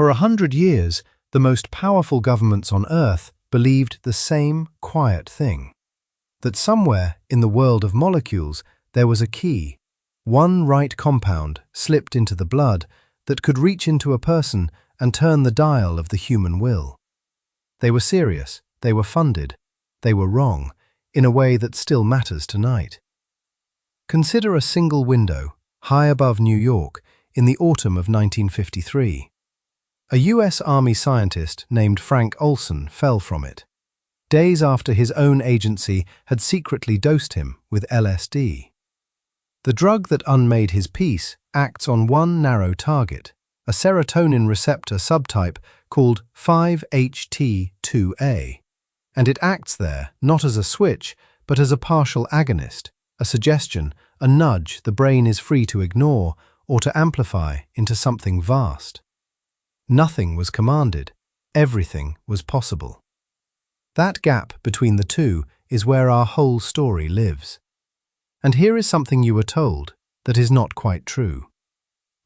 For 100 years, the most powerful governments on Earth believed the same quiet thing. That somewhere in the world of molecules there was a key, one right compound slipped into the blood that could reach into a person and turn the dial of the human will. They were serious, they were funded, they were wrong, in a way that still matters tonight. Consider a single window, high above New York, in the autumn of 1953. A US Army scientist named Frank Olson fell from it, days after his own agency had secretly dosed him with LSD. The drug that unmade his peace acts on one narrow target, a serotonin receptor subtype called 5-HT2A, and it acts there not as a switch, but as a partial agonist, a suggestion, a nudge the brain is free to ignore or to amplify into something vast. Nothing was commanded, everything was possible. That gap between the two is where our whole story lives. And here is something you were told that is not quite true.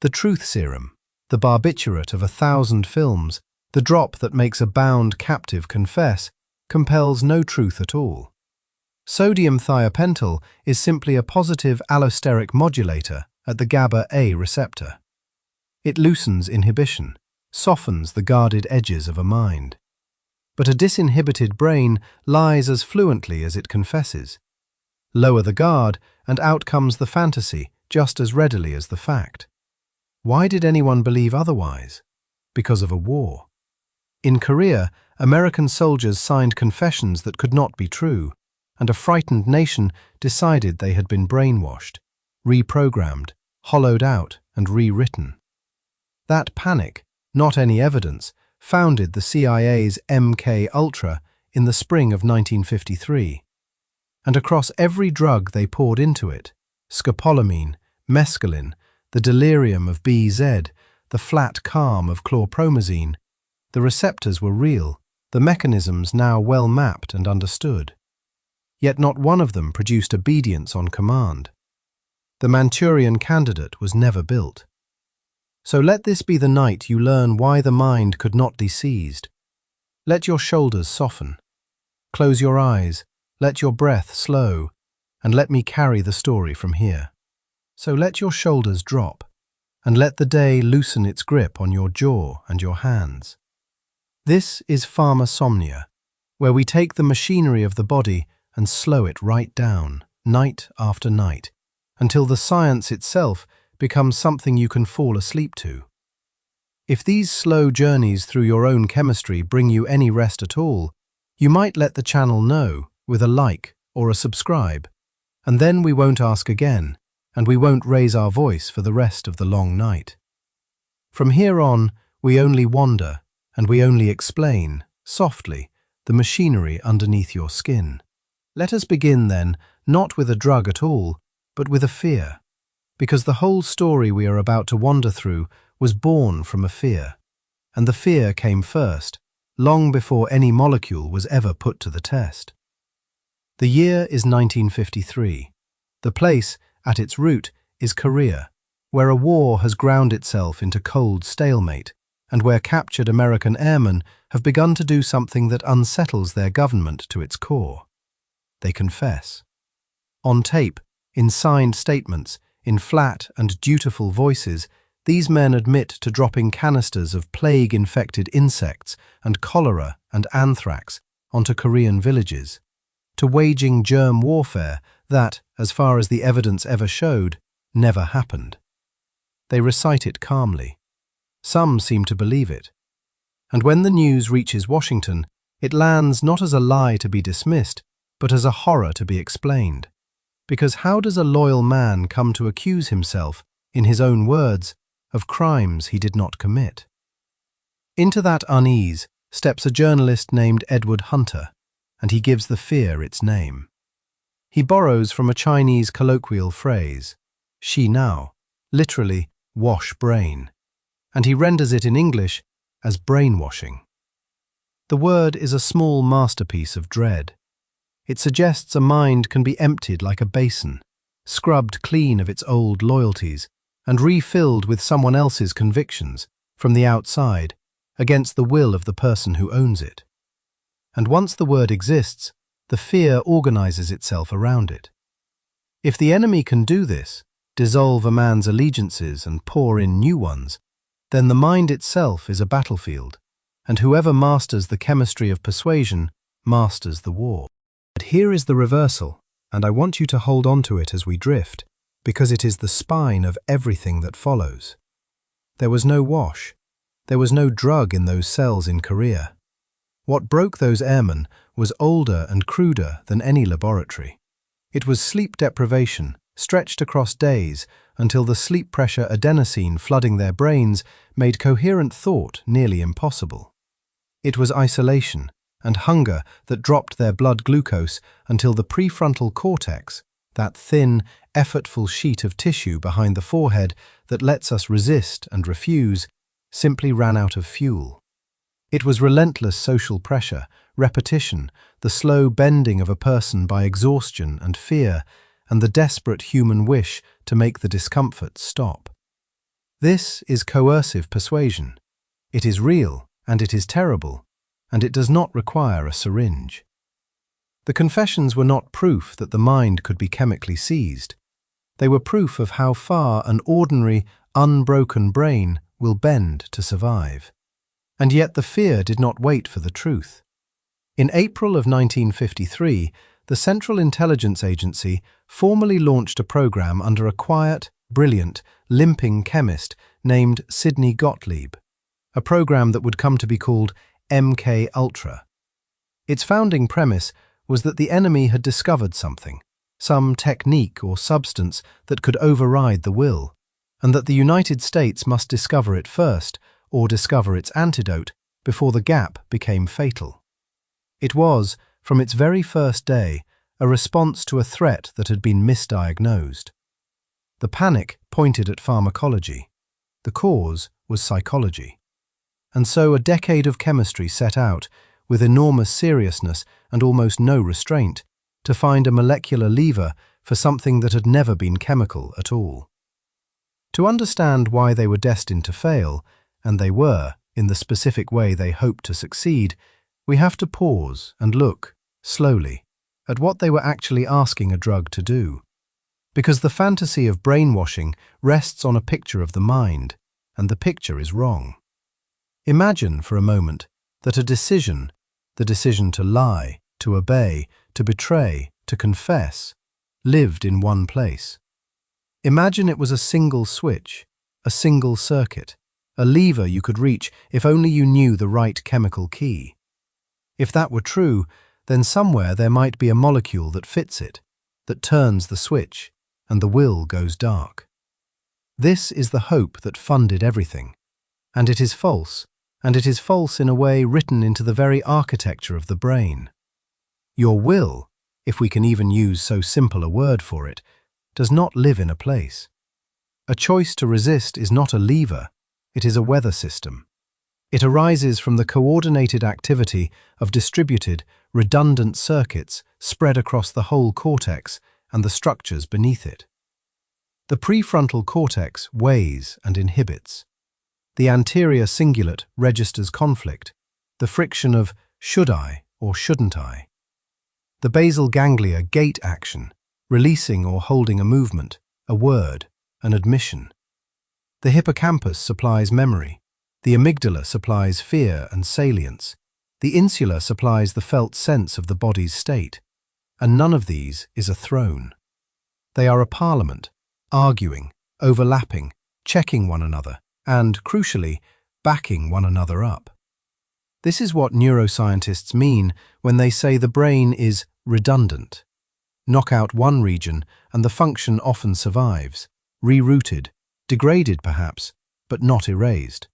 The truth serum, the barbiturate of 1,000 films, the drop that makes a bound captive confess, compels no truth at all. Sodium thiopental is simply a positive allosteric modulator at the GABA-A receptor. It loosens inhibition, softens the guarded edges of a mind. But a disinhibited brain lies as fluently as it confesses. Lower the guard, and out comes the fantasy just as readily as the fact. Why did anyone believe otherwise? Because of a war. In Korea, American soldiers signed confessions that could not be true, and a frightened nation decided they had been brainwashed, reprogrammed, hollowed out, and rewritten. That panic, not any evidence, founded the CIA's MKUltra in the spring of 1953. And across every drug they poured into it, scopolamine, mescaline, the delirium of BZ, the flat calm of chlorpromazine, the receptors were real, the mechanisms now well mapped and understood. Yet not one of them produced obedience on command. The Manchurian candidate was never built. So let this be the night you learn why the mind could not be seized. Let your shoulders soften. Close your eyes, let your breath slow, and let me carry the story from here. So let your shoulders drop, and let the day loosen its grip on your jaw and your hands. This is Pharmasomnia, where we take the machinery of the body and slow it right down, night after night, until the science itself becomes something you can fall asleep to. If these slow journeys through your own chemistry bring you any rest at all, you might let the channel know with a like or a subscribe, and then we won't ask again, and we won't raise our voice for the rest of the long night. From here on, we only wander, and we only explain, softly, the machinery underneath your skin. Let us begin, then, not with a drug at all, but with a fear, because the whole story we are about to wander through was born from a fear, and the fear came first, long before any molecule was ever put to the test. The year is 1953. The place, at its root, is Korea, where a war has ground itself into cold stalemate, and where captured American airmen have begun to do something that unsettles their government to its core. They confess. On tape, in signed statements, in flat and dutiful voices, these men admit to dropping canisters of plague-infected insects and cholera and anthrax onto Korean villages, to waging germ warfare that, as far as the evidence ever showed, never happened. They recite it calmly. Some seem to believe it. And when the news reaches Washington, it lands not as a lie to be dismissed, but as a horror to be explained. Because how does a loyal man come to accuse himself, in his own words, of crimes he did not commit? Into that unease steps a journalist named Edward Hunter, and he gives the fear its name. He borrows from a Chinese colloquial phrase, "shi nao," literally, wash brain, and he renders it in English as brainwashing. The word is a small masterpiece of dread. It suggests a mind can be emptied like a basin, scrubbed clean of its old loyalties, and refilled with someone else's convictions, from the outside, against the will of the person who owns it. And once the word exists, the fear organizes itself around it. If the enemy can do this, dissolve a man's allegiances and pour in new ones, then the mind itself is a battlefield, and whoever masters the chemistry of persuasion masters the war. But here is the reversal, and I want you to hold on to it as we drift, because it is the spine of everything that follows. There was no wash. There was no drug in those cells in Korea. What broke those airmen was older and cruder than any laboratory. It was sleep deprivation, stretched across days until the sleep pressure adenosine flooding their brains made coherent thought nearly impossible. It was isolation and hunger that dropped their blood glucose until the prefrontal cortex, that thin, effortful sheet of tissue behind the forehead that lets us resist and refuse, simply ran out of fuel. It was relentless social pressure, repetition, the slow bending of a person by exhaustion and fear, and the desperate human wish to make the discomfort stop. This is coercive persuasion. It is real, and it is terrible, and it does not require a syringe. The confessions were not proof that the mind could be chemically seized. They were proof of how far an ordinary, unbroken brain will bend to survive. And yet the fear did not wait for the truth. In April of 1953, the Central Intelligence Agency formally launched a program under a quiet, brilliant, limping chemist named Sidney Gottlieb, a program that would come to be called MKUltra. Its founding premise was that the enemy had discovered something, some technique or substance that could override the will, and that the United States must discover it first, or discover its antidote, before the gap became fatal. It was, from its very first day, a response to a threat that had been misdiagnosed. The panic pointed at pharmacology. The cause was psychology. And so a decade of chemistry set out, with enormous seriousness and almost no restraint, to find a molecular lever for something that had never been chemical at all. To understand why they were destined to fail, and they were, in the specific way they hoped to succeed, we have to pause and look, slowly, at what they were actually asking a drug to do. Because the fantasy of brainwashing rests on a picture of the mind, and the picture is wrong. Imagine for a moment that a decision, the decision to lie, to obey, to betray, to confess, lived in one place. Imagine it was a single switch, a single circuit, a lever you could reach if only you knew the right chemical key. If that were true, then somewhere there might be a molecule that fits it, that turns the switch, and the will goes dark. This is the hope that funded everything, and it is false in a way written into the very architecture of the brain. Your will, if we can even use so simple a word for it, does not live in a place. A choice to resist is not a lever, it is a weather system. It arises from the coordinated activity of distributed, redundant circuits spread across the whole cortex and the structures beneath it. The prefrontal cortex weighs and inhibits. The anterior cingulate registers conflict, the friction of should I or shouldn't I. The basal ganglia gate action, releasing or holding a movement, a word, an admission. The hippocampus supplies memory. The amygdala supplies fear and salience. The insula supplies the felt sense of the body's state. And none of these is a throne. They are a parliament, arguing, overlapping, checking one another, and, crucially, backing one another up. This is what neuroscientists mean when they say the brain is redundant. Knock out one region and the function often survives, rerouted, degraded perhaps, but not erased.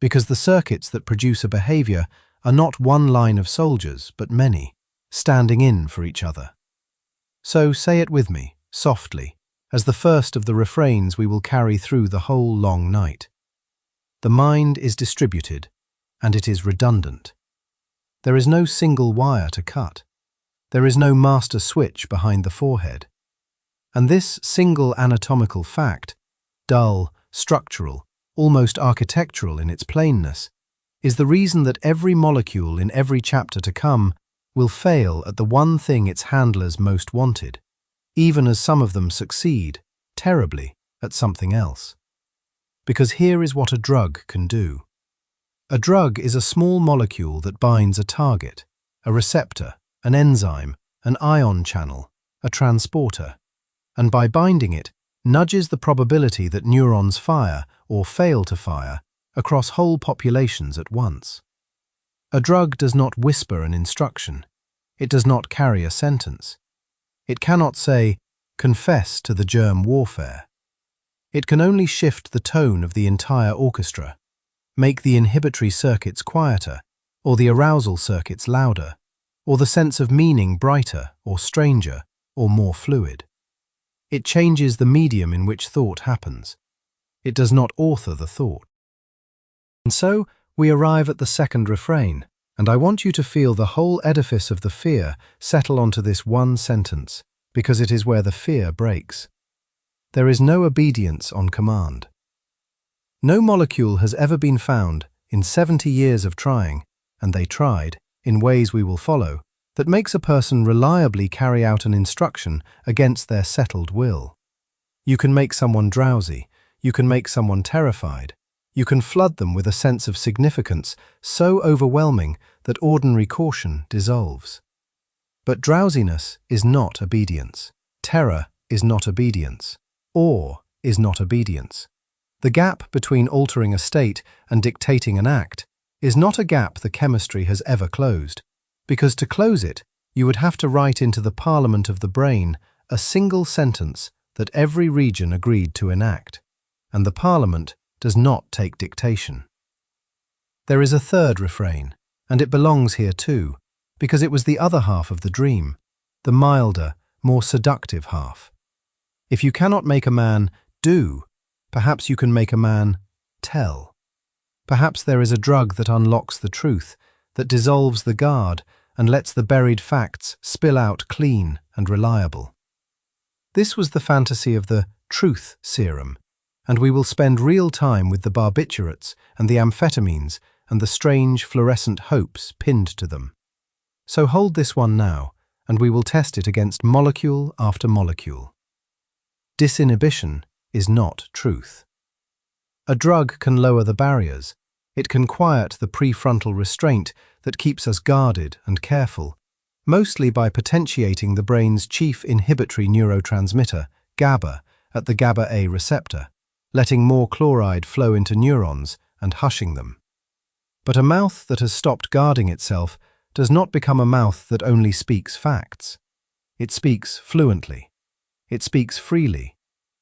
Because the circuits that produce a behavior are not one line of soldiers, but many, standing in for each other. So say it with me, softly, as the first of the refrains we will carry through the whole long night. The mind is distributed, and it is redundant. There is no single wire to cut. There is no master switch behind the forehead. And this single anatomical fact, dull, structural, almost architectural in its plainness, is the reason that every molecule in every chapter to come will fail at the one thing its handlers most wanted, even as some of them succeed, terribly, at something else. Because here is what a drug can do. A drug is a small molecule that binds a target, a receptor, an enzyme, an ion channel, a transporter, and by binding it, nudges the probability that neurons fire or fail to fire across whole populations at once. A drug does not whisper an instruction. It does not carry a sentence. It cannot say, "Confess to the germ warfare." It can only shift the tone of the entire orchestra, make the inhibitory circuits quieter, or the arousal circuits louder, or the sense of meaning brighter or stranger or more fluid. It changes the medium in which thought happens. It does not author the thought. And so we arrive at the second refrain, and I want you to feel the whole edifice of the fear settle onto this one sentence, because it is where the fear breaks. There is no obedience on command. No molecule has ever been found, in 70 years of trying, and they tried, in ways we will follow, that makes a person reliably carry out an instruction against their settled will. You can make someone drowsy, you can make someone terrified, you can flood them with a sense of significance so overwhelming that ordinary caution dissolves. But drowsiness is not obedience. Terror is not obedience. Awe is not obedience. The gap between altering a state and dictating an act is not a gap the chemistry has ever closed, because to close it, you would have to write into the parliament of the brain a single sentence that every region agreed to enact, and the parliament does not take dictation. There is a third refrain, and it belongs here too, because it was the other half of the dream, the milder, more seductive half. If you cannot make a man do, perhaps you can make a man tell. Perhaps there is a drug that unlocks the truth, that dissolves the guard and lets the buried facts spill out clean and reliable. This was the fantasy of the truth serum, and we will spend real time with the barbiturates and the amphetamines and the strange fluorescent hopes pinned to them. So hold this one now, and we will test it against molecule after molecule. Disinhibition is not truth. A drug can lower the barriers. It can quiet the prefrontal restraint that keeps us guarded and careful, mostly by potentiating the brain's chief inhibitory neurotransmitter, GABA, at the GABA-A receptor, letting more chloride flow into neurons and hushing them. But a mouth that has stopped guarding itself does not become a mouth that only speaks facts. It speaks fluently. It speaks freely.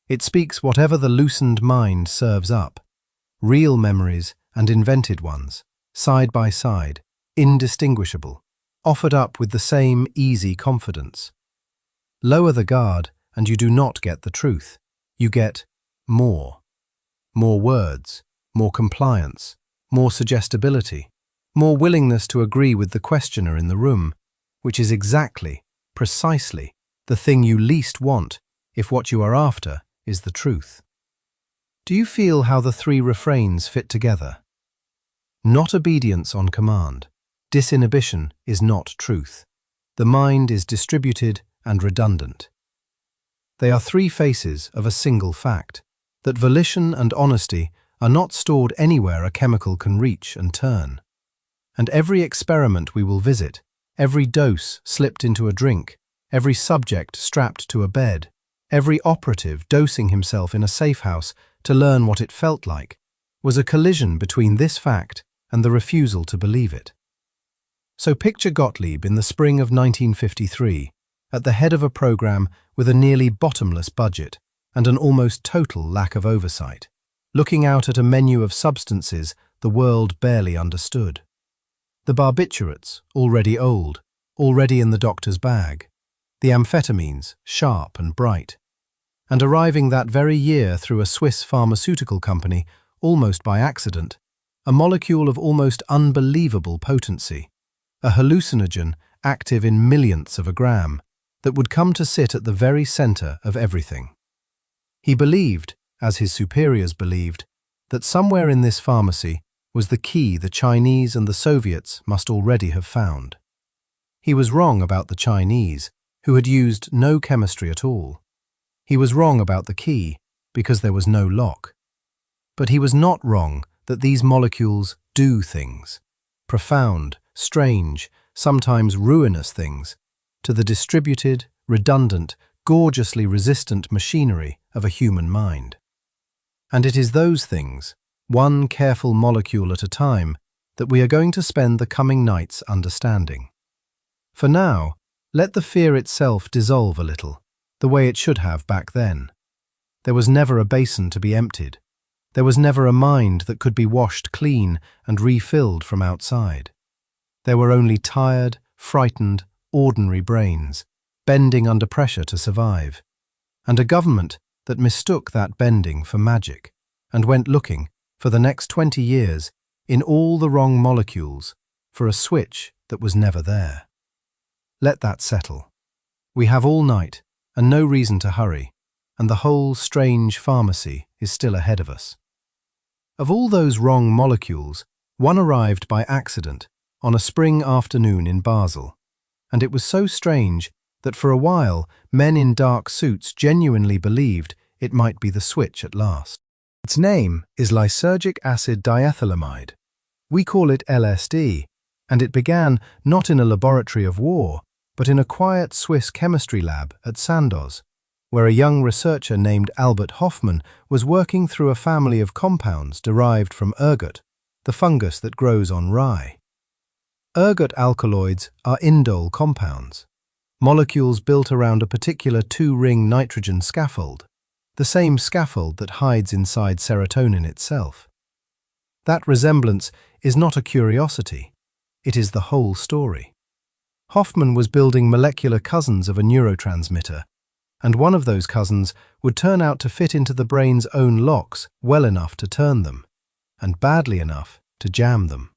It speaks whatever the loosened mind serves up. Real memories and invented ones, side by side, indistinguishable, offered up with the same easy confidence. Lower the guard and you do not get the truth. You get more. More words, more compliance, more suggestibility, more willingness to agree with the questioner in the room, which is exactly, precisely, the thing you least want if what you are after is the truth. Do you feel how the three refrains fit together? Not obedience on command. Disinhibition is not truth. The mind is distributed and redundant. They are three faces of a single fact, that volition and honesty are not stored anywhere a chemical can reach and turn. And every experiment we will visit, every dose slipped into a drink, every subject strapped to a bed, every operative dosing himself in a safe house to learn what it felt like, was a collision between this fact and the refusal to believe it. So picture Gottlieb in the spring of 1953, at the head of a program with a nearly bottomless budget and an almost total lack of oversight, looking out at a menu of substances the world barely understood. The barbiturates, already old, already in the doctor's bag. The amphetamines, sharp and bright. And arriving that very year through a Swiss pharmaceutical company, almost by accident, a molecule of almost unbelievable potency, a hallucinogen active in millionths of a gram, that would come to sit at the very center of everything. He believed, as his superiors believed, that somewhere in this pharmacy was the key the Chinese and the Soviets must already have found. He was wrong about the Chinese, who had used no chemistry at all. He was wrong about the key, because there was no lock. But he was not wrong that these molecules do things, profound, strange, sometimes ruinous things, to the distributed, redundant, gorgeously resistant machinery of a human mind. And it is those things, one careful molecule at a time, that we are going to spend the coming nights understanding. For now, let the fear itself dissolve a little, the way it should have back then. There was never a basin to be emptied. There was never a mind that could be washed clean and refilled from outside. There were only tired, frightened, ordinary brains, bending under pressure to survive, and a government that mistook that bending for magic and went looking, for the next 20 years, in all the wrong molecules, for a switch that was never there. Let that settle. We have all night, and no reason to hurry, and the whole strange pharmacy is still ahead of us. Of all those wrong molecules, one arrived by accident on a spring afternoon in Basel, and it was so strange that for a while men in dark suits genuinely believed it might be the switch at last. Its name is lysergic acid diethylamide. We call it LSD, and it began not in a laboratory of war, but in a quiet Swiss chemistry lab at Sandoz, where a young researcher named Albert Hofmann was working through a family of compounds derived from ergot, the fungus that grows on rye. Ergot alkaloids are indole compounds, molecules built around a particular two-ring nitrogen scaffold, the same scaffold that hides inside serotonin itself. That resemblance is not a curiosity, it is the whole story. Hofmann was building molecular cousins of a neurotransmitter, and one of those cousins would turn out to fit into the brain's own locks well enough to turn them, and badly enough to jam them.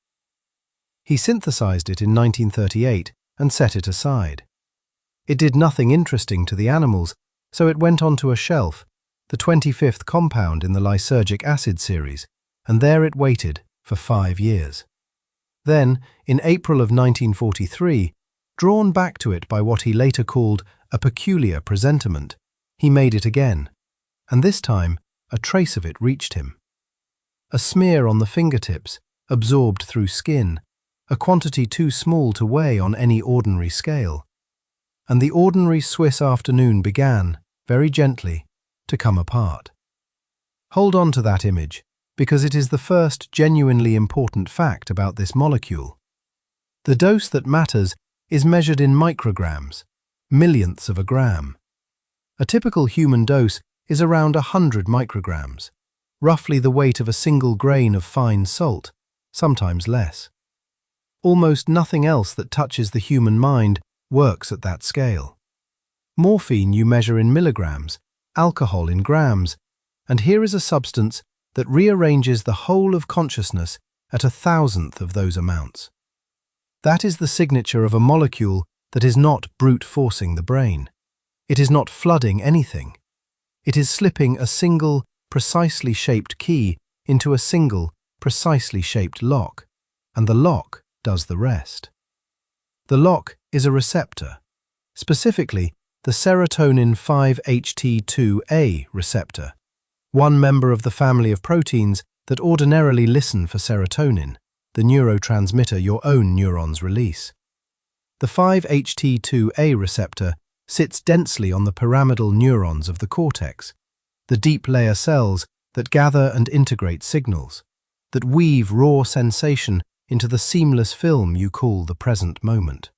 He synthesized it in 1938 and set it aside. It did nothing interesting to the animals, so it went onto a shelf, the 25th compound in the lysergic acid series, and there it waited for 5 years. Then, in April of 1943, drawn back to it by what he later called a peculiar presentiment, he made it again, and this time a trace of it reached him. A smear on the fingertips, absorbed through skin, a quantity too small to weigh on any ordinary scale. And the ordinary Swiss afternoon began, very gently, to come apart. Hold on to that image, because it is the first genuinely important fact about this molecule. The dose that matters is measured in micrograms, millionths of a gram. A typical human dose is around 100 micrograms, roughly the weight of a single grain of fine salt, sometimes less. Almost nothing else that touches the human mind works at that scale. Morphine you measure in milligrams, alcohol in grams, and here is a substance that rearranges the whole of consciousness at 1,000th of those amounts. That is the signature of a molecule that is not brute forcing the brain. It is not flooding anything. It is slipping a single, precisely shaped key into a single, precisely shaped lock, and the lock does the rest. The lock is a receptor, specifically the serotonin 5-HT2A receptor, one member of the family of proteins that ordinarily listen for serotonin, the neurotransmitter your own neurons release. The 5-HT2A receptor sits densely on the pyramidal neurons of the cortex, the deep layer cells that gather and integrate signals, that weave raw sensation into the seamless film you call the present moment.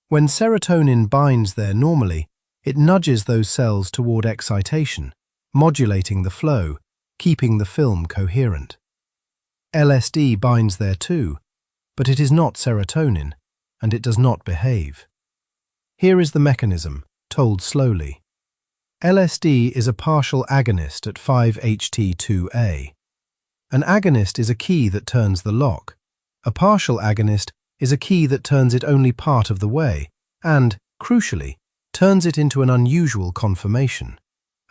When serotonin binds there normally, it nudges those cells toward excitation, modulating the flow, keeping the film coherent. LSD binds there too, but it is not serotonin, and it does not behave. Here is the mechanism, told slowly. LSD is a partial agonist at 5-HT2A. An agonist is a key that turns the lock. A partial agonist is a key that turns it only part of the way and, crucially, turns it into an unusual conformation,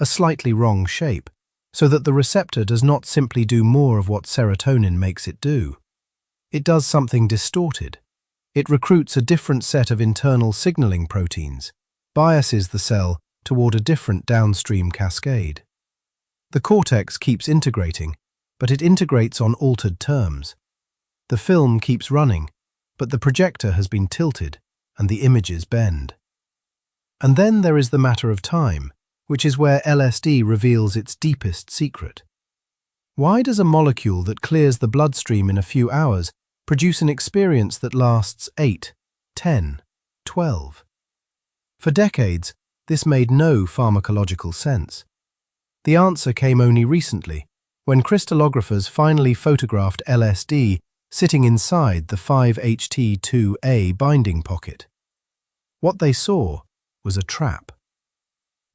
a slightly wrong shape, so that the receptor does not simply do more of what serotonin makes it do. It does something distorted. It recruits a different set of internal signaling proteins, biases the cell toward a different downstream cascade. The cortex keeps integrating, but it integrates on altered terms. The film keeps running, but the projector has been tilted and the images bend. And then there is the matter of time, which is where LSD reveals its deepest secret. Why does a molecule that clears the bloodstream in a few hours produce an experience that lasts 8, 10, 12? For decades, this made no pharmacological sense. The answer came only recently, when crystallographers finally photographed LSD sitting inside the 5-HT2A binding pocket. What they saw was a trap.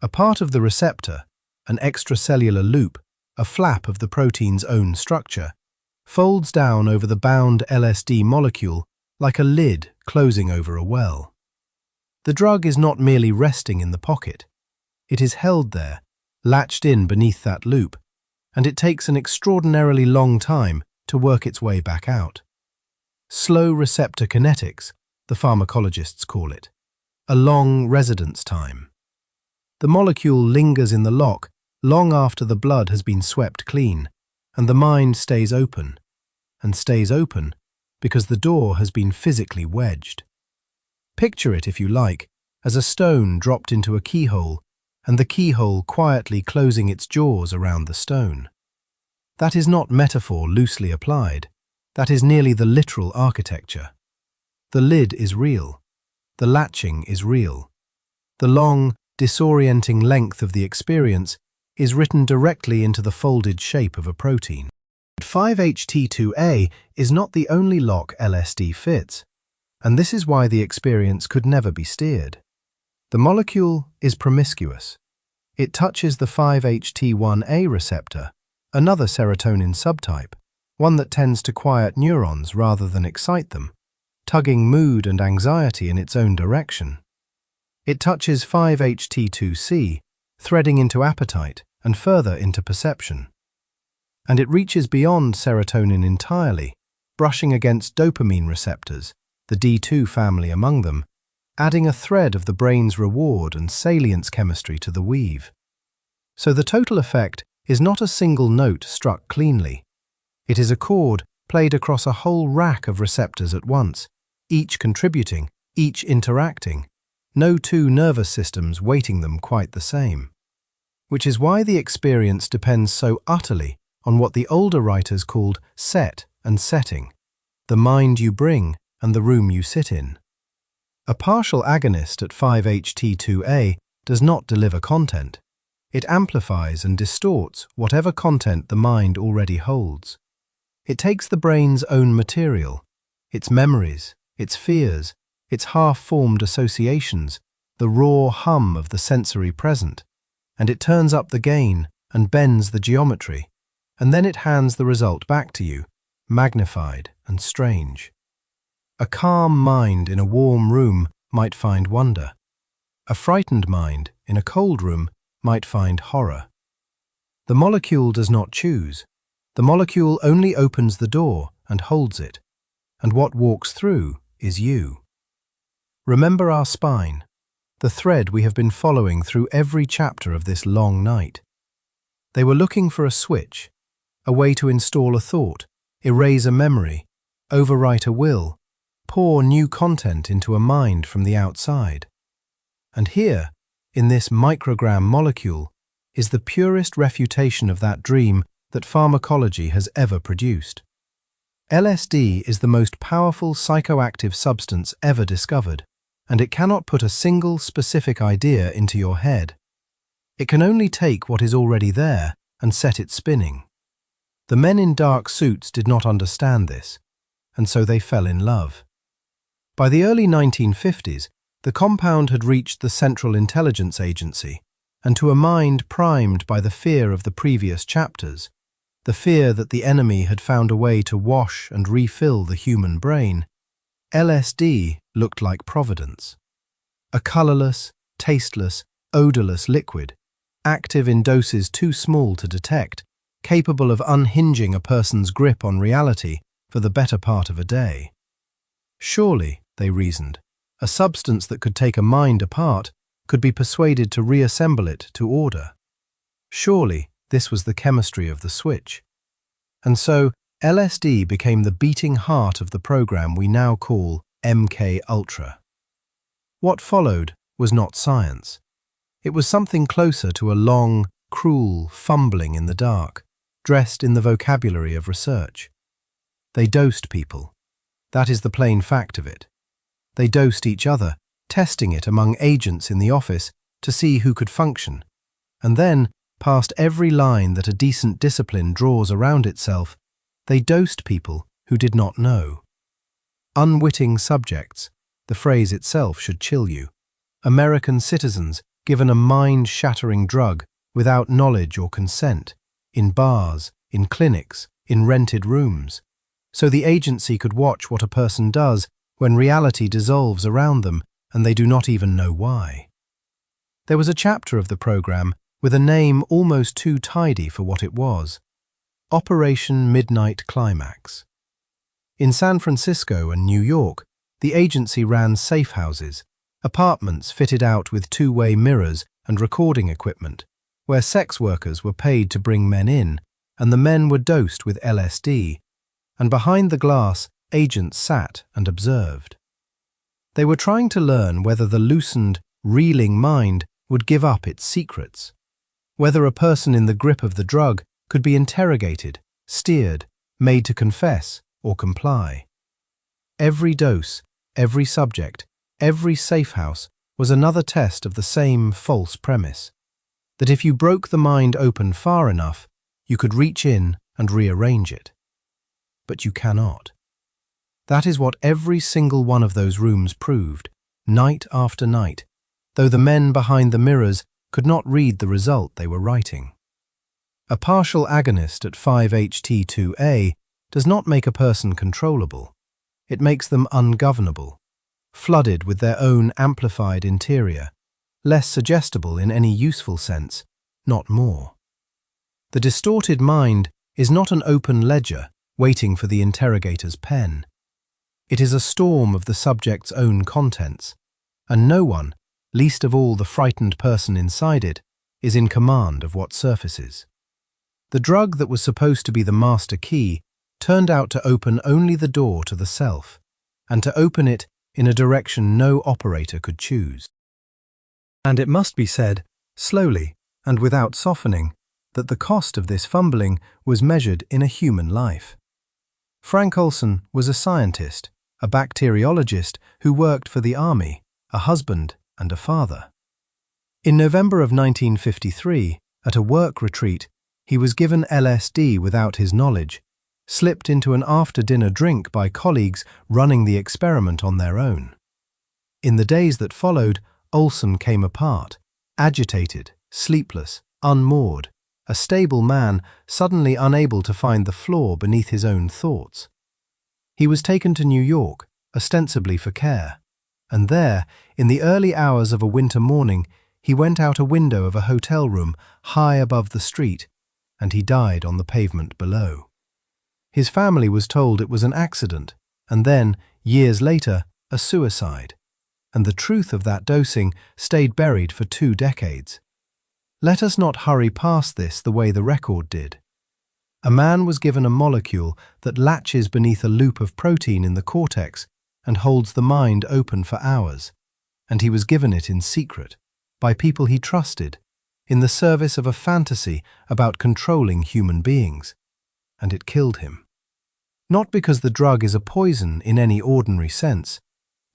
A part of the receptor, an extracellular loop, a flap of the protein's own structure, folds down over the bound LSD molecule like a lid closing over a well. The drug is not merely resting in the pocket. It is held there, latched in beneath that loop, and it takes an extraordinarily long time to work its way back out. Slow receptor kinetics, the pharmacologists call it, a long residence time. The molecule lingers in the lock long after the blood has been swept clean, and the mind stays open, and stays open because the door has been physically wedged. Picture it, if you like, as a stone dropped into a keyhole, and the keyhole quietly closing its jaws around the stone. That is not metaphor loosely applied. That is nearly the literal architecture. The lid is real. The latching is real. The long, disorienting length of the experience is written directly into the folded shape of a protein. 5-HT2A is not the only lock LSD fits, and this is why the experience could never be steered. The molecule is promiscuous. It touches the 5-HT1A receptor, another serotonin subtype, one that tends to quiet neurons rather than excite them, tugging mood and anxiety in its own direction. It touches 5-HT2C, threading into appetite and further into perception. And it reaches beyond serotonin entirely, brushing against dopamine receptors, the D2 family among them, adding a thread of the brain's reward and salience chemistry to the weave. So the total effect is not a single note struck cleanly. It is a chord played across a whole rack of receptors at once, each contributing, each interacting, no two nervous systems weighting them quite the same. Which is why the experience depends so utterly on what the older writers called set and setting, the mind you bring and the room you sit in. A partial agonist at 5-HT2A does not deliver content. It amplifies and distorts whatever content the mind already holds. It takes the brain's own material, its memories, its fears, its half-formed associations, the raw hum of the sensory present, and it turns up the gain and bends the geometry, and then it hands the result back to you, magnified and strange. A calm mind in a warm room might find wonder. A frightened mind in a cold room might find horror. The molecule does not choose. The molecule only opens the door and holds it, and what walks through is you. Remember our spine, the thread we have been following through every chapter of this long night. They were looking for a switch, a way to install a thought, erase a memory, overwrite a will, pour new content into a mind from the outside. And here, in this microgram molecule, is the purest refutation of that dream that pharmacology has ever produced. LSD is the most powerful psychoactive substance ever discovered, and it cannot put a single specific idea into your head. It can only take what is already there and set it spinning. The men in dark suits did not understand this, and so they fell in love. By the early 1950s, the compound had reached the Central Intelligence Agency, and to a mind primed by the fear of the previous chapters, the fear that the enemy had found a way to wash and refill the human brain, LSD looked like providence. A colorless, tasteless, odorless liquid, active in doses too small to detect, capable of unhinging a person's grip on reality for the better part of a day. Surely, they reasoned, a substance that could take a mind apart could be persuaded to reassemble it to order. Surely, this was the chemistry of the switch. And so, LSD became the beating heart of the program we now call MKUltra. What followed was not science. It was something closer to a long, cruel fumbling in the dark, dressed in the vocabulary of research. They dosed people. That is the plain fact of it. They dosed each other, testing it among agents in the office to see who could function, and then, past every line that a decent discipline draws around itself, they dosed people who did not know. Unwitting subjects, the phrase itself should chill you. American citizens given a mind-shattering drug without knowledge or consent, in bars, in clinics, in rented rooms, so the agency could watch what a person does when reality dissolves around them and they do not even know why. There was a chapter of the program with a name almost too tidy for what it was: Operation Midnight Climax. In San Francisco and New York, the agency ran safe houses, apartments fitted out with two-way mirrors and recording equipment, where sex workers were paid to bring men in, and the men were dosed with LSD, and behind the glass, agents sat and observed. They were trying to learn whether the loosened, reeling mind would give up its secrets, whether a person in the grip of the drug could be interrogated, steered, made to confess or comply. Every dose, every subject, every safe house was another test of the same false premise, that if you broke the mind open far enough, you could reach in and rearrange it. But you cannot. That is what every single one of those rooms proved, night after night, though the men behind the mirrors could not read the result they were writing. A partial agonist at 5-HT2A does not make a person controllable. It makes them ungovernable, flooded with their own amplified interior, less suggestible in any useful sense, not more. The distorted mind is not an open ledger waiting for the interrogator's pen. It is a storm of the subject's own contents, and no one, least of all the frightened person inside it, is in command of what surfaces. The drug that was supposed to be the master key turned out to open only the door to the self, and to open it in a direction no operator could choose. And it must be said, slowly and without softening, that the cost of this fumbling was measured in a human life. Frank Olson was a scientist, a bacteriologist who worked for the army, a husband and a father. In November of 1953, at a work retreat, he was given LSD without his knowledge, slipped into an after-dinner drink by colleagues running the experiment on their own. In the days that followed, Olson came apart, agitated, sleepless, unmoored, a stable man suddenly unable to find the flaw beneath his own thoughts. He was taken to New York, ostensibly for care, and there, in the early hours of a winter morning, he went out a window of a hotel room high above the street, and he died on the pavement below. His family was told it was an accident, and then, years later, a suicide, and the truth of that dosing stayed buried for 2 decades. Let us not hurry past this the way the record did. A man was given a molecule that latches beneath a loop of protein in the cortex and holds the mind open for hours, and he was given it in secret, by people he trusted, in the service of a fantasy about controlling human beings, and it killed him. Not because the drug is a poison in any ordinary sense.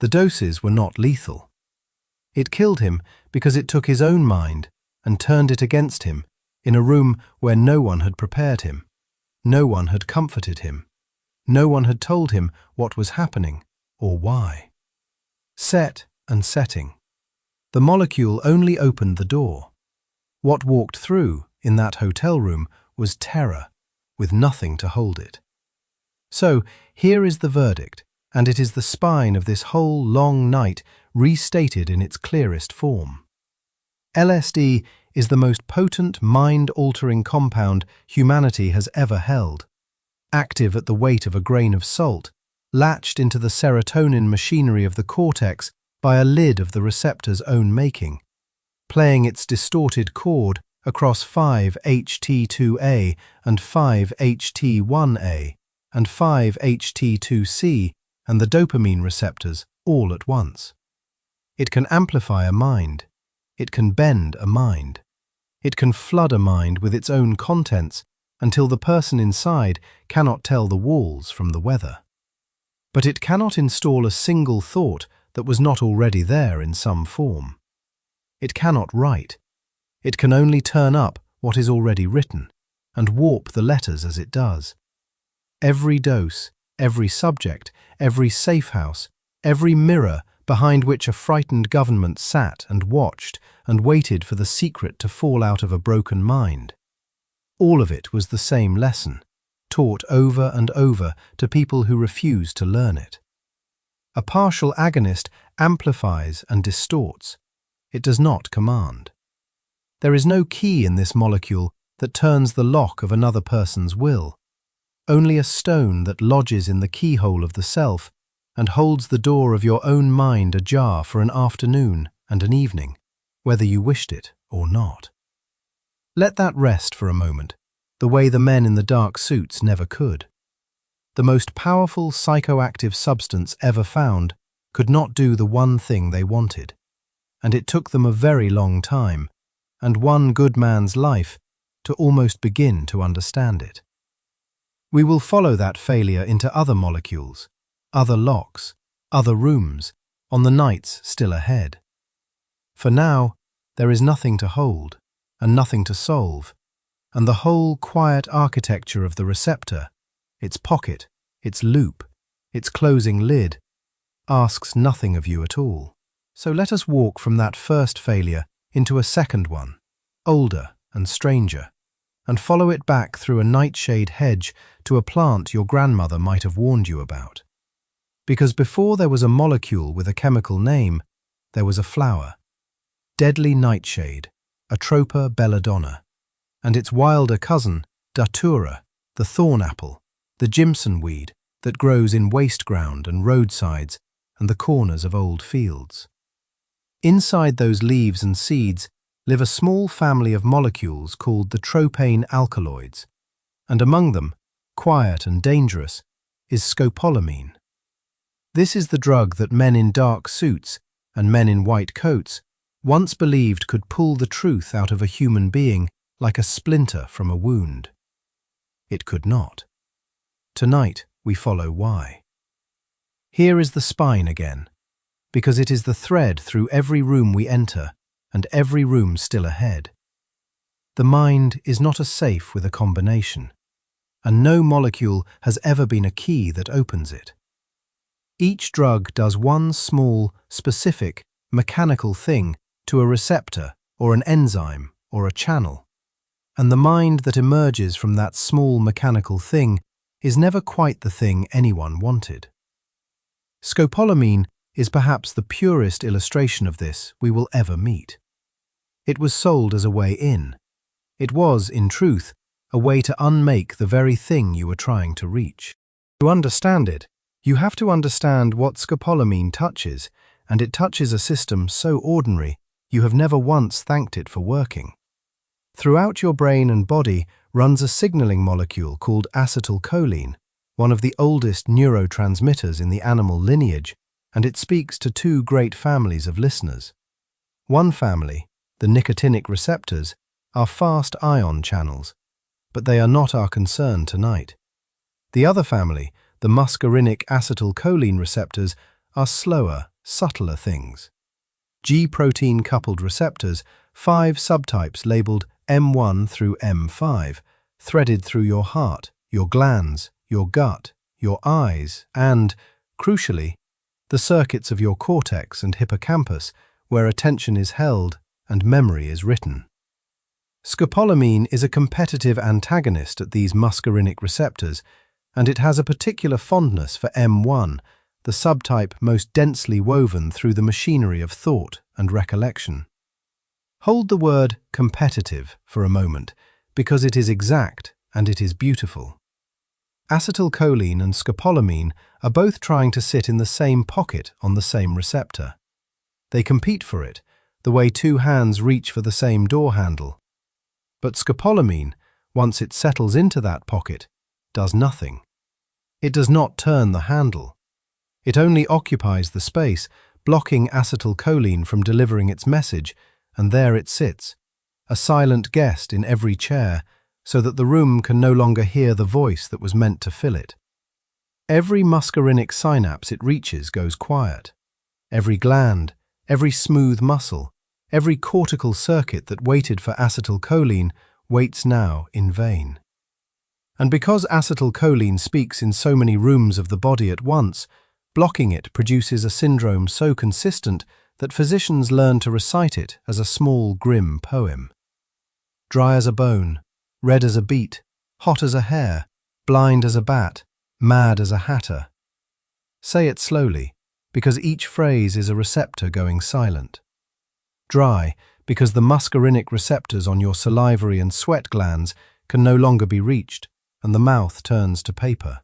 The doses were not lethal. It killed him because it took his own mind and turned it against him in a room where no one had prepared him, no one had comforted him, no one had told him what was happening or why. Set and setting. The molecule only opened the door. What walked through in that hotel room was terror, with nothing to hold it. So, here is the verdict, and it is the spine of this whole long night restated in its clearest form. LSD is the most potent mind-altering compound humanity has ever held. Active at the weight of a grain of salt, latched into the serotonin machinery of the cortex by a lid of the receptor's own making, playing its distorted chord across 5-HT2A and 5-HT1A and 5-HT2C and the dopamine receptors all at once. It can amplify a mind. It can bend a mind. It can flood a mind with its own contents until the person inside cannot tell the walls from the weather. But it cannot install a single thought that was not already there in some form. It cannot write. It can only turn up what is already written and warp the letters as it does. Every dose, every subject, every safe house, every mirror behind which a frightened government sat and watched and waited for the secret to fall out of a broken mind. All of it was the same lesson, taught over and over to people who refuse to learn it. A partial agonist amplifies and distorts. It does not command. There is no key in this molecule that turns the lock of another person's will, only a stone that lodges in the keyhole of the self and holds the door of your own mind ajar for an afternoon and an evening, whether you wished it or not. Let that rest for a moment, the way the men in the dark suits never could. The most powerful psychoactive substance ever found could not do the one thing they wanted, and it took them a very long time, and one good man's life, to almost begin to understand it. We will follow that failure into other molecules, other locks, other rooms, on the nights still ahead. For now, there is nothing to hold, and nothing to solve, and the whole quiet architecture of the receptor, its pocket, its loop, its closing lid, asks nothing of you at all. So let us walk from that first failure into a second one, older and stranger, and follow it back through a nightshade hedge to a plant your grandmother might have warned you about. Because before there was a molecule with a chemical name, there was a flower, deadly nightshade, Atropa belladonna, and its wilder cousin, datura, the thorn apple, the Jimson weed that grows in waste ground and roadsides and the corners of old fields. Inside those leaves and seeds live a small family of molecules called the tropane alkaloids, and among them, quiet and dangerous, is scopolamine. This is the drug that men in dark suits and men in white coats once believed could pull the truth out of a human being like a splinter from a wound. It could not. Tonight we follow why. Here is the spine again, because it is the thread through every room we enter and every room still ahead. The mind is not a safe with a combination, and no molecule has ever been a key that opens it. Each drug does one small, specific, mechanical thing to a receptor or an enzyme or a channel, and the mind that emerges from that small mechanical thing is never quite the thing anyone wanted. Scopolamine is perhaps the purest illustration of this we will ever meet. It was sold as a way in. It was, in truth, a way to unmake the very thing you were trying to reach. To understand it, you have to understand what scopolamine touches, and it touches a system so ordinary you have never once thanked it for working. Throughout your brain and body runs a signaling molecule called acetylcholine, one of the oldest neurotransmitters in the animal lineage, and it speaks to two great families of listeners. One family, the nicotinic receptors, are fast ion channels, but they are not our concern tonight. The other family, the muscarinic acetylcholine receptors, are slower, subtler things. G-protein-coupled receptors, 5 subtypes labeled M1 through M5, threaded through your heart, your glands, your gut, your eyes, and, crucially, the circuits of your cortex and hippocampus, where attention is held and memory is written. Scopolamine is a competitive antagonist at these muscarinic receptors, and it has a particular fondness for M1, the subtype most densely woven through the machinery of thought and recollection. Hold the word competitive for a moment, because it is exact and it is beautiful. Acetylcholine and scopolamine are both trying to sit in the same pocket on the same receptor. They compete for it, the way two hands reach for the same door handle. But scopolamine, once it settles into that pocket, does nothing. It does not turn the handle. It only occupies the space, blocking acetylcholine from delivering its message, and there it sits, a silent guest in every chair, so that the room can no longer hear the voice that was meant to fill it. Every muscarinic synapse it reaches goes quiet. Every gland, every smooth muscle, every cortical circuit that waited for acetylcholine waits now in vain. And because acetylcholine speaks in so many rooms of the body at once, blocking it produces a syndrome so consistent that physicians learn to recite it as a small, grim poem. Dry as a bone, red as a beet, hot as a hare, blind as a bat, mad as a hatter. Say it slowly, because each phrase is a receptor going silent. Dry, because the muscarinic receptors on your salivary and sweat glands can no longer be reached, and the mouth turns to paper.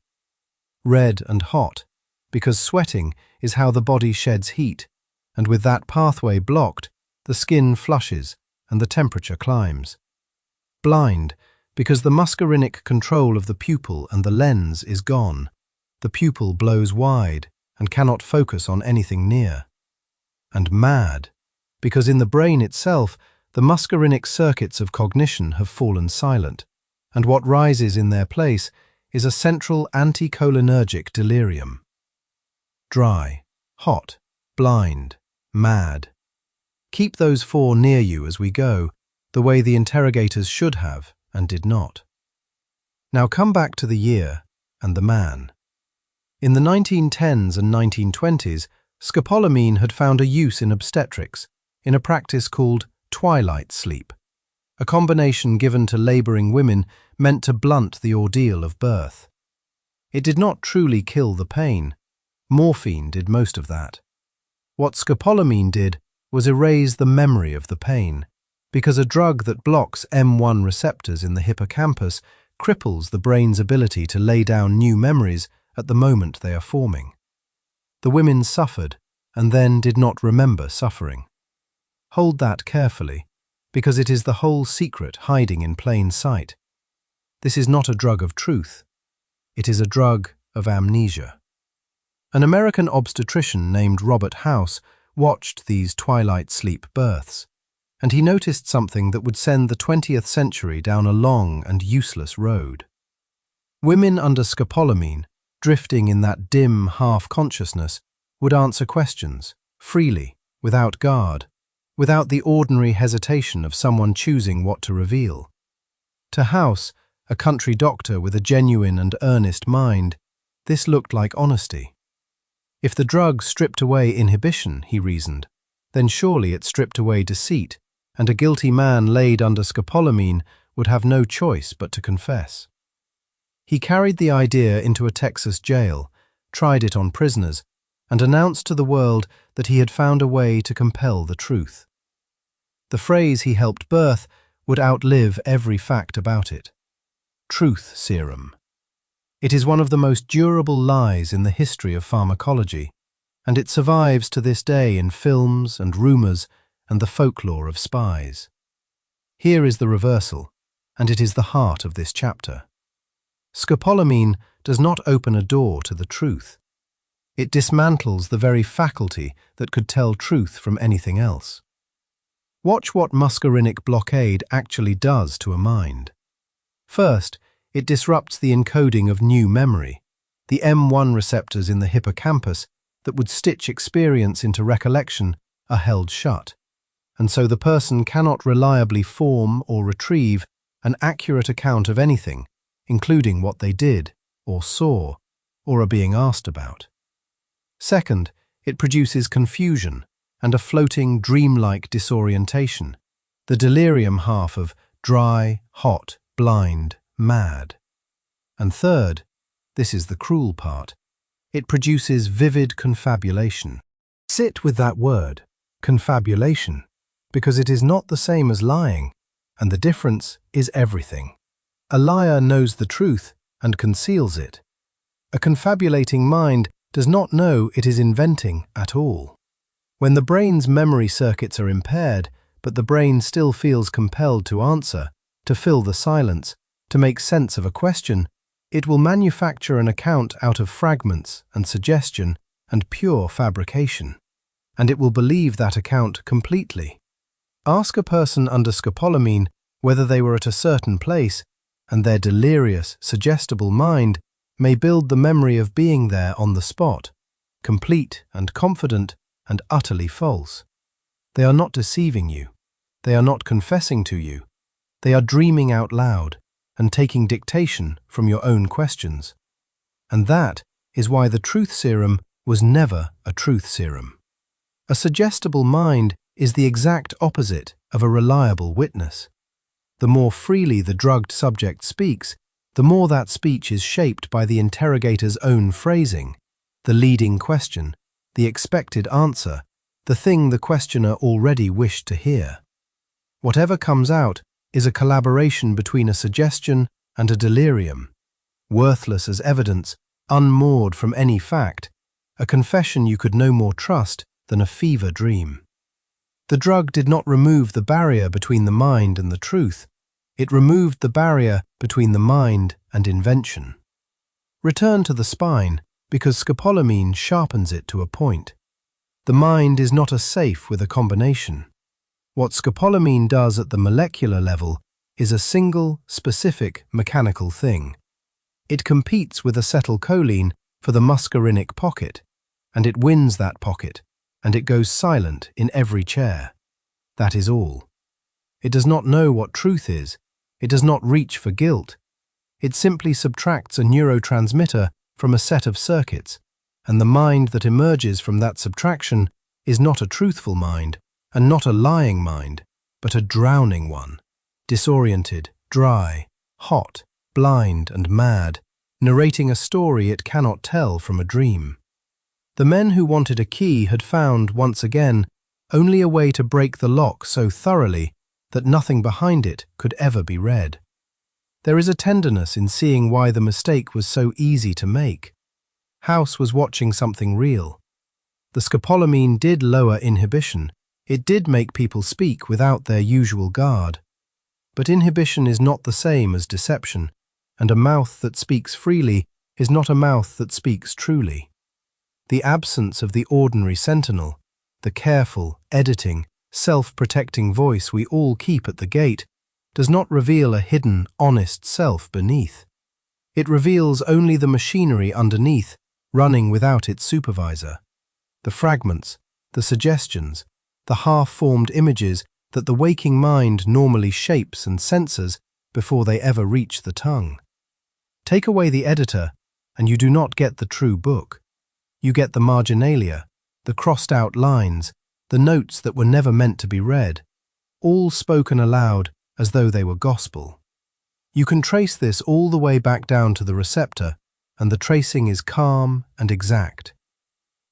Red and hot, because sweating is how the body sheds heat, and with that pathway blocked, the skin flushes and the temperature climbs. Blind, because the muscarinic control of the pupil and the lens is gone. The pupil blows wide and cannot focus on anything near. And mad, because in the brain itself, the muscarinic circuits of cognition have fallen silent, and what rises in their place is a central anticholinergic delirium. Dry, hot, blind, mad. Keep those four near you as we go, the way the interrogators should have and did not. Now come back to the year and the man. In the 1910s and 1920s, scopolamine had found a use in obstetrics, in a practice called twilight sleep, a combination given to labouring women meant to blunt the ordeal of birth. It did not truly kill the pain. Morphine did most of that. What scopolamine did was erase the memory of the pain, because a drug that blocks M1 receptors in the hippocampus cripples the brain's ability to lay down new memories at the moment they are forming. The women suffered and then did not remember suffering. Hold that carefully, because it is the whole secret hiding in plain sight. This is not a drug of truth. It is a drug of amnesia. An American obstetrician named Robert House watched these twilight sleep births, and he noticed something that would send the 20th century down a long and useless road. Women under scopolamine, drifting in that dim half-consciousness, would answer questions, freely, without guard, without the ordinary hesitation of someone choosing what to reveal. To House, a country doctor with a genuine and earnest mind, this looked like honesty. If the drug stripped away inhibition, he reasoned, then surely it stripped away deceit, and a guilty man laid under scopolamine would have no choice but to confess. He carried the idea into a Texas jail, tried it on prisoners, and announced to the world that he had found a way to compel the truth. The phrase he helped birth would outlive every fact about it. Truth serum. It is one of the most durable lies in the history of pharmacology, and it survives to this day in films and rumours and the folklore of spies. Here is the reversal, and it is the heart of this chapter. Scopolamine does not open a door to the truth. It dismantles the very faculty that could tell truth from anything else. Watch what muscarinic blockade actually does to a mind. First, it disrupts the encoding of new memory, the M1 receptors in the hippocampus that would stitch experience into recollection are held shut, and so the person cannot reliably form or retrieve an accurate account of anything, including what they did, or saw, or are being asked about. Second, it produces confusion and a floating, dreamlike disorientation, the delirium half of dry, hot, blind, mad. And third, this is the cruel part, it produces vivid confabulation. Sit with that word, confabulation, because it is not the same as lying, and the difference is everything. A liar knows the truth and conceals it. A confabulating mind does not know it is inventing at all. When the brain's memory circuits are impaired, but the brain still feels compelled to answer, to fill the silence, to make sense of a question, it will manufacture an account out of fragments and suggestion and pure fabrication. And it will believe that account completely. Ask a person under scopolamine whether they were at a certain place, and their delirious, suggestible mind may build the memory of being there on the spot, complete and confident and utterly false. They are not deceiving you. They are not confessing to you. They are dreaming out loud and taking dictation from your own questions. And that is why the truth serum was never a truth serum. A suggestible mind is the exact opposite of a reliable witness. The more freely the drugged subject speaks, the more that speech is shaped by the interrogator's own phrasing, the leading question, the expected answer, the thing the questioner already wished to hear. Whatever comes out is a collaboration between a suggestion and a delirium, worthless as evidence, unmoored from any fact, a confession you could no more trust than a fever dream. The drug did not remove the barrier between the mind and the truth. It removed the barrier between the mind and invention. Return to the spine, because scopolamine sharpens it to a point. The mind is not a safe with a combination. What scopolamine does at the molecular level is a single, specific mechanical thing. It competes with acetylcholine for the muscarinic pocket, and it wins that pocket, and it goes silent in every chair. That is all. It does not know what truth is. It does not reach for guilt. It simply subtracts a neurotransmitter from a set of circuits, and the mind that emerges from that subtraction is not a truthful mind, and not a lying mind, but a drowning one, disoriented, dry, hot, blind and mad, narrating a story it cannot tell from a dream. The men who wanted a key had found, once again, only a way to break the lock so thoroughly that nothing behind it could ever be read. There is a tenderness in seeing why the mistake was so easy to make. House was watching something real. The scopolamine did lower inhibition. It did make people speak without their usual guard. But inhibition is not the same as deception, and a mouth that speaks freely is not a mouth that speaks truly. The absence of the ordinary sentinel, the careful, editing, self-protecting voice we all keep at the gate, does not reveal a hidden, honest self beneath. It reveals only the machinery underneath, running without its supervisor. The fragments, the suggestions, the half-formed images that the waking mind normally shapes and censors before they ever reach the tongue. Take away the editor, and you do not get the true book. You get the marginalia, the crossed-out lines, the notes that were never meant to be read, all spoken aloud as though they were gospel. You can trace this all the way back down to the receptor, and the tracing is calm and exact.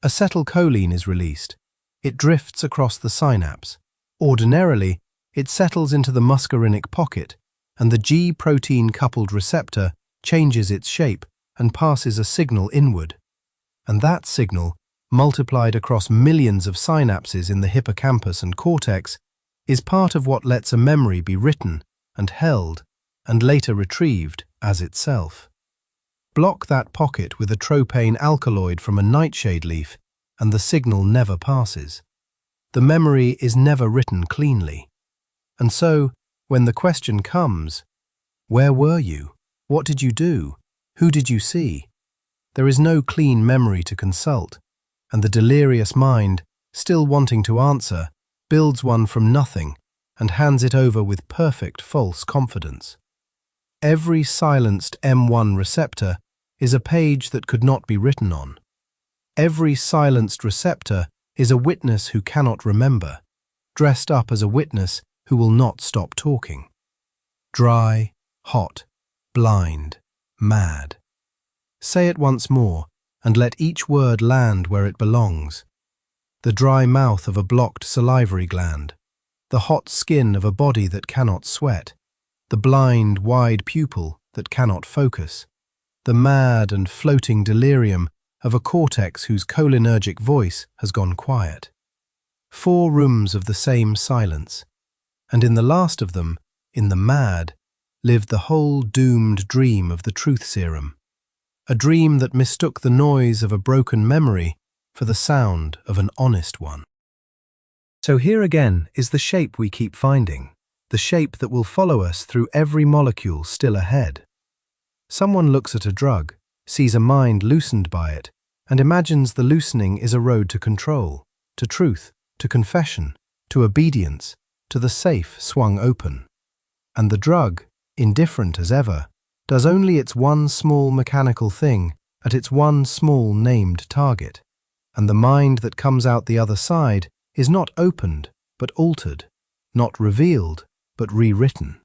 Acetylcholine is released. It drifts across the synapse. Ordinarily, it settles into the muscarinic pocket, and the G-protein-coupled receptor changes its shape and passes a signal inward. And that signal, multiplied across millions of synapses in the hippocampus and cortex, is part of what lets a memory be written and held and later retrieved as itself. Block that pocket with a tropane alkaloid from a nightshade leaf, and the signal never passes. The memory is never written cleanly. And so, when the question comes, where were you? What did you do? Who did you see? There is no clean memory to consult, and the delirious mind, still wanting to answer, builds one from nothing and hands it over with perfect false confidence. Every silenced M1 receptor is a page that could not be written on. Every silenced receptor is a witness who cannot remember, dressed up as a witness who will not stop talking. Dry, hot, blind, mad. Say it once more, and let each word land where it belongs. The dry mouth of a blocked salivary gland. the hot skin of a body that cannot sweat, the blind, wide pupil that cannot focus, the mad and floating delirium of a cortex whose cholinergic voice has gone quiet. 4 rooms of the same silence, and in the last of them, in the mad, lived the whole doomed dream of the truth serum, a dream that mistook the noise of a broken memory for the sound of an honest one. So here again is the shape we keep finding, the shape that will follow us through every molecule still ahead. Someone looks at a drug, sees a mind loosened by it, and imagines the loosening is a road to control, to truth, to confession, to obedience, to the safe swung open. And the drug, indifferent as ever, does only its one small mechanical thing at its one small named target, and the mind that comes out the other side is not opened but altered, not revealed but rewritten.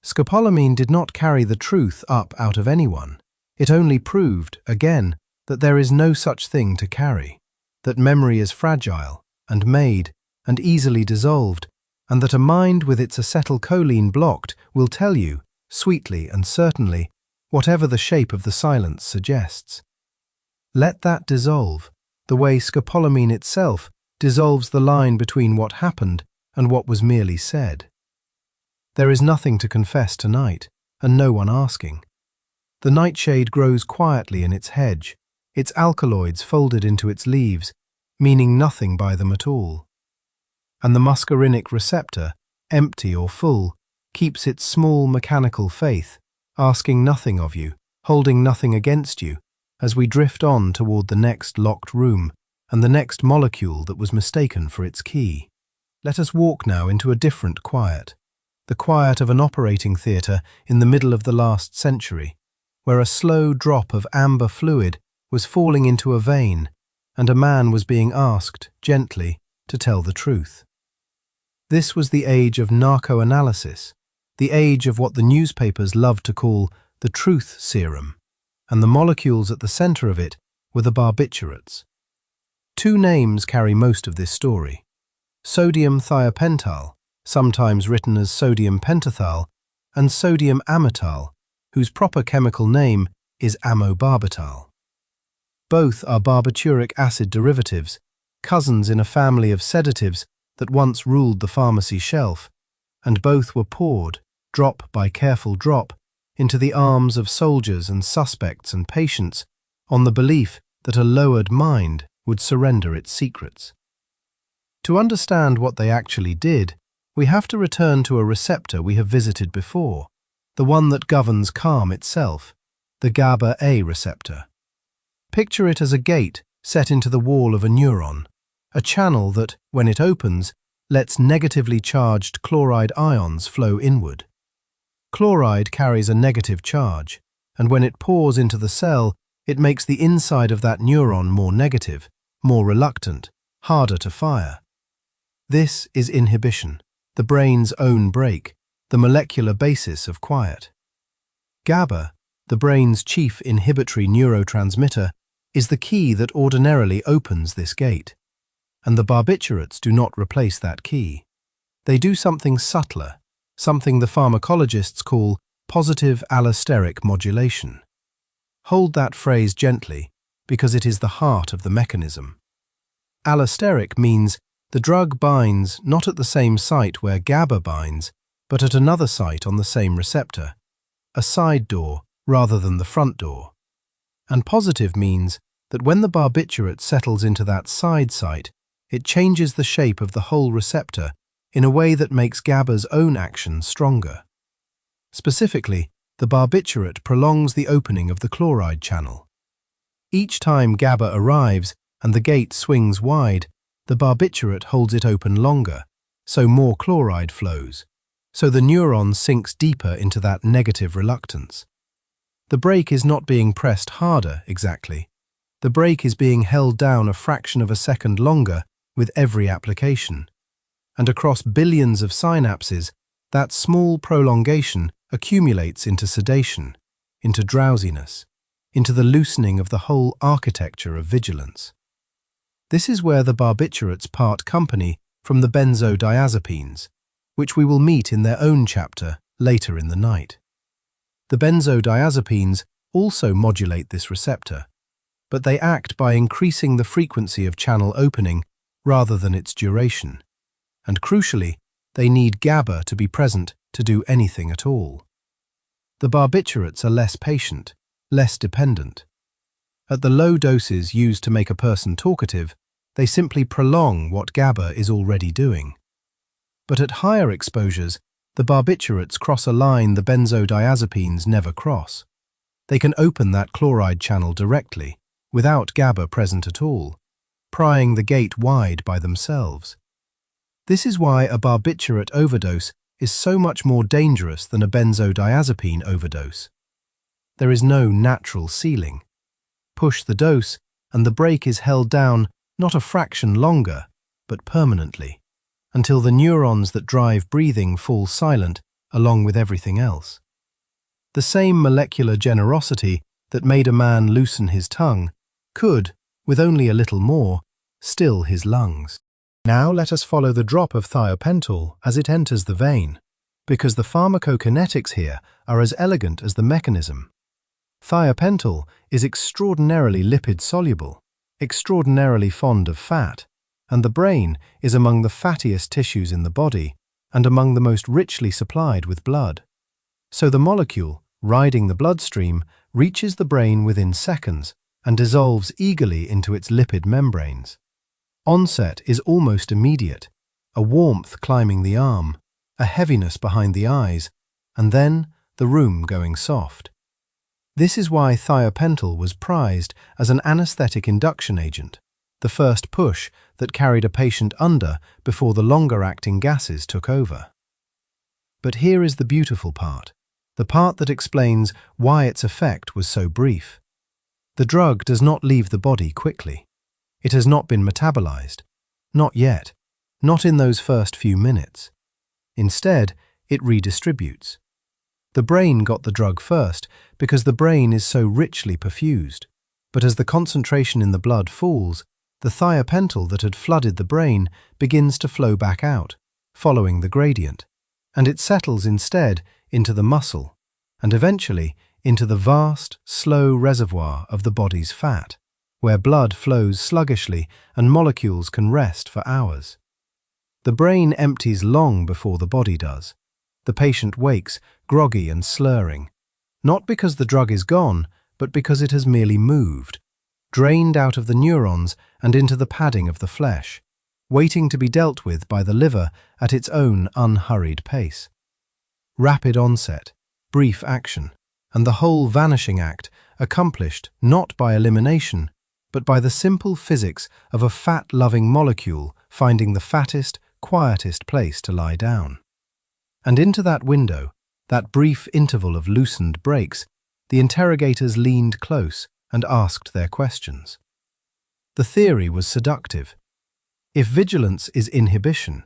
Scopolamine did not carry the truth up out of anyone. It only proved, again, that there is no such thing to carry, that memory is fragile and made and easily dissolved, and that a mind with its acetylcholine blocked will tell you, sweetly and certainly, whatever the shape of the silence suggests. Let that dissolve, the way scopolamine itself dissolves the line between what happened and what was merely said. There is nothing to confess tonight, and no one asking. The nightshade grows quietly in its hedge, its alkaloids folded into its leaves, meaning nothing by them at all. And the muscarinic receptor, empty or full, keeps its small mechanical faith, asking nothing of you, holding nothing against you, as we drift on toward the next locked room and the next molecule that was mistaken for its key. Let us walk now into a different quiet, the quiet of an operating theatre in the middle of the last century, where a slow drop of amber fluid was falling into a vein and a man was being asked, gently, to tell the truth. This was the age of narco-analysis, the age of what the newspapers loved to call the truth serum, and the molecules at the center of it were the barbiturates. 2 names carry most of this story: sodium thiopental, sometimes written as sodium pentothal, and sodium amytal, whose proper chemical name is amobarbital. Both are barbituric acid derivatives, cousins in a family of sedatives that once ruled the pharmacy shelf, and both were poured, drop by careful drop, into the arms of soldiers and suspects and patients on the belief that a lowered mind would surrender its secrets. To understand what they actually did, we have to return to a receptor we have visited before, the one that governs calm itself, the GABA-A receptor. Picture it as a gate set into the wall of a neuron, a channel that, when it opens, lets negatively charged chloride ions flow inward. Chloride carries a negative charge, and when it pours into the cell, it makes the inside of that neuron more negative, more reluctant, harder to fire. This is inhibition, the brain's own brake, the molecular basis of quiet. GABA, the brain's chief inhibitory neurotransmitter, is the key that ordinarily opens this gate. And the barbiturates do not replace that key. They do something subtler, something the pharmacologists call positive allosteric modulation. Hold that phrase gently, because it is the heart of the mechanism. Allosteric means the drug binds not at the same site where GABA binds, but at another site on the same receptor, a side door rather than the front door. And positive means that when the barbiturate settles into that side site, it changes the shape of the whole receptor in a way that makes GABA's own action stronger. Specifically, the barbiturate prolongs the opening of the chloride channel. Each time GABA arrives and the gate swings wide, the barbiturate holds it open longer, so more chloride flows, so the neuron sinks deeper into that negative reluctance. The brake is not being pressed harder, exactly. The brake is being held down a fraction of a second longer with every application. And across billions of synapses, that small prolongation accumulates into sedation, into drowsiness, into the loosening of the whole architecture of vigilance. This is where the barbiturates part company from the benzodiazepines, which we will meet in their own chapter later in the night. The benzodiazepines also modulate this receptor, but they act by increasing the frequency of channel opening rather than its duration, and crucially, they need GABA to be present to do anything at all. The barbiturates are less patient, less dependent. At the low doses used to make a person talkative, they simply prolong what GABA is already doing. But at higher exposures, the barbiturates cross a line the benzodiazepines never cross. They can open that chloride channel directly, without GABA present at all, prying the gate wide by themselves. This is why a barbiturate overdose is so much more dangerous than a benzodiazepine overdose. There is no natural ceiling. Push the dose, and the brake is held down not a fraction longer, but permanently, until the neurons that drive breathing fall silent along with everything else. The same molecular generosity that made a man loosen his tongue could, with only a little more, still his lungs. Now let us follow the drop of thiopental as it enters the vein, because the pharmacokinetics here are as elegant as the mechanism. Thiopental is extraordinarily lipid-soluble, extraordinarily fond of fat, and the brain is among the fattiest tissues in the body and among the most richly supplied with blood. So the molecule, riding the bloodstream, reaches the brain within seconds and dissolves eagerly into its lipid membranes. Onset is almost immediate, a warmth climbing the arm, a heaviness behind the eyes, and then the room going soft. This is why thiopental was prized as an anesthetic induction agent, the first push that carried a patient under before the longer-acting gases took over. But here is the beautiful part, the part that explains why its effect was so brief. The drug does not leave the body quickly. It has not been metabolized. Not yet. Not in those first few minutes. Instead, it redistributes. The brain got the drug first because the brain is so richly perfused. But as the concentration in the blood falls, the thiopental that had flooded the brain begins to flow back out, following the gradient, and it settles instead into the muscle, and eventually into the vast, slow reservoir of the body's fat, where blood flows sluggishly and molecules can rest for hours. The brain empties long before the body does. The patient wakes, groggy and slurring, not because the drug is gone, but because it has merely moved, drained out of the neurons and into the padding of the flesh, waiting to be dealt with by the liver at its own unhurried pace. Rapid onset, brief action, and the whole vanishing act accomplished not by elimination, but by the simple physics of a fat-loving molecule finding the fattest, quietest place to lie down. And into that window, that brief interval of loosened brakes, the interrogators leaned close and asked their questions. The theory was seductive. If vigilance is inhibition,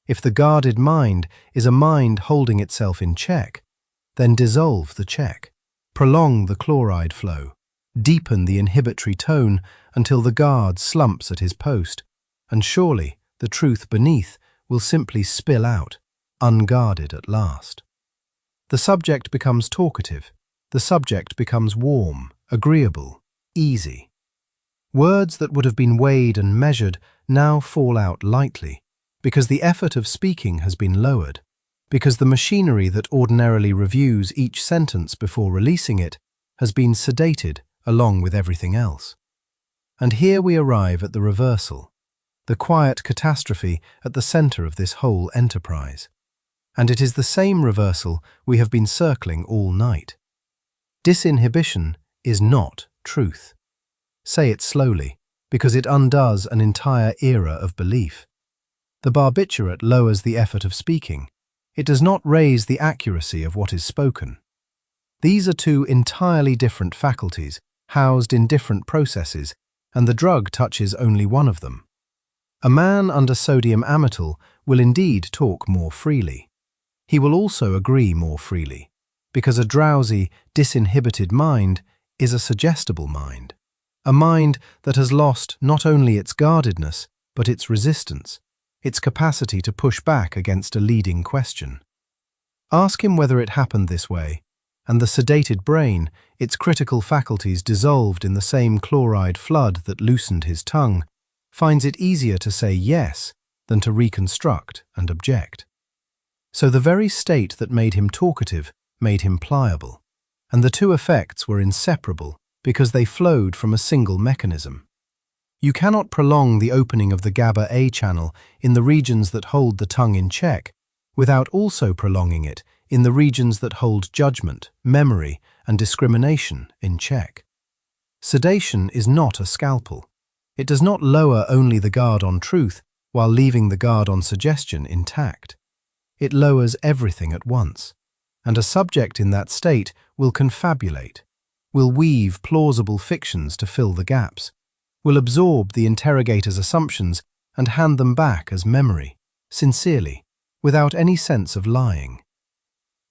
if the guarded mind is a mind holding itself in check, then dissolve the check, prolong the chloride flow, deepen the inhibitory tone until the guard slumps at his post, and surely the truth beneath will simply spill out, unguarded at last. The subject becomes talkative. The subject becomes warm, agreeable, easy. Words that would have been weighed and measured now fall out lightly, because the effort of speaking has been lowered, because the machinery that ordinarily reviews each sentence before releasing it has been sedated along with everything else. And here we arrive at the reversal, the quiet catastrophe at the center of this whole enterprise. And it is the same reversal we have been circling all night. Disinhibition is not truth. Say it slowly, because it undoes an entire era of belief. The barbiturate lowers the effort of speaking. It does not raise the accuracy of what is spoken. These are two entirely different faculties, housed in different processes, and the drug touches only one of them. A man under sodium amytal will indeed talk more freely. He will also agree more freely, because a drowsy, disinhibited mind is a suggestible mind, a mind that has lost not only its guardedness, but its resistance. its capacity to push back against a leading question. Ask him whether it happened this way, and the sedated brain, its critical faculties dissolved in the same chloride flood that loosened his tongue, finds it easier to say yes than to reconstruct and object. So the very state that made him talkative made him pliable, and the two effects were inseparable because they flowed from a single mechanism. You cannot prolong the opening of the GABA-A channel in the regions that hold the tongue in check without also prolonging it in the regions that hold judgment, memory, and discrimination in check. Sedation is not a scalpel. It does not lower only the guard on truth while leaving the guard on suggestion intact. It lowers everything at once, and a subject in that state will confabulate, will weave plausible fictions to fill the gaps, will absorb the interrogator's assumptions and hand them back as memory, sincerely, without any sense of lying.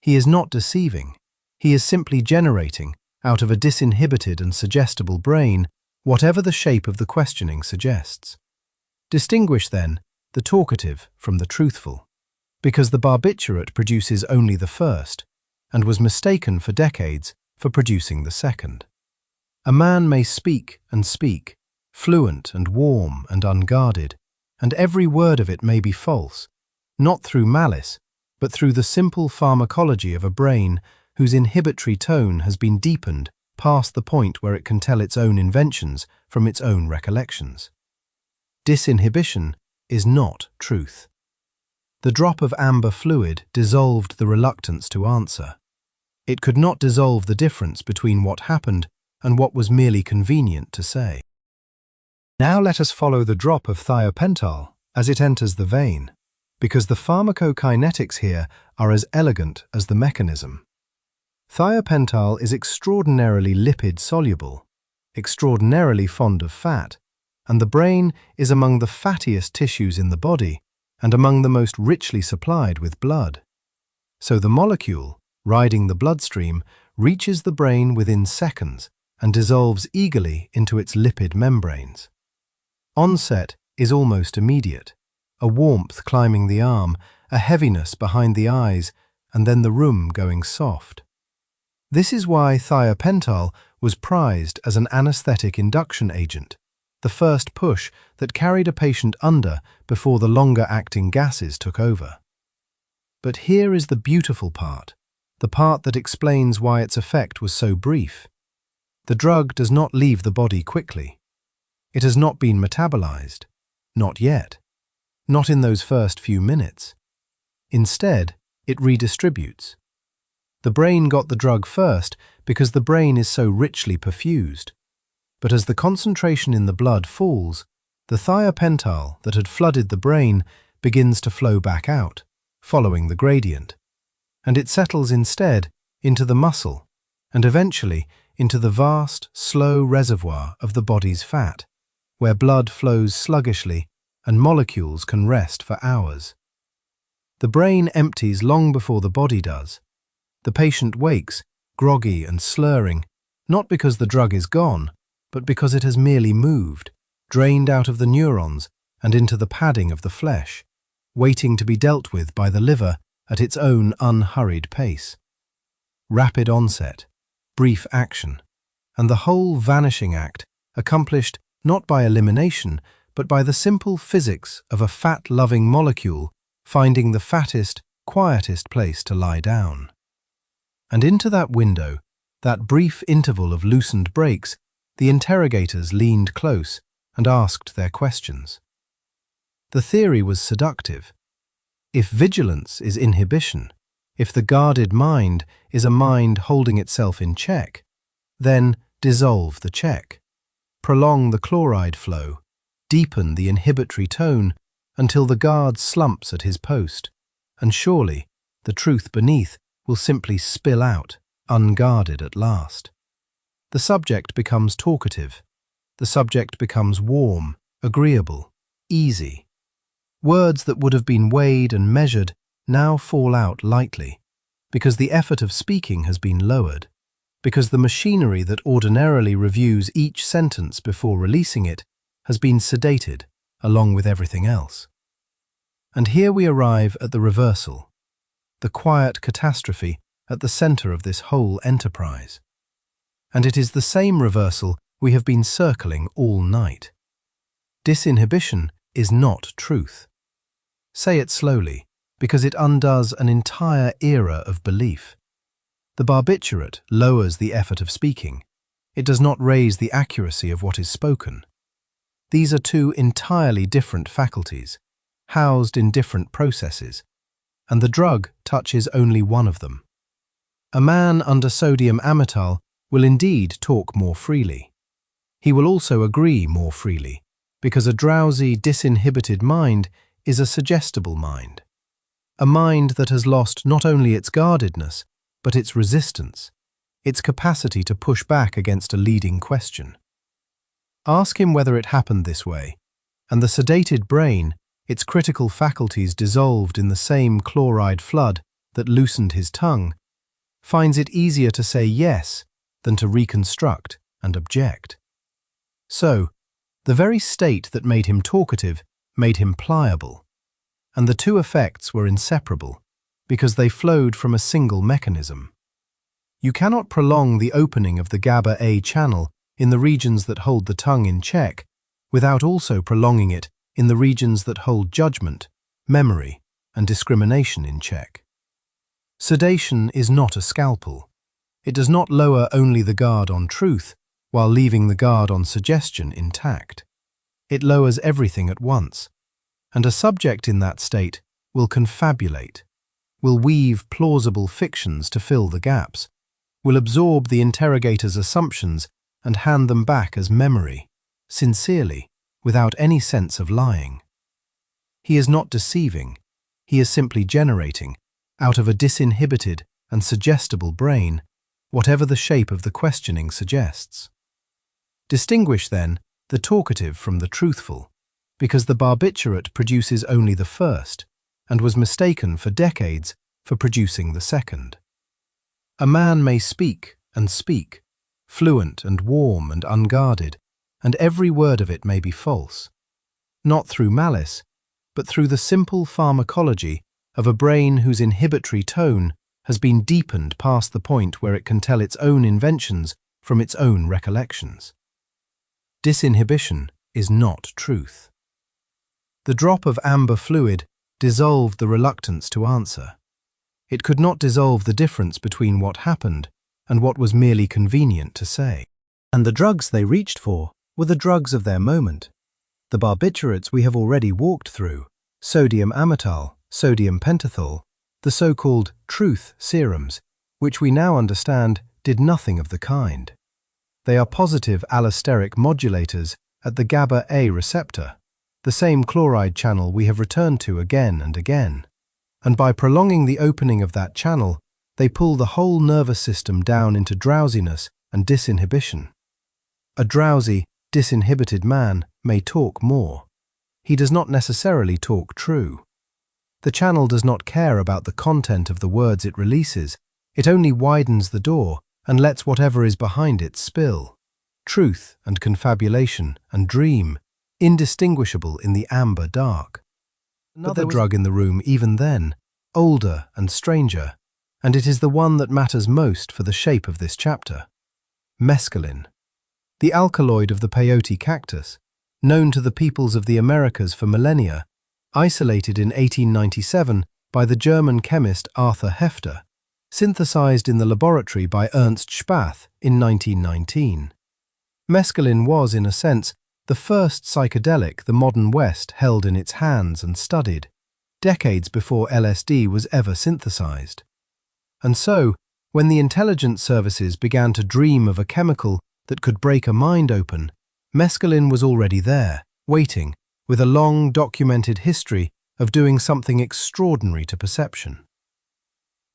He is not deceiving. He is simply generating, out of a disinhibited and suggestible brain, whatever the shape of the questioning suggests. Distinguish, then, the talkative from the truthful, because the barbiturate produces only the first, and was mistaken for decades for producing the second. A man may speak and speak, fluent and warm and unguarded, and every word of it may be false, not through malice, but through the simple pharmacology of a brain whose inhibitory tone has been deepened past the point where it can tell its own inventions from its own recollections. Disinhibition is not truth. The drop of amber fluid dissolved the reluctance to answer. It could not dissolve the difference between what happened and what was merely convenient to say. Now let us follow the drop of thiopental as it enters the vein, because the pharmacokinetics here are as elegant as the mechanism. Thiopental is extraordinarily lipid-soluble, extraordinarily fond of fat, and the brain is among the fattiest tissues in the body and among the most richly supplied with blood. So the molecule, riding the bloodstream, reaches the brain within seconds and dissolves eagerly into its lipid membranes. Onset is almost immediate, a warmth climbing the arm, a heaviness behind the eyes, and then the room going soft. This is why thiopental was prized as an anesthetic induction agent, the first push that carried a patient under before the longer-acting gases took over. But here is the beautiful part, the part that explains why its effect was so brief. The drug does not leave the body quickly. It has not been metabolized. Not yet. Not in those first few minutes. Instead, it redistributes. The brain got the drug first because the brain is so richly perfused. But as the concentration in the blood falls, the thiopental that had flooded the brain begins to flow back out, following the gradient, and it settles instead into the muscle and eventually into the vast, slow reservoir of the body's fat, where blood flows sluggishly and molecules can rest for hours. The brain empties long before the body does. The patient wakes, groggy and slurring, not because the drug is gone, but because it has merely moved, drained out of the neurons and into the padding of the flesh, waiting to be dealt with by the liver at its own unhurried pace. Rapid onset, brief action, and the whole vanishing act accomplished not by elimination, but by the simple physics of a fat-loving molecule finding the fattest, quietest place to lie down. And into that window, that brief interval of loosened brakes, the interrogators leaned close and asked their questions. The theory was seductive. If vigilance is inhibition, if the guarded mind is a mind holding itself in check, then dissolve the check. Prolong the chloride flow, deepen the inhibitory tone until the guard slumps at his post, and surely the truth beneath will simply spill out, unguarded at last. The subject becomes talkative. The subject becomes warm, agreeable, easy. Words that would have been weighed and measured now fall out lightly, because the effort of speaking has been lowered, because the machinery that ordinarily reviews each sentence before releasing it has been sedated along with everything else. And here we arrive at the reversal, the quiet catastrophe at the center of this whole enterprise. And it is the same reversal we have been circling all night. Disinhibition is not truth. Say it slowly, because it undoes an entire era of belief. The barbiturate lowers the effort of speaking. It does not raise the accuracy of what is spoken. These are two entirely different faculties, housed in different processes, and the drug touches only one of them. A man under sodium amytal will indeed talk more freely. He will also agree more freely, because a drowsy, disinhibited mind is a suggestible mind. A mind that has lost not only its guardedness, but its resistance, its capacity to push back against a leading question. Ask him whether it happened this way, and the sedated brain, its critical faculties dissolved in the same chloride flood that loosened his tongue, finds it easier to say yes than to reconstruct and object. So, the very state that made him talkative made him pliable, and the two effects were inseparable because they flowed from a single mechanism. You cannot prolong the opening of the GABA-A channel in the regions that hold the tongue in check without also prolonging it in the regions that hold judgment, memory, and discrimination in check. Sedation is not a scalpel. It does not lower only the guard on truth while leaving the guard on suggestion intact. It lowers everything at once, and a subject in that state will confabulate, will weave plausible fictions to fill the gaps, will absorb the interrogator's assumptions and hand them back as memory, sincerely, without any sense of lying. He is not deceiving, he is simply generating, out of a disinhibited and suggestible brain, whatever the shape of the questioning suggests. Distinguish, then, the talkative from the truthful, because the barbiturate produces only the first, and was mistaken for decades for producing the second. A man may speak and speak, fluent and warm and unguarded, and every word of it may be false, not through malice, but through the simple pharmacology of a brain whose inhibitory tone has been deepened past the point where it can tell its own inventions from its own recollections. Disinhibition is not truth. The drop of amber fluid dissolved the reluctance to answer. It could not dissolve the difference between what happened and what was merely convenient to say. And the drugs they reached for were the drugs of their moment. The barbiturates we have already walked through, sodium amytal, sodium pentothal, the so-called truth serums, which we now understand did nothing of the kind. They are positive allosteric modulators at the GABA-A receptor, the same chloride channel we have returned to again and again. And by prolonging the opening of that channel, they pull the whole nervous system down into drowsiness and disinhibition. A drowsy, disinhibited man may talk more. He does not necessarily talk true. The channel does not care about the content of the words it releases. It only widens the door and lets whatever is behind it spill. Truth and confabulation and dream, indistinguishable in the amber dark. Another drug in the room even then, older and stranger, and it is the one that matters most for the shape of this chapter. Mescaline, the alkaloid of the peyote cactus, known to the peoples of the Americas for millennia, isolated in 1897 by the German chemist Arthur Hefter, synthesized in the laboratory by Ernst Spath in 1919. Mescaline was, in a sense, the first psychedelic the modern West held in its hands and studied, decades before LSD was ever synthesized. And so, when the intelligence services began to dream of a chemical that could break a mind open, mescaline was already there, waiting, with a long documented history of doing something extraordinary to perception.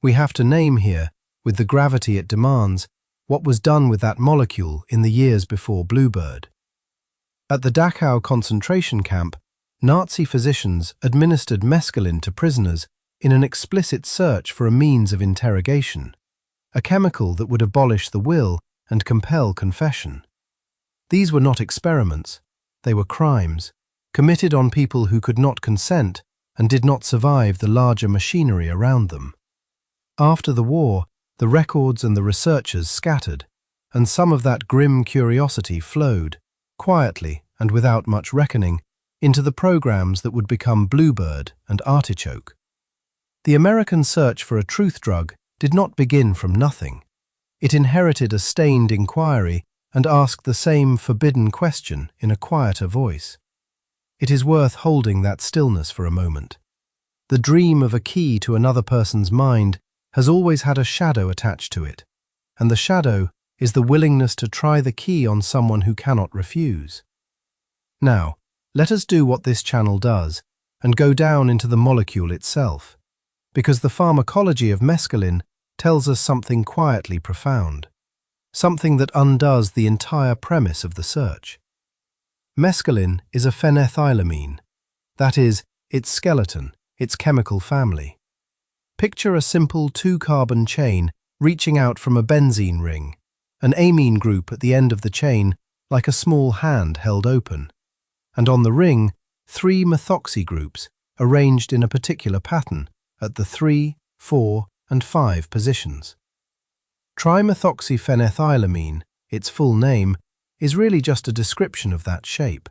We have to name here, with the gravity it demands, what was done with that molecule in the years before Bluebird. At the Dachau concentration camp, Nazi physicians administered mescaline to prisoners in an explicit search for a means of interrogation, a chemical that would abolish the will and compel confession. These were not experiments, they were crimes, committed on people who could not consent and did not survive the larger machinery around them. After the war, the records and the researchers scattered, and some of that grim curiosity flowed, quietly and without much reckoning, into the programs that would become Bluebird and Artichoke. The American search for a truth drug did not begin from nothing. It inherited a stained inquiry and asked the same forbidden question in a quieter voice. It is worth holding that stillness for a moment. The dream of a key to another person's mind has always had a shadow attached to it, and the shadow is the willingness to try the key on someone who cannot refuse. Now, let us do what this channel does and go down into the molecule itself, because the pharmacology of mescaline tells us something quietly profound, something that undoes the entire premise of the search. Mescaline is a phenethylamine, that is, its skeleton, its chemical family. Picture a simple two-carbon chain reaching out from a benzene ring, an amine group at the end of the chain like a small hand held open, and on the ring, 3 methoxy groups arranged in a particular pattern at the 3, 4, and 5 positions. Trimethoxyphenethylamine, its full name, is really just a description of that shape.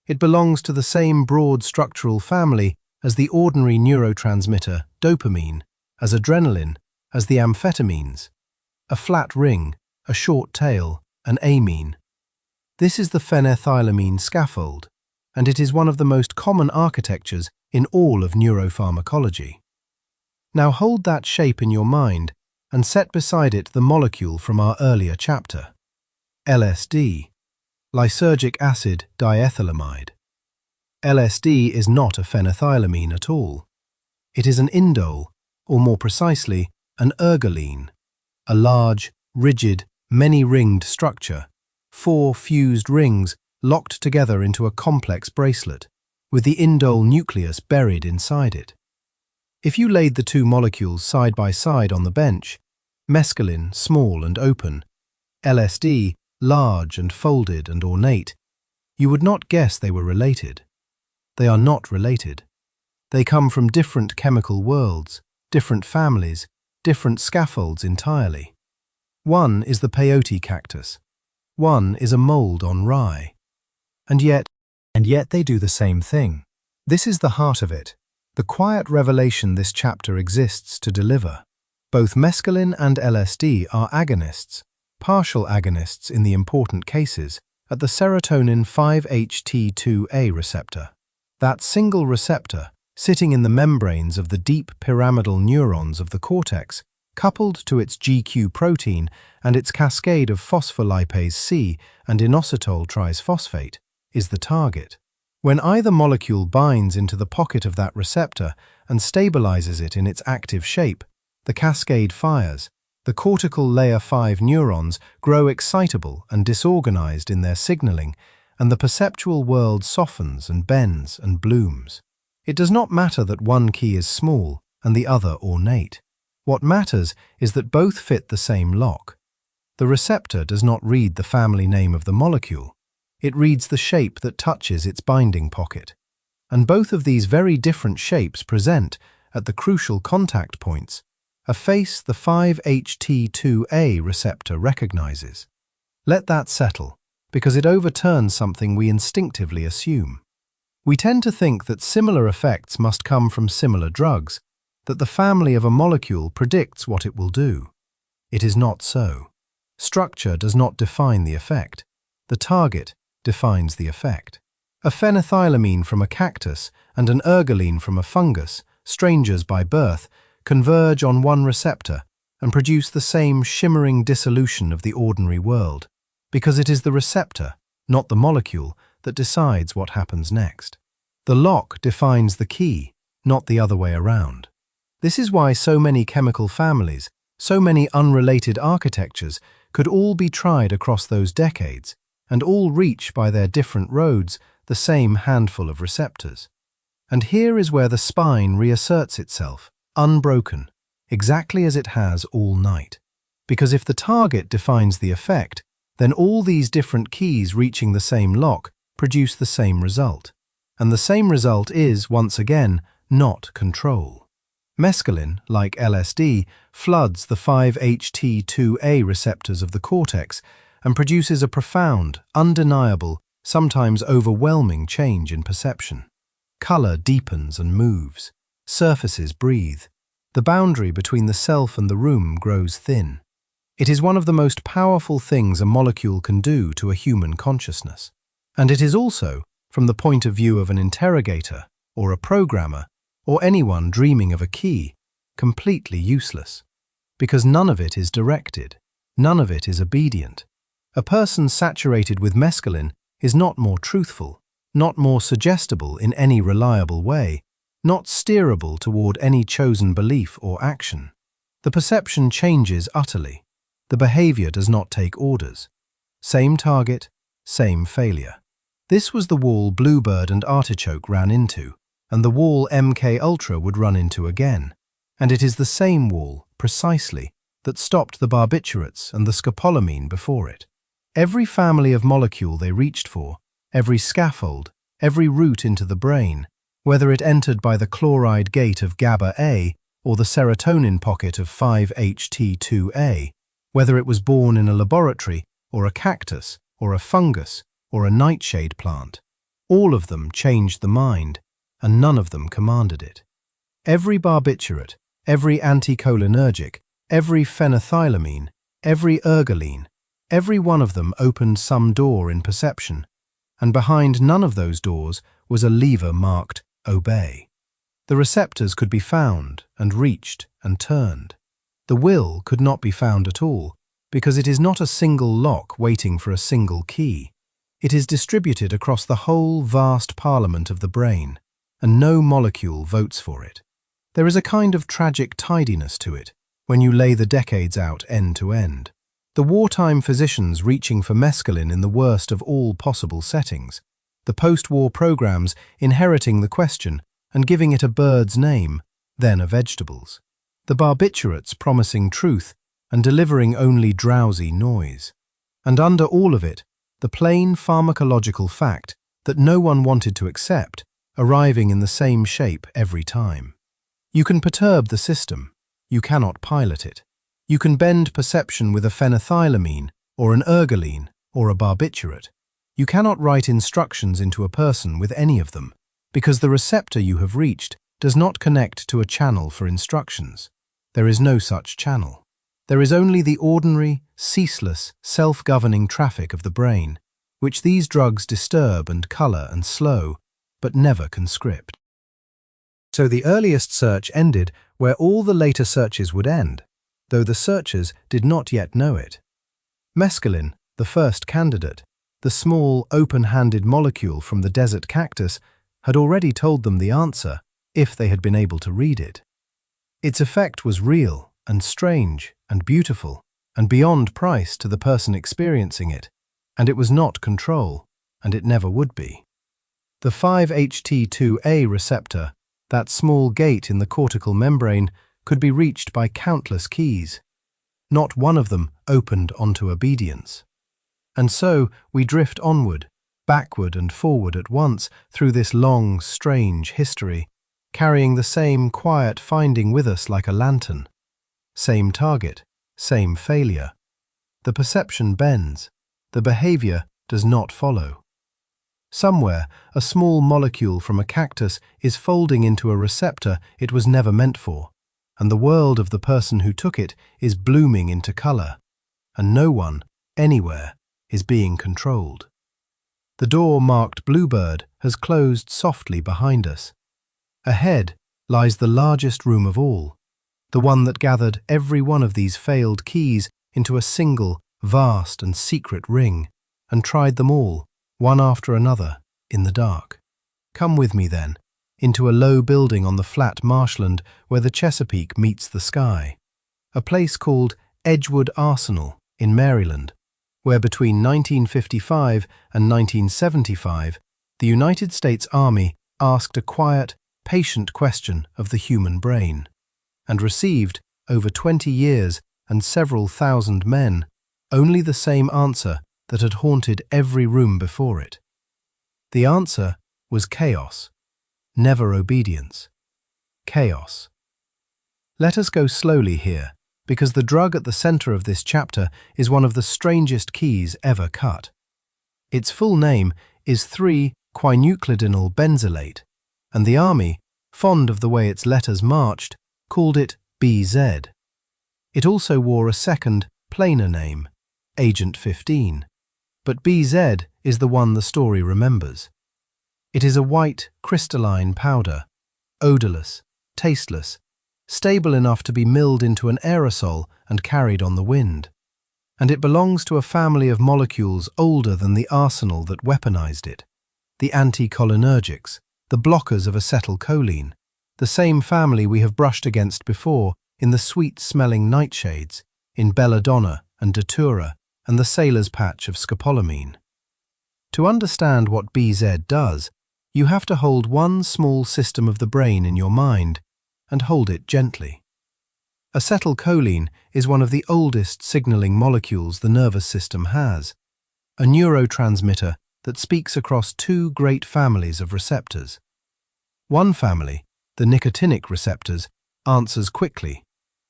It belongs to the same broad structural family as the ordinary neurotransmitter dopamine, as adrenaline, as the amphetamines, a flat ring, a short tail, an amine. This is the phenethylamine scaffold, and it is one of the most common architectures in all of neuropharmacology. Now hold that shape in your mind and set beside it the molecule from our earlier chapter. LSD, lysergic acid diethylamide. LSD is not a phenethylamine at all. It is an indole, or more precisely, an ergoline, a large, rigid, many-ringed structure, 4 fused rings locked together into a complex bracelet, with the indole nucleus buried inside it. If you laid the two molecules side by side on the bench, mescaline small and open, LSD large and folded and ornate, you would not guess they were related. They are not related. They come from different chemical worlds, different families, different scaffolds entirely. One is the peyote cactus. One is a mold on rye. And yet they do the same thing. This is the heart of it, the quiet revelation this chapter exists to deliver. Both mescaline and LSD are agonists, partial agonists in the important cases, at the serotonin 5-HT2A receptor. That single receptor, sitting in the membranes of the deep pyramidal neurons of the cortex, coupled to its GQ protein and its cascade of phospholipase C and inositol trisphosphate, is the target. When either molecule binds into the pocket of that receptor and stabilizes it in its active shape, the cascade fires. The cortical layer 5 neurons grow excitable and disorganized in their signaling, and the perceptual world softens and bends and blooms. It does not matter that one key is small and the other ornate. What matters is that both fit the same lock. The receptor does not read the family name of the molecule. It reads the shape that touches its binding pocket. And both of these very different shapes present, at the crucial contact points, a face the 5-HT2A receptor recognizes. Let that settle, because it overturns something we instinctively assume. We tend to think that similar effects must come from similar drugs, that the family of a molecule predicts what it will do. It is not so. Structure does not define the effect. The target defines the effect. A phenethylamine from a cactus and an ergoline from a fungus, strangers by birth, converge on one receptor and produce the same shimmering dissolution of the ordinary world, because it is the receptor, not the molecule, that decides what happens next. The lock defines the key, not the other way around. This is why so many chemical families, so many unrelated architectures could all be tried across those decades, and all reach by their different roads the same handful of receptors. And here is where the spine reasserts itself, unbroken, exactly as it has all night. Because if the target defines the effect, then all these different keys reaching the same lock produce the same result. And the same result is, once again, not control. Mescaline, like LSD, floods the 5-HT2A receptors of the cortex and produces a profound, undeniable, sometimes overwhelming change in perception. Color deepens and moves. Surfaces breathe. The boundary between the self and the room grows thin. It is one of the most powerful things a molecule can do to a human consciousness. And it is also, from the point of view of an interrogator, or a programmer, or anyone dreaming of a key, completely useless. Because none of it is directed. None of it is obedient. A person saturated with mescaline is not more truthful, not more suggestible in any reliable way, not steerable toward any chosen belief or action. The perception changes utterly. The behavior does not take orders. Same target, same failure. This was the wall Bluebird and Artichoke ran into, and the wall MKUltra would run into again. And it is the same wall, precisely, that stopped the barbiturates and the scopolamine before it. Every family of molecule they reached for, every scaffold, every route into the brain, whether it entered by the chloride gate of GABA-A or the serotonin pocket of 5-HT2A, whether it was born in a laboratory or a cactus or a fungus or a nightshade plant, all of them changed the mind, and none of them commanded it. Every barbiturate, every anticholinergic, every phenethylamine, every ergoline, every one of them opened some door in perception, and behind none of those doors was a lever marked Obey. The receptors could be found and reached and turned. The will could not be found at all, because it is not a single lock waiting for a single key. It is distributed across the whole vast parliament of the brain, and no molecule votes for it. There is a kind of tragic tidiness to it, when you lay the decades out end to end. The wartime physicians reaching for mescaline in the worst of all possible settings, the post-war programs inheriting the question and giving it a bird's name, then a vegetable's. The barbiturates promising truth and delivering only drowsy noise. And under all of it, the plain pharmacological fact that no one wanted to accept, arriving in the same shape every time. You can perturb the system. You cannot pilot it. You can bend perception with a phenethylamine or an ergoline or a barbiturate. You cannot write instructions into a person with any of them, because the receptor you have reached does not connect to a channel for instructions. There is no such channel. There is only the ordinary, ceaseless, self-governing traffic of the brain, which these drugs disturb and color and slow, but never conscript. So the earliest search ended where all the later searches would end, though the searchers did not yet know it. Mescaline, the first candidate, the small, open-handed molecule from the desert cactus, had already told them the answer, if they had been able to read it. Its effect was real and strange and beautiful and beyond price to the person experiencing it, and it was not control, and it never would be. The 5-HT2A receptor, that small gate in the cortical membrane, could be reached by countless keys. Not one of them opened onto obedience. And so we drift onward, backward and forward at once through this long, strange history, carrying the same quiet finding with us like a lantern. Same target, same failure. The perception bends, the behavior does not follow. Somewhere, a small molecule from a cactus is folding into a receptor it was never meant for, and the world of the person who took it is blooming into color, and no one, anywhere, is being controlled. The door marked Bluebird has closed softly behind us. Ahead lies the largest room of all, the one that gathered every one of these failed keys into a single, vast and secret ring, and tried them all, one after another, in the dark. Come with me, then, into a low building on the flat marshland where the Chesapeake meets the sky, a place called Edgewood Arsenal in Maryland, where between 1955 and 1975, the United States Army asked a quiet, patient question of the human brain, and received, over 20 years and several thousand men, only the same answer that had haunted every room before it. The answer was chaos, never obedience, chaos. Let us go slowly here, because the drug at the center of this chapter is one of the strangest keys ever cut. Its full name is 3-quinuclidinyl benzylate, and the army, fond of the way its letters marched, called it BZ. It also wore a second, plainer name, Agent 15, but BZ is the one the story remembers. It is a white, crystalline powder, odorless, tasteless, stable enough to be milled into an aerosol and carried on the wind. And it belongs to a family of molecules older than the arsenal that weaponized it, the anticholinergics, the blockers of acetylcholine, the same family we have brushed against before in the sweet-smelling nightshades, in belladonna and datura, and the sailor's patch of scopolamine. To understand what BZ does, you have to hold one small system of the brain in your mind, and hold it gently. Acetylcholine is one of the oldest signaling molecules the nervous system has, a neurotransmitter that speaks across two great families of receptors. One family, the nicotinic receptors, answers quickly,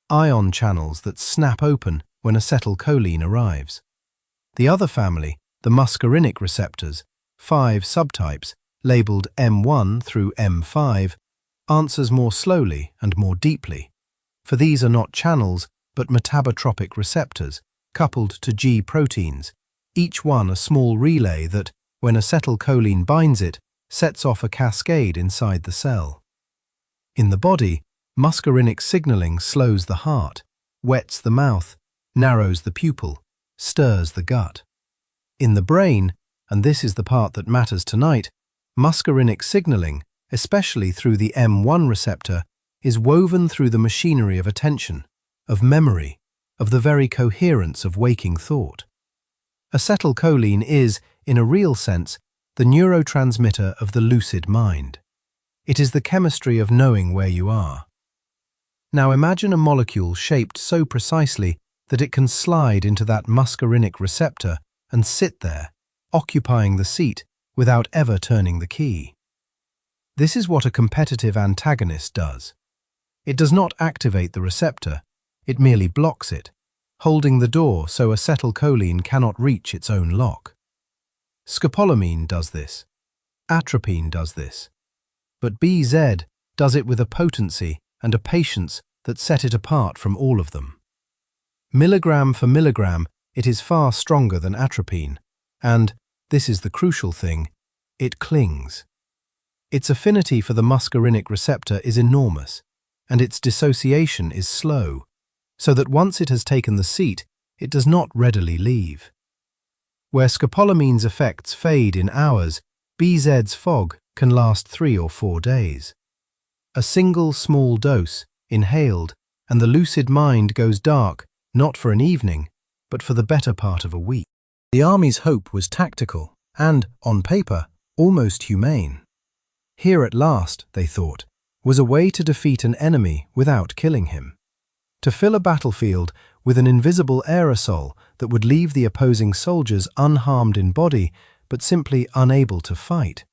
ion channels that snap open when acetylcholine arrives. The other family, the muscarinic receptors, 5 subtypes, labeled M1 through M5, answers more slowly and more deeply, for these are not channels but metabotropic receptors coupled to G proteins, each one a small relay that, when acetylcholine binds it, sets off a cascade inside the cell. In the body, muscarinic signaling slows the heart, wets the mouth, narrows the pupil, stirs the gut. In the brain, and this is the part that matters tonight, muscarinic signaling, especially through the M1 receptor, is woven through the machinery of attention, of memory, of the very coherence of waking thought. Acetylcholine is, in a real sense, the neurotransmitter of the lucid mind. It is the chemistry of knowing where you are. Now imagine a molecule shaped so precisely that it can slide into that muscarinic receptor and sit there, occupying the seat without ever turning the key. This is what a competitive antagonist does. It does not activate the receptor, it merely blocks it, holding the door so acetylcholine cannot reach its own lock. Scopolamine does this. Atropine does this. But BZ does it with a potency and a patience that set it apart from all of them. Milligram for milligram, it is far stronger than atropine, and, this is the crucial thing, it clings. Its affinity for the muscarinic receptor is enormous, and its dissociation is slow, so that once it has taken the seat, it does not readily leave. Where scopolamine's effects fade in hours, BZ's fog can last 3 or 4 days. A single small dose, inhaled, and the lucid mind goes dark, not for an evening, but for the better part of a week. The army's hope was tactical and, on paper, almost humane. Here at last, they thought, was a way to defeat an enemy without killing him. To fill a battlefield with an invisible aerosol that would leave the opposing soldiers unharmed in body, but simply unable to fight,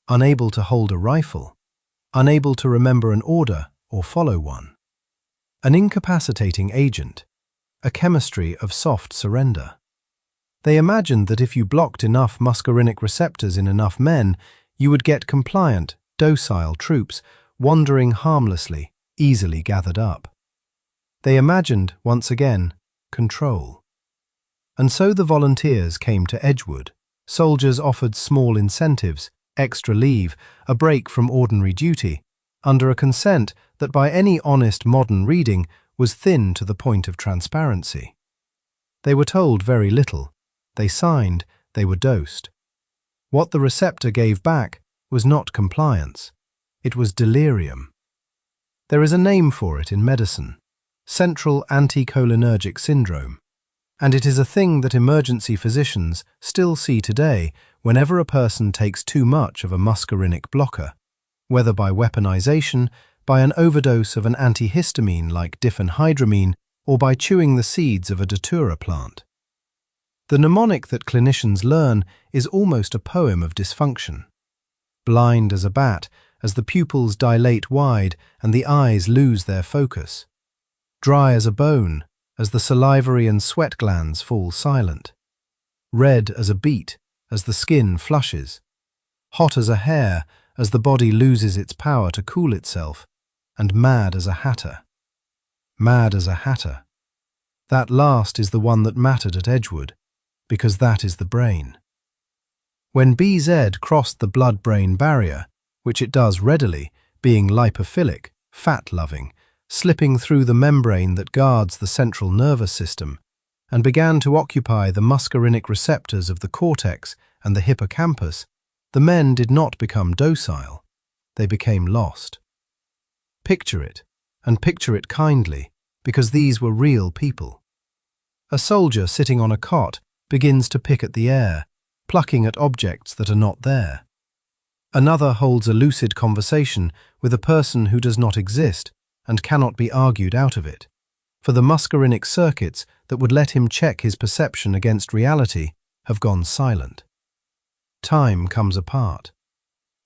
unable to hold a rifle, unable to remember an order or follow one. An incapacitating agent, a chemistry of soft surrender. They imagined that if you blocked enough muscarinic receptors in enough men, you would get compliant, docile troops wandering harmlessly, easily gathered up. They imagined, once again, control. And so the volunteers came to Edgewood. Soldiers offered small incentives, extra leave, a break from ordinary duty, under a consent that by any honest modern reading was thin to the point of transparency. They were told very little. They signed, they were dosed. What the receptor gave back was not compliance. It was delirium. There is a name for it in medicine, central anticholinergic syndrome, and it is a thing that emergency physicians still see today whenever a person takes too much of a muscarinic blocker, whether by weaponization, by an overdose of an antihistamine like diphenhydramine, or by chewing the seeds of a datura plant. The mnemonic that clinicians learn is almost a poem of dysfunction. Blind as a bat, as the pupils dilate wide and the eyes lose their focus. Dry as a bone, as the salivary and sweat glands fall silent. Red as a beet, as the skin flushes. Hot as a hair, as the body loses its power to cool itself. And mad as a hatter. Mad as a hatter. That last is the one that mattered at Edgewood, because that is the brain. When BZ crossed the blood-brain barrier, which it does readily, being lipophilic, fat-loving, slipping through the membrane that guards the central nervous system, and began to occupy the muscarinic receptors of the cortex and the hippocampus, the men did not become docile, they became lost. Picture it, and picture it kindly, because these were real people. A soldier sitting on a cot begins to pick at the air, plucking at objects that are not there. Another holds a lucid conversation with a person who does not exist and cannot be argued out of it, for the muscarinic circuits that would let him check his perception against reality have gone silent. Time comes apart.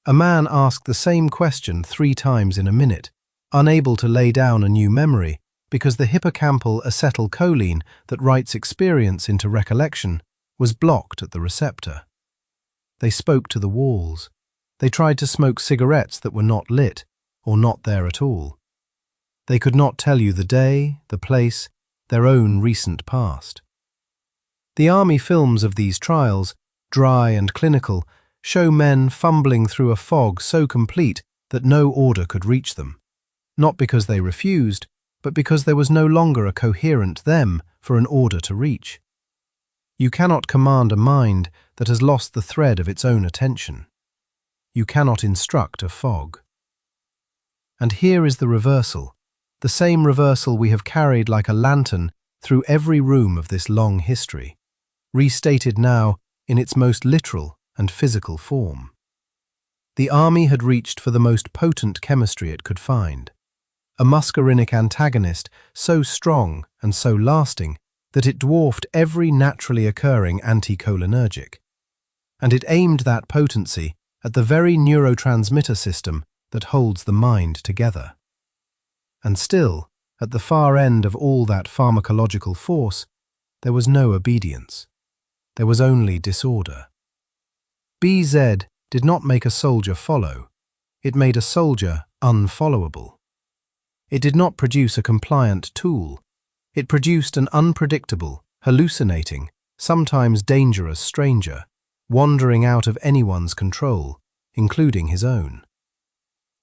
A man asked the same question 3 times in a minute, unable to lay down a new memory because the hippocampal acetylcholine that writes experience into recollection was blocked at the receptor. They spoke to the walls. They tried to smoke cigarettes that were not lit or not there at all. They could not tell you the day, the place, their own recent past. The army films of these trials, dry and clinical, show men fumbling through a fog so complete that no order could reach them. Not because they refused, but because there was no longer a coherent them for an order to reach. You cannot command a mind that has lost the thread of its own attention. You cannot instruct a fog. And here is the reversal, the same reversal we have carried like a lantern through every room of this long history, restated now in its most literal and physical form. The army had reached for the most potent chemistry it could find, a muscarinic antagonist so strong and so lasting that it dwarfed every naturally occurring anticholinergic. And it aimed that potency at the very neurotransmitter system that holds the mind together. And still, at the far end of all that pharmacological force, there was no obedience. There was only disorder. BZ did not make a soldier follow. It made a soldier unfollowable. It did not produce a compliant tool. It produced an unpredictable, hallucinating, sometimes dangerous stranger, wandering out of anyone's control, including his own.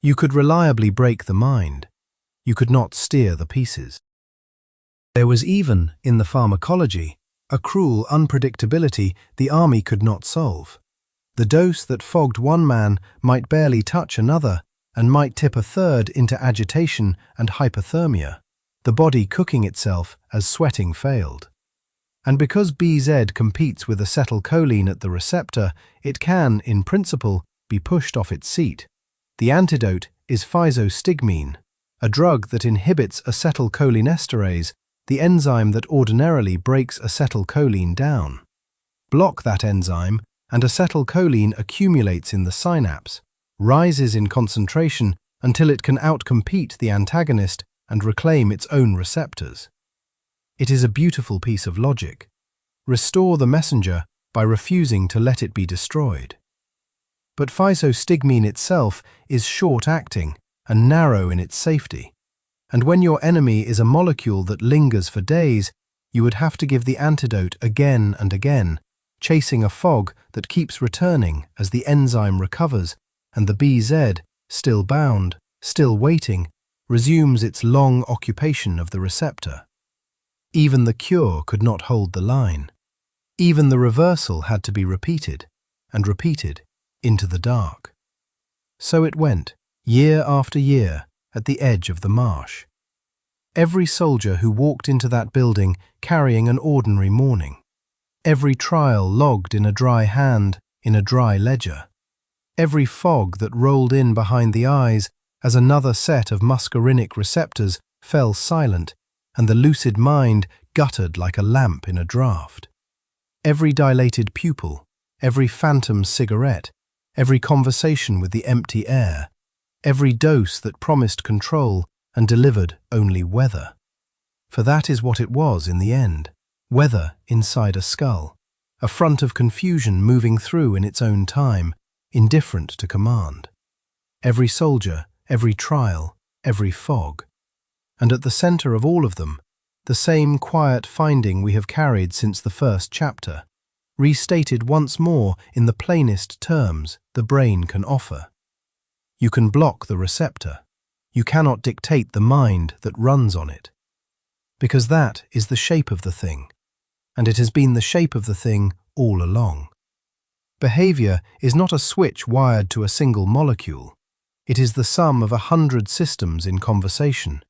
You could reliably break the mind. You could not steer the pieces. There was even, in the pharmacology, a cruel unpredictability the army could not solve. The dose that fogged one man might barely touch another, and might tip a third into agitation and hypothermia, the body cooking itself as sweating failed. And because BZ competes with acetylcholine at the receptor, it can, in principle, be pushed off its seat. The antidote is physostigmine, a drug that inhibits acetylcholinesterase, the enzyme that ordinarily breaks acetylcholine down. Block that enzyme, and acetylcholine accumulates in the synapse, rises in concentration until it can outcompete the antagonist and reclaim its own receptors. It is a beautiful piece of logic. Restore the messenger by refusing to let it be destroyed. But physostigmine itself is short-acting and narrow in its safety, and when your enemy is a molecule that lingers for days, you would have to give the antidote again and again, chasing a fog that keeps returning as the enzyme recovers and the BZ, still bound, still waiting, resumes its long occupation of the receptor. Even the cure could not hold the line. Even the reversal had to be repeated, and repeated, into the dark. So it went, year after year, at the edge of the marsh. Every soldier who walked into that building carrying an ordinary morning. Every trial logged in a dry hand, in a dry ledger. Every fog that rolled in behind the eyes as another set of muscarinic receptors fell silent, and the lucid mind guttered like a lamp in a draught. Every dilated pupil, every phantom cigarette, every conversation with the empty air, every dose that promised control and delivered only weather. For that is what it was in the end, weather inside a skull, a front of confusion moving through in its own time, indifferent to command. Every soldier, every trial, every fog. And at the center of all of them, the same quiet finding we have carried since the first chapter, restated once more in the plainest terms the brain can offer. You can block the receptor. You cannot dictate the mind that runs on it. Because that is the shape of the thing, and it has been the shape of the thing all along. Behavior is not a switch wired to a single molecule. It is the sum of 100 systems in conversation,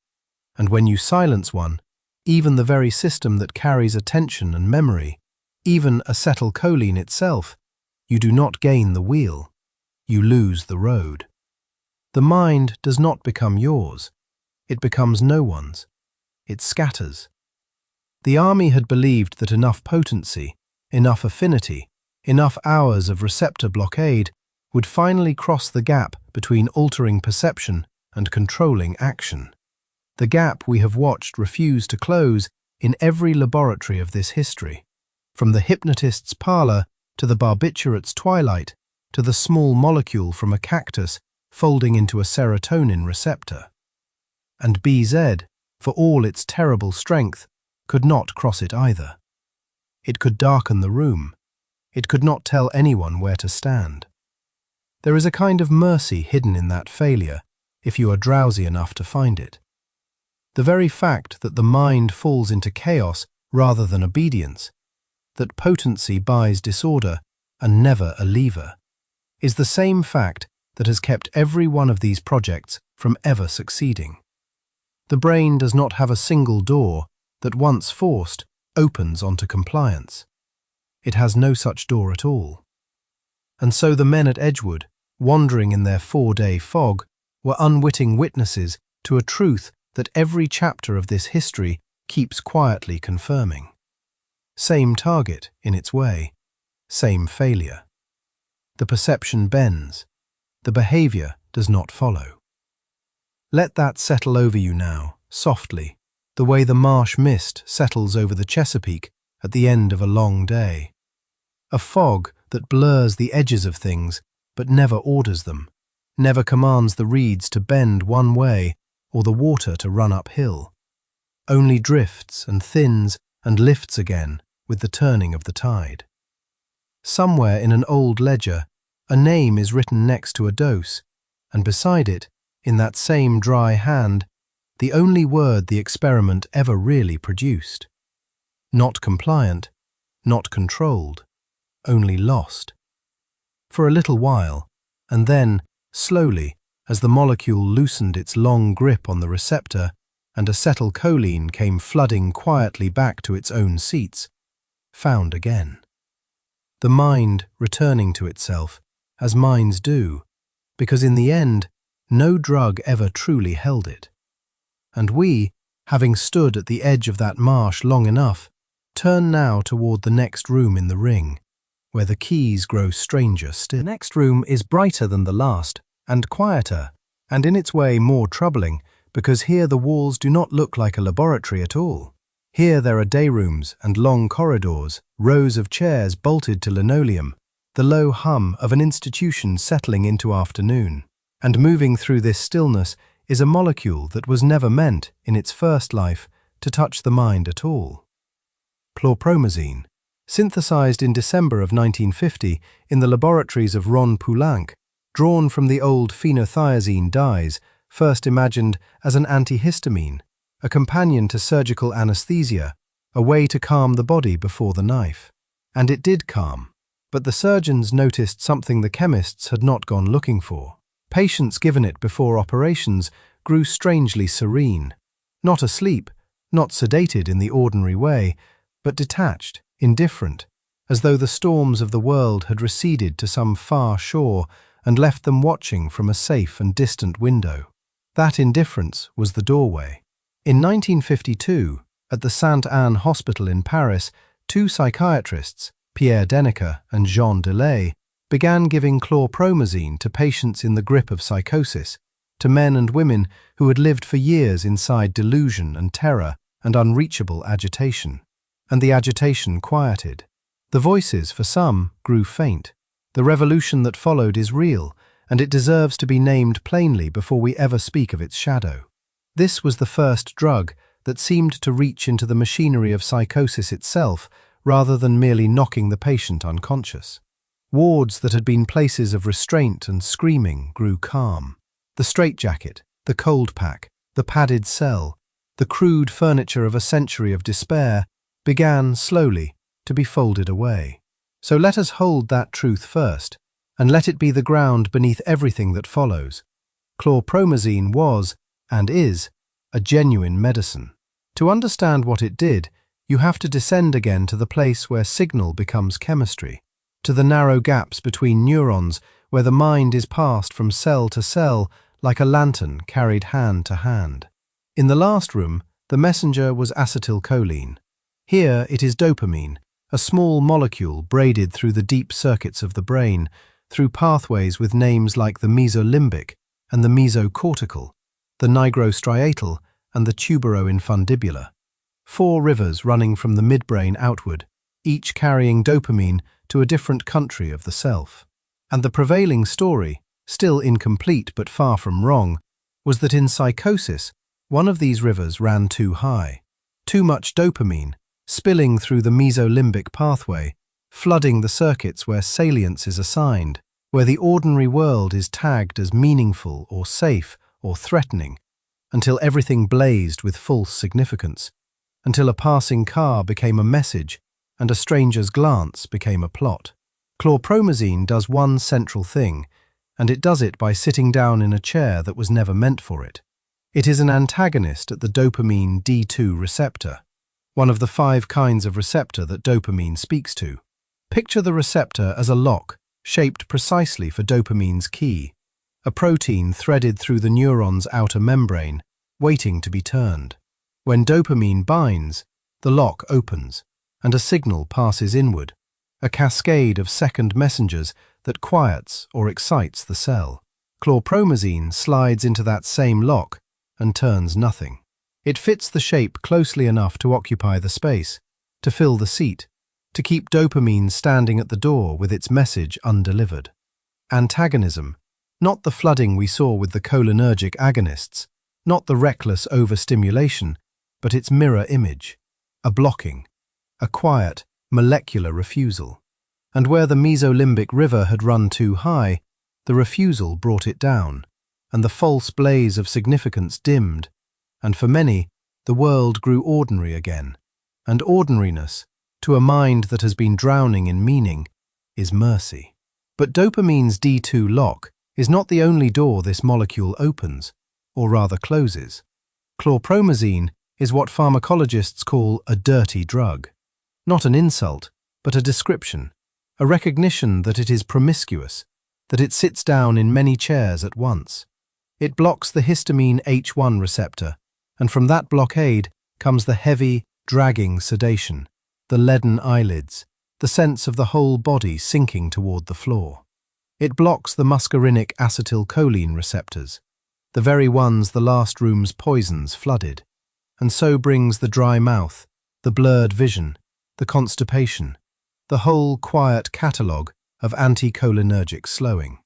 and when you silence one, even the very system that carries attention and memory, even acetylcholine itself, you do not gain the wheel, you lose the road. The mind does not become yours, it becomes no one's, it scatters. The army had believed that enough potency, enough affinity, enough hours of receptor blockade would finally cross the gap between altering perception and controlling action. The gap we have watched refuse to close in every laboratory of this history, from the hypnotist's parlor to the barbiturate's twilight to the small molecule from a cactus folding into a serotonin receptor. And BZ, for all its terrible strength, could not cross it either. It could darken the room. It could not tell anyone where to stand. There is a kind of mercy hidden in that failure, if you are drowsy enough to find it. The very fact that the mind falls into chaos rather than obedience, that potency buys disorder and never a lever, is the same fact that has kept every one of these projects from ever succeeding. The brain does not have a single door that, once forced, opens onto compliance. It has no such door at all. And so the men at Edgewood, wandering in their 4-day fog, were unwitting witnesses to a truth that every chapter of this history keeps quietly confirming. Same target in its way, same failure. The perception bends, the behavior does not follow. Let that settle over you now, softly, the way the marsh mist settles over the Chesapeake at the end of a long day. A fog that blurs the edges of things but never orders them, never commands the reeds to bend one way or the water to run uphill, only drifts and thins and lifts again with the turning of the tide. Somewhere in an old ledger, a name is written next to a dose, and beside it, in that same dry hand, the only word the experiment ever really produced. Not compliant, not controlled, only lost. For a little while, and then, slowly, as the molecule loosened its long grip on the receptor and acetylcholine came flooding quietly back to its own seats, found again. The mind returning to itself, as minds do, because in the end, no drug ever truly held it. And we, having stood at the edge of that marsh long enough, turn now toward the next room in the ring, where the keys grow stranger still. The next room is brighter than the last, and quieter, and in its way more troubling, because here the walls do not look like a laboratory at all. Here there are day rooms and long corridors, rows of chairs bolted to linoleum, the low hum of an institution settling into afternoon. And moving through this stillness is a molecule that was never meant, in its first life, to touch the mind at all. Chlorpromazine, synthesized in December of 1950 in the laboratories of Ron Poulenc, drawn from the old phenothiazine dyes, first imagined as an antihistamine, a companion to surgical anesthesia, a way to calm the body before the knife. And it did calm, but the surgeons noticed something the chemists had not gone looking for. Patients given it before operations grew strangely serene, not asleep, not sedated in the ordinary way, but detached, indifferent, as though the storms of the world had receded to some far shore and left them watching from a safe and distant window. That indifference was the doorway. In 1952, at the Sainte-Anne Hospital in Paris, two psychiatrists, Pierre Dennecker and Jean Delay, began giving chlorpromazine to patients in the grip of psychosis, to men and women who had lived for years inside delusion and terror and unreachable agitation. And the agitation quieted. The voices, for some, grew faint. The revolution that followed is real, and it deserves to be named plainly before we ever speak of its shadow. This was the first drug that seemed to reach into the machinery of psychosis itself rather than merely knocking the patient unconscious. Wards that had been places of restraint and screaming grew calm. The straitjacket, the cold pack, the padded cell, the crude furniture of a century of despair began, slowly, to be folded away. So let us hold that truth first, and let it be the ground beneath everything that follows. Chlorpromazine was, and is, a genuine medicine. To understand what it did, you have to descend again to the place where signal becomes chemistry, to the narrow gaps between neurons where the mind is passed from cell to cell like a lantern carried hand to hand. In the last room, the messenger was acetylcholine. Here it is dopamine, a small molecule braided through the deep circuits of the brain, through pathways with names like the mesolimbic and the mesocortical, the nigrostriatal and the tuberoinfundibular. 4 rivers running from the midbrain outward, each carrying dopamine to a different country of the self. And the prevailing story, still incomplete but far from wrong, was that in psychosis, one of these rivers ran too high. Too much dopamine, spilling through the mesolimbic pathway, flooding the circuits where salience is assigned, where the ordinary world is tagged as meaningful or safe or threatening, until everything blazed with false significance, until a passing car became a message and a stranger's glance became a plot. Chlorpromazine does one central thing, and it does it by sitting down in a chair that was never meant for it. It is an antagonist at the dopamine D2 receptor, one of the 5 kinds of receptor that dopamine speaks to. Picture the receptor as a lock shaped precisely for dopamine's key, a protein threaded through the neuron's outer membrane, waiting to be turned. When dopamine binds, the lock opens, and a signal passes inward, a cascade of second messengers that quiets or excites the cell. Chlorpromazine slides into that same lock and turns nothing. It fits the shape closely enough to occupy the space, to fill the seat, to keep dopamine standing at the door with its message undelivered. Antagonism, not the flooding we saw with the cholinergic agonists, not the reckless overstimulation, but its mirror image, a blocking, a quiet, molecular refusal. And where the mesolimbic river had run too high, the refusal brought it down, and the false blaze of significance dimmed, and for many, the world grew ordinary again. And ordinariness, to a mind that has been drowning in meaning, is mercy. But dopamine's D2 lock is not the only door this molecule opens, or rather closes. Chlorpromazine is what pharmacologists call a dirty drug. Not an insult, but a description, a recognition that it is promiscuous, that it sits down in many chairs at once. It blocks the histamine H1 receptor, and from that blockade comes the heavy, dragging sedation, the leaden eyelids, the sense of the whole body sinking toward the floor. It blocks the muscarinic acetylcholine receptors, the very ones the last room's poisons flooded, and so brings the dry mouth, the blurred vision, the constipation, the whole quiet catalogue of anticholinergic slowing.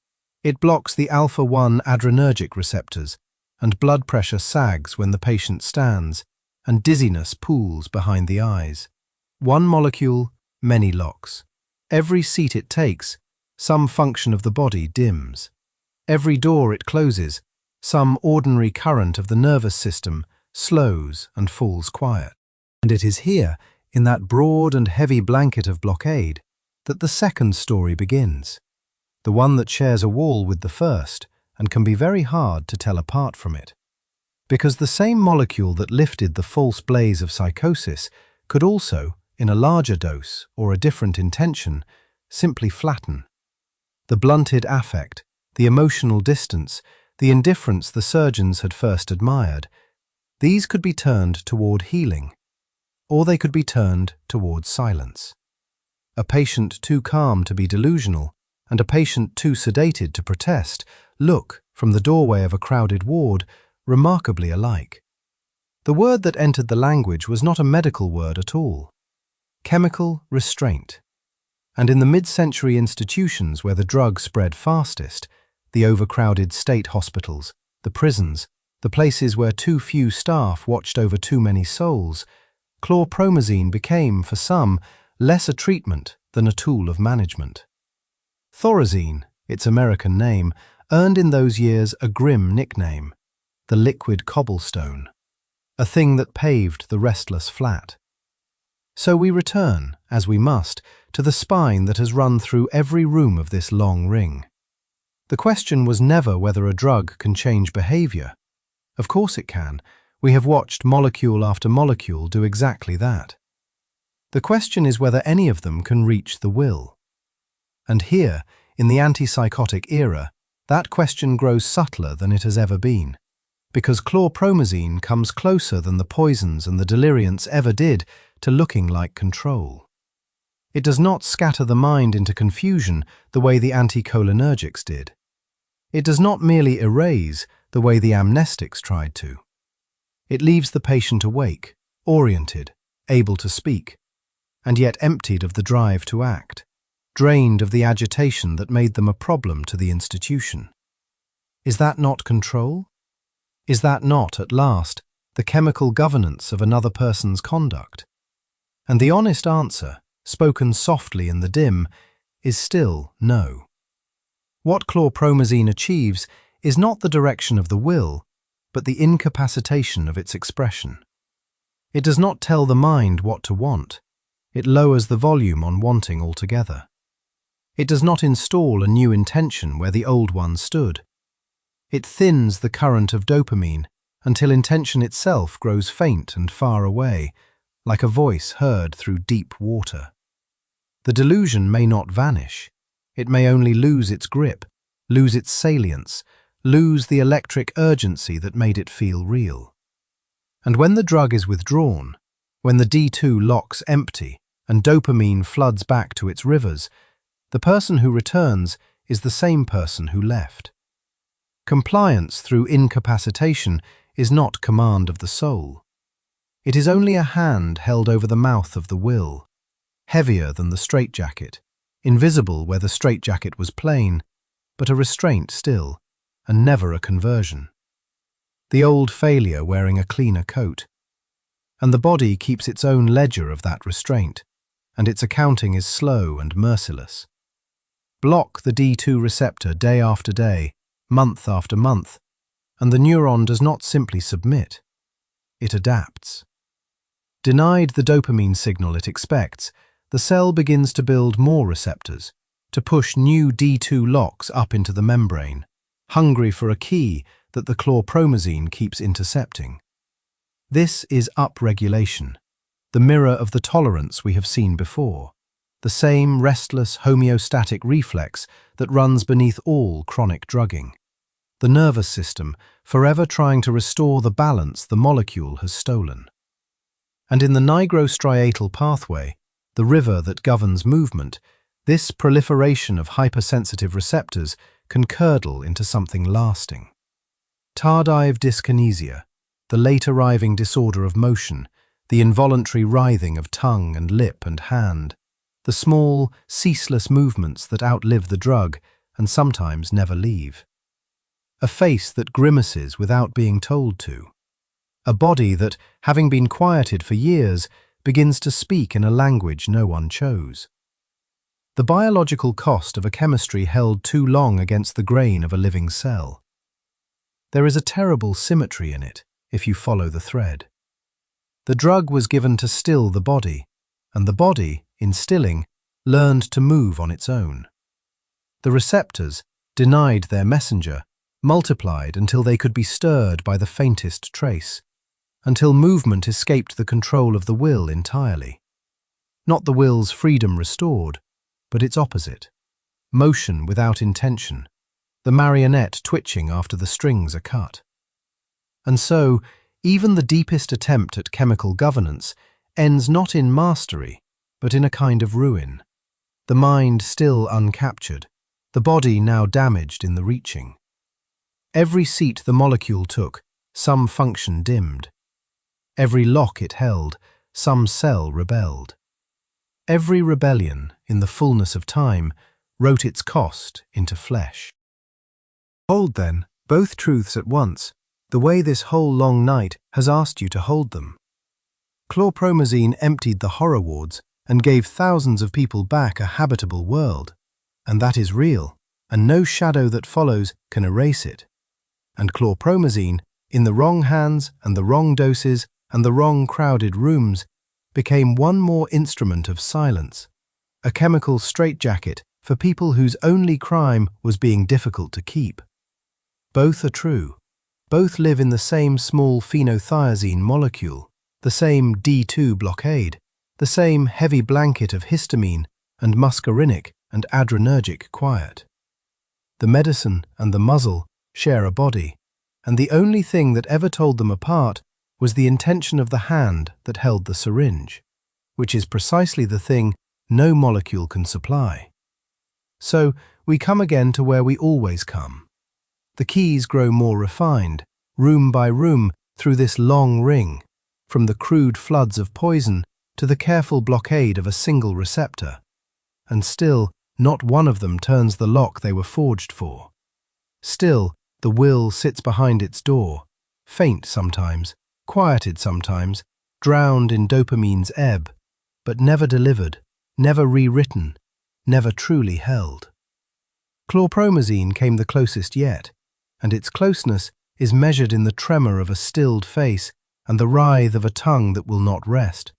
It blocks the alpha-1 adrenergic receptors, and blood pressure sags when the patient stands, and dizziness pools behind the eyes. One molecule, many locks. Every seat it takes, some function of the body dims. Every door it closes, some ordinary current of the nervous system slows and falls quiet. And it is here, in that broad and heavy blanket of blockade, that the second story begins, the one that shares a wall with the first and can be very hard to tell apart from it. Because the same molecule that lifted the false blaze of psychosis could also, in a larger dose or a different intention, simply flatten. The blunted affect, the emotional distance, the indifference the surgeons had first admired, these could be turned toward healing, or they could be turned toward silence. A patient too calm to be delusional, and a patient too sedated to protest, look from the doorway of a crowded ward, remarkably alike. The word that entered the language was not a medical word at all. Chemical restraint. And in the mid-century institutions where the drug spread fastest, the overcrowded state hospitals, the prisons, the places where too few staff watched over too many souls, chlorpromazine became, for some, less a treatment than a tool of management. Thorazine, its American name, earned in those years a grim nickname, the liquid cobblestone, a thing that paved the restless flat. So we return, as we must, to the spine that has run through every room of this long ring. The question was never whether a drug can change behavior. Of course it can. We have watched molecule after molecule do exactly that. The question is whether any of them can reach the will. And here, in the antipsychotic era, that question grows subtler than it has ever been, because chlorpromazine comes closer than the poisons and the deliriants ever did to looking like control. It does not scatter the mind into confusion the way the anticholinergics did. It does not merely erase the way the amnestics tried to. It leaves the patient awake, oriented, able to speak, and yet emptied of the drive to act, drained of the agitation that made them a problem to the institution. Is that not control? Is that not, at last, the chemical governance of another person's conduct? And the honest answer, spoken softly in the dim, is still no. What chlorpromazine achieves is not the direction of the will, but the incapacitation of its expression. It does not tell the mind what to want. It lowers the volume on wanting altogether. It does not install a new intention where the old one stood. It thins the current of dopamine until intention itself grows faint and far away, like a voice heard through deep water. The delusion may not vanish. It may only lose its grip, lose its salience, lose the electric urgency that made it feel real. And when the drug is withdrawn, when the D2 locks empty and dopamine floods back to its rivers, the person who returns is the same person who left. Compliance through incapacitation is not command of the soul. It is only a hand held over the mouth of the will, heavier than the straitjacket, invisible where the straitjacket was plain, but a restraint still, and never a conversion. The old failure wearing a cleaner coat. And the body keeps its own ledger of that restraint, and its accounting is slow and merciless. Block the D2 receptor day after day, month after month, and the neuron does not simply submit. It adapts. Denied the dopamine signal it expects, the cell begins to build more receptors, to push new D2 locks up into the membrane, hungry for a key that the chlorpromazine keeps intercepting. This is upregulation, the mirror of the tolerance we have seen before, the same restless homeostatic reflex that runs beneath all chronic drugging. The nervous system forever trying to restore the balance the molecule has stolen. And in the nigrostriatal pathway, the river that governs movement, this proliferation of hypersensitive receptors can curdle into something lasting. Tardive dyskinesia, the late-arriving disorder of motion, the involuntary writhing of tongue and lip and hand, the small, ceaseless movements that outlive the drug and sometimes never leave. A face that grimaces without being told to. A body that, having been quieted for years, begins to speak in a language no one chose. The biological cost of a chemistry held too long against the grain of a living cell. There is a terrible symmetry in it, if you follow the thread. The drug was given to still the body, and the body, in stilling, learned to move on its own. The receptors, denied their messenger, multiplied until they could be stirred by the faintest trace, until movement escaped the control of the will entirely. Not the will's freedom restored, but its opposite. Motion without intention, the marionette twitching after the strings are cut. And so, even the deepest attempt at chemical governance ends not in mastery, but in a kind of ruin. The mind still uncaptured, the body now damaged in the reaching. Every seat the molecule took, some function dimmed. Every lock it held, some cell rebelled. Every rebellion, in the fullness of time, wrote its cost into flesh. Hold, then, both truths at once, the way this whole long night has asked you to hold them. Chlorpromazine emptied the horror wards and gave thousands of people back a habitable world. And that is real, and no shadow that follows can erase it. And chlorpromazine, in the wrong hands and the wrong doses and the wrong crowded rooms, became one more instrument of silence, a chemical straitjacket for people whose only crime was being difficult to keep. Both are true. Both live in the same small phenothiazine molecule, the same D2 blockade, the same heavy blanket of histamine and muscarinic and adrenergic quiet. The medicine and the muzzle share a body, and the only thing that ever told them apart was the intention of the hand that held the syringe, which is precisely the thing no molecule can supply. So we come again to where we always come. The keys grow more refined, room by room, through this long ring, from the crude floods of poison to the careful blockade of a single receptor. And still, not one of them turns the lock they were forged for. Still, the will sits behind its door, faint sometimes, quieted sometimes, drowned in dopamine's ebb, but never delivered, never rewritten, never truly held. Chlorpromazine came the closest yet, and its closeness is measured in the tremor of a stilled face and the writhe of a tongue that will not rest,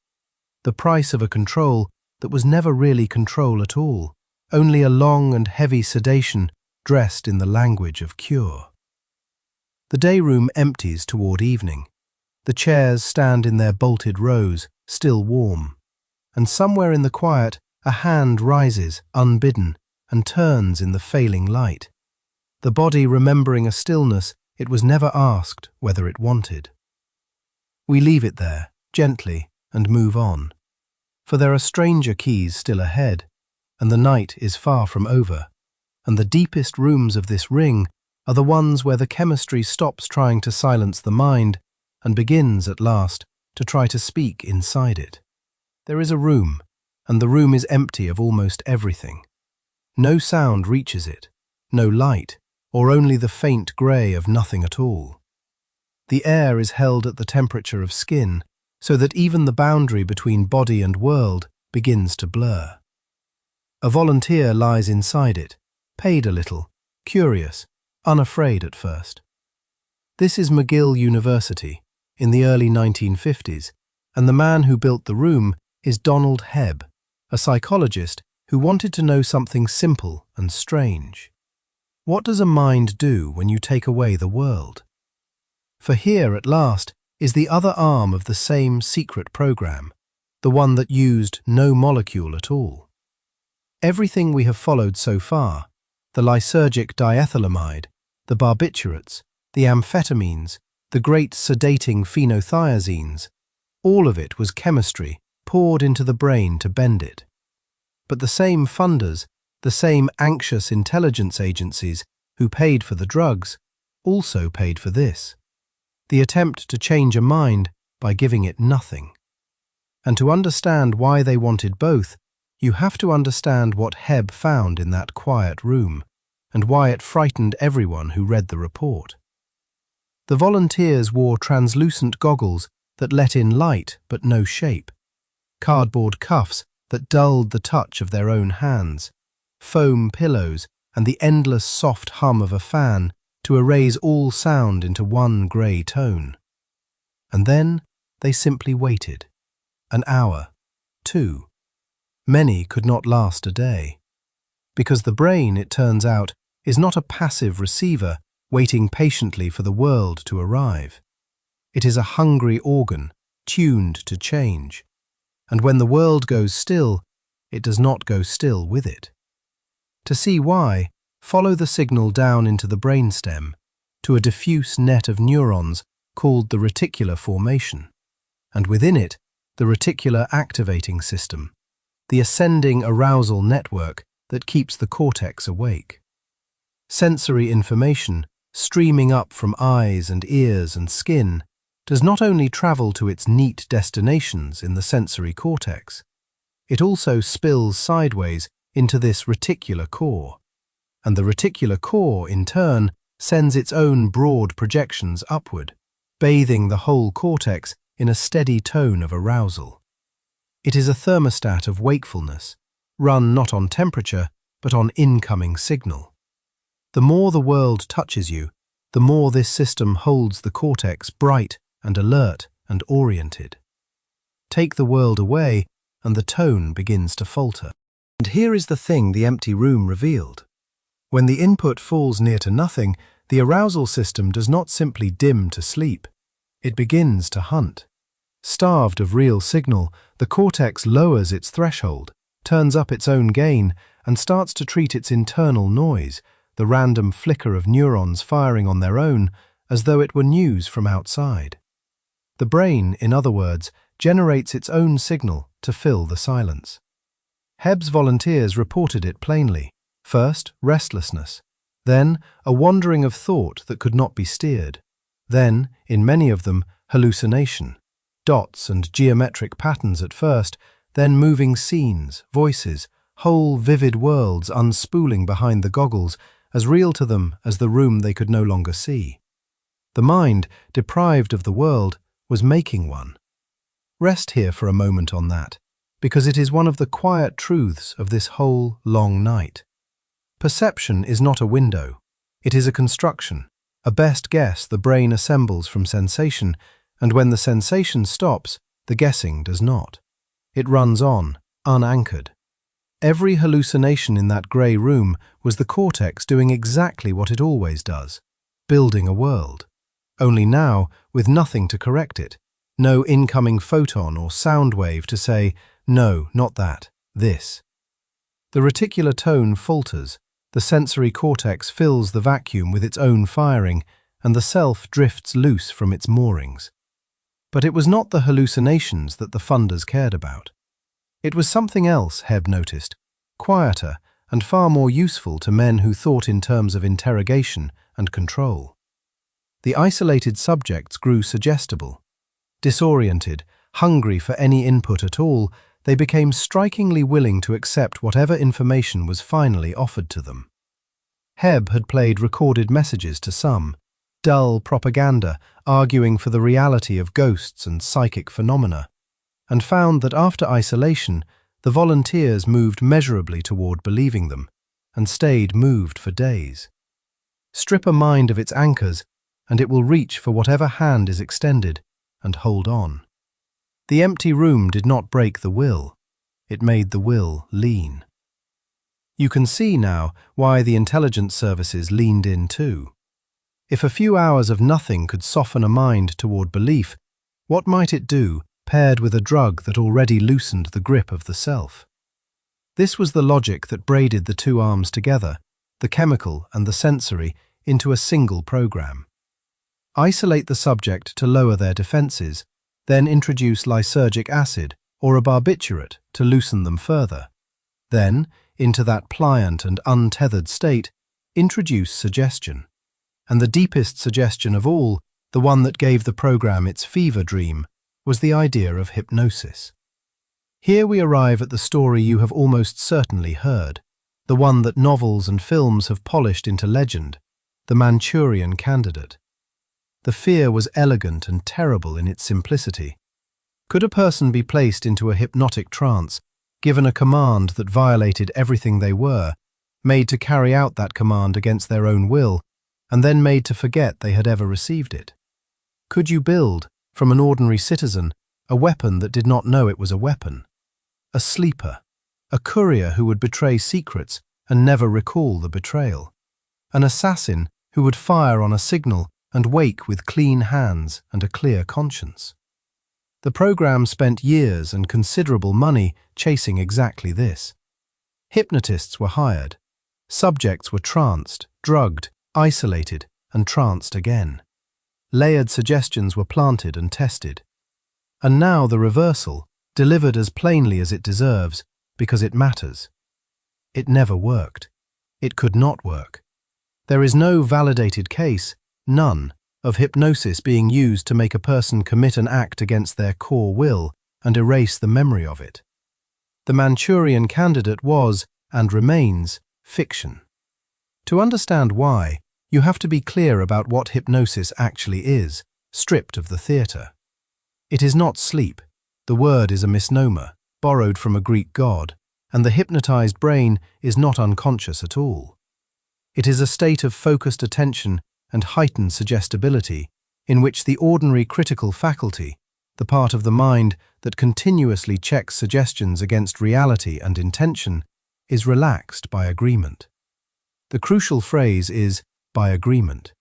the price of a control that was never really control at all, only a long and heavy sedation dressed in the language of cure. The day room empties toward evening. The chairs stand in their bolted rows, still warm, and somewhere in the quiet a hand rises, unbidden, and turns in the failing light, the body remembering a stillness it was never asked whether it wanted. We leave it there, gently, and move on, for there are stranger keys still ahead, and the night is far from over, and the deepest rooms of this ring are the ones where the chemistry stops trying to silence the mind and begins, at last, to try to speak inside it. There is a room, and the room is empty of almost everything. No sound reaches it, no light, or only the faint grey of nothing at all. The air is held at the temperature of skin, so that even the boundary between body and world begins to blur. A volunteer lies inside it, paid a little, curious, unafraid at first. This is McGill University, in the early 1950s, and the man who built the room is Donald Hebb, a psychologist who wanted to know something simple and strange. What does a mind do when you take away the world? For here, at last, is the other arm of the same secret program, the one that used no molecule at all. Everything we have followed so far, the lysergic diethylamide, the barbiturates, the amphetamines, the great sedating phenothiazines, all of it was chemistry poured into the brain to bend it. But the same funders, the same anxious intelligence agencies who paid for the drugs, also paid for this, the attempt to change a mind by giving it nothing. And to understand why they wanted both, you have to understand what Hebb found in that quiet room, and why it frightened everyone who read the report. The volunteers wore translucent goggles that let in light but no shape, cardboard cuffs that dulled the touch of their own hands, foam pillows and the endless soft hum of a fan to erase all sound into one grey tone. And then they simply waited. An hour, 2. Many could not last a day. Because the brain, it turns out, is not a passive receiver waiting patiently for the world to arrive. It is a hungry organ, tuned to change. And when the world goes still, it does not go still with it. To see why, follow the signal down into the brainstem, to a diffuse net of neurons called the reticular formation, and within it, the reticular activating system, the ascending arousal network that keeps the cortex awake. Sensory information, streaming up from eyes and ears and skin, does not only travel to its neat destinations in the sensory cortex, it also spills sideways into this reticular core. And the reticular core, in turn, sends its own broad projections upward, bathing the whole cortex in a steady tone of arousal. It is a thermostat of wakefulness, run not on temperature, but on incoming signal. The more the world touches you, the more this system holds the cortex bright and alert and oriented. Take the world away, and the tone begins to falter. And here is the thing the empty room revealed. When the input falls near to nothing, the arousal system does not simply dim to sleep. It begins to hunt. Starved of real signal, the cortex lowers its threshold, turns up its own gain, and starts to treat its internal noise, the random flicker of neurons firing on their own, as though it were news from outside. The brain, in other words, generates its own signal to fill the silence. Hebb's volunteers reported it plainly. First, restlessness. Then, a wandering of thought that could not be steered. Then, in many of them, hallucination. Dots and geometric patterns at first, then moving scenes, voices, whole vivid worlds unspooling behind the goggles, as real to them as the room they could no longer see. The mind, deprived of the world, was making one. Rest here for a moment on that, because it is one of the quiet truths of this whole long night. Perception is not a window. It is a construction, a best guess the brain assembles from sensation, and when the sensation stops, the guessing does not. It runs on, unanchored. Every hallucination in that grey room was the cortex doing exactly what it always does, building a world. Only now, with nothing to correct it, no incoming photon or sound wave to say, no, not that, this. The reticular tone falters, the sensory cortex fills the vacuum with its own firing, and the self drifts loose from its moorings. But it was not the hallucinations that the funders cared about. It was something else, Hebb noticed, quieter and far more useful to men who thought in terms of interrogation and control. The isolated subjects grew suggestible. Disoriented, hungry for any input at all, they became strikingly willing to accept whatever information was finally offered to them. Hebb had played recorded messages to some, dull propaganda arguing for the reality of ghosts and psychic phenomena, and found that after isolation, the volunteers moved measurably toward believing them, and stayed moved for days. Strip a mind of its anchors, and it will reach for whatever hand is extended, and hold on. The empty room did not break the will, it made the will lean. You can see now why the intelligence services leaned in too. If a few hours of nothing could soften a mind toward belief, what might it do paired with a drug that already loosened the grip of the self? This was the logic that braided the two arms together, the chemical and the sensory, into a single program. Isolate the subject to lower their defenses, then introduce lysergic acid or a barbiturate to loosen them further. Then, into that pliant and untethered state, introduce suggestion. And the deepest suggestion of all, the one that gave the program its fever dream, was the idea of hypnosis. Here we arrive at the story you have almost certainly heard, the one that novels and films have polished into legend, the Manchurian Candidate. The fear was elegant and terrible in its simplicity. Could a person be placed into a hypnotic trance, given a command that violated everything they were, made to carry out that command against their own will, and then made to forget they had ever received it? Could you build, from an ordinary citizen, a weapon that did not know it was a weapon? A sleeper, a courier who would betray secrets and never recall the betrayal, an assassin who would fire on a signal and wake with clean hands and a clear conscience. The program spent years and considerable money chasing exactly this. Hypnotists were hired. Subjects were tranced, drugged, isolated, and tranced again. Layered suggestions were planted and tested. And now the reversal, delivered as plainly as it deserves, because it matters. It never worked. It could not work. There is no validated case, none, of hypnosis being used to make a person commit an act against their core will and erase the memory of it. The Manchurian Candidate was, and remains, fiction. To understand why, you have to be clear about what hypnosis actually is, stripped of the theatre. It is not sleep. The word is a misnomer, borrowed from a Greek god, and the hypnotized brain is not unconscious at all. It is a state of focused attention and heightened suggestibility in which the ordinary critical faculty, the part of the mind that continuously checks suggestions against reality and intention, is relaxed by agreement. The crucial phrase is by agreement.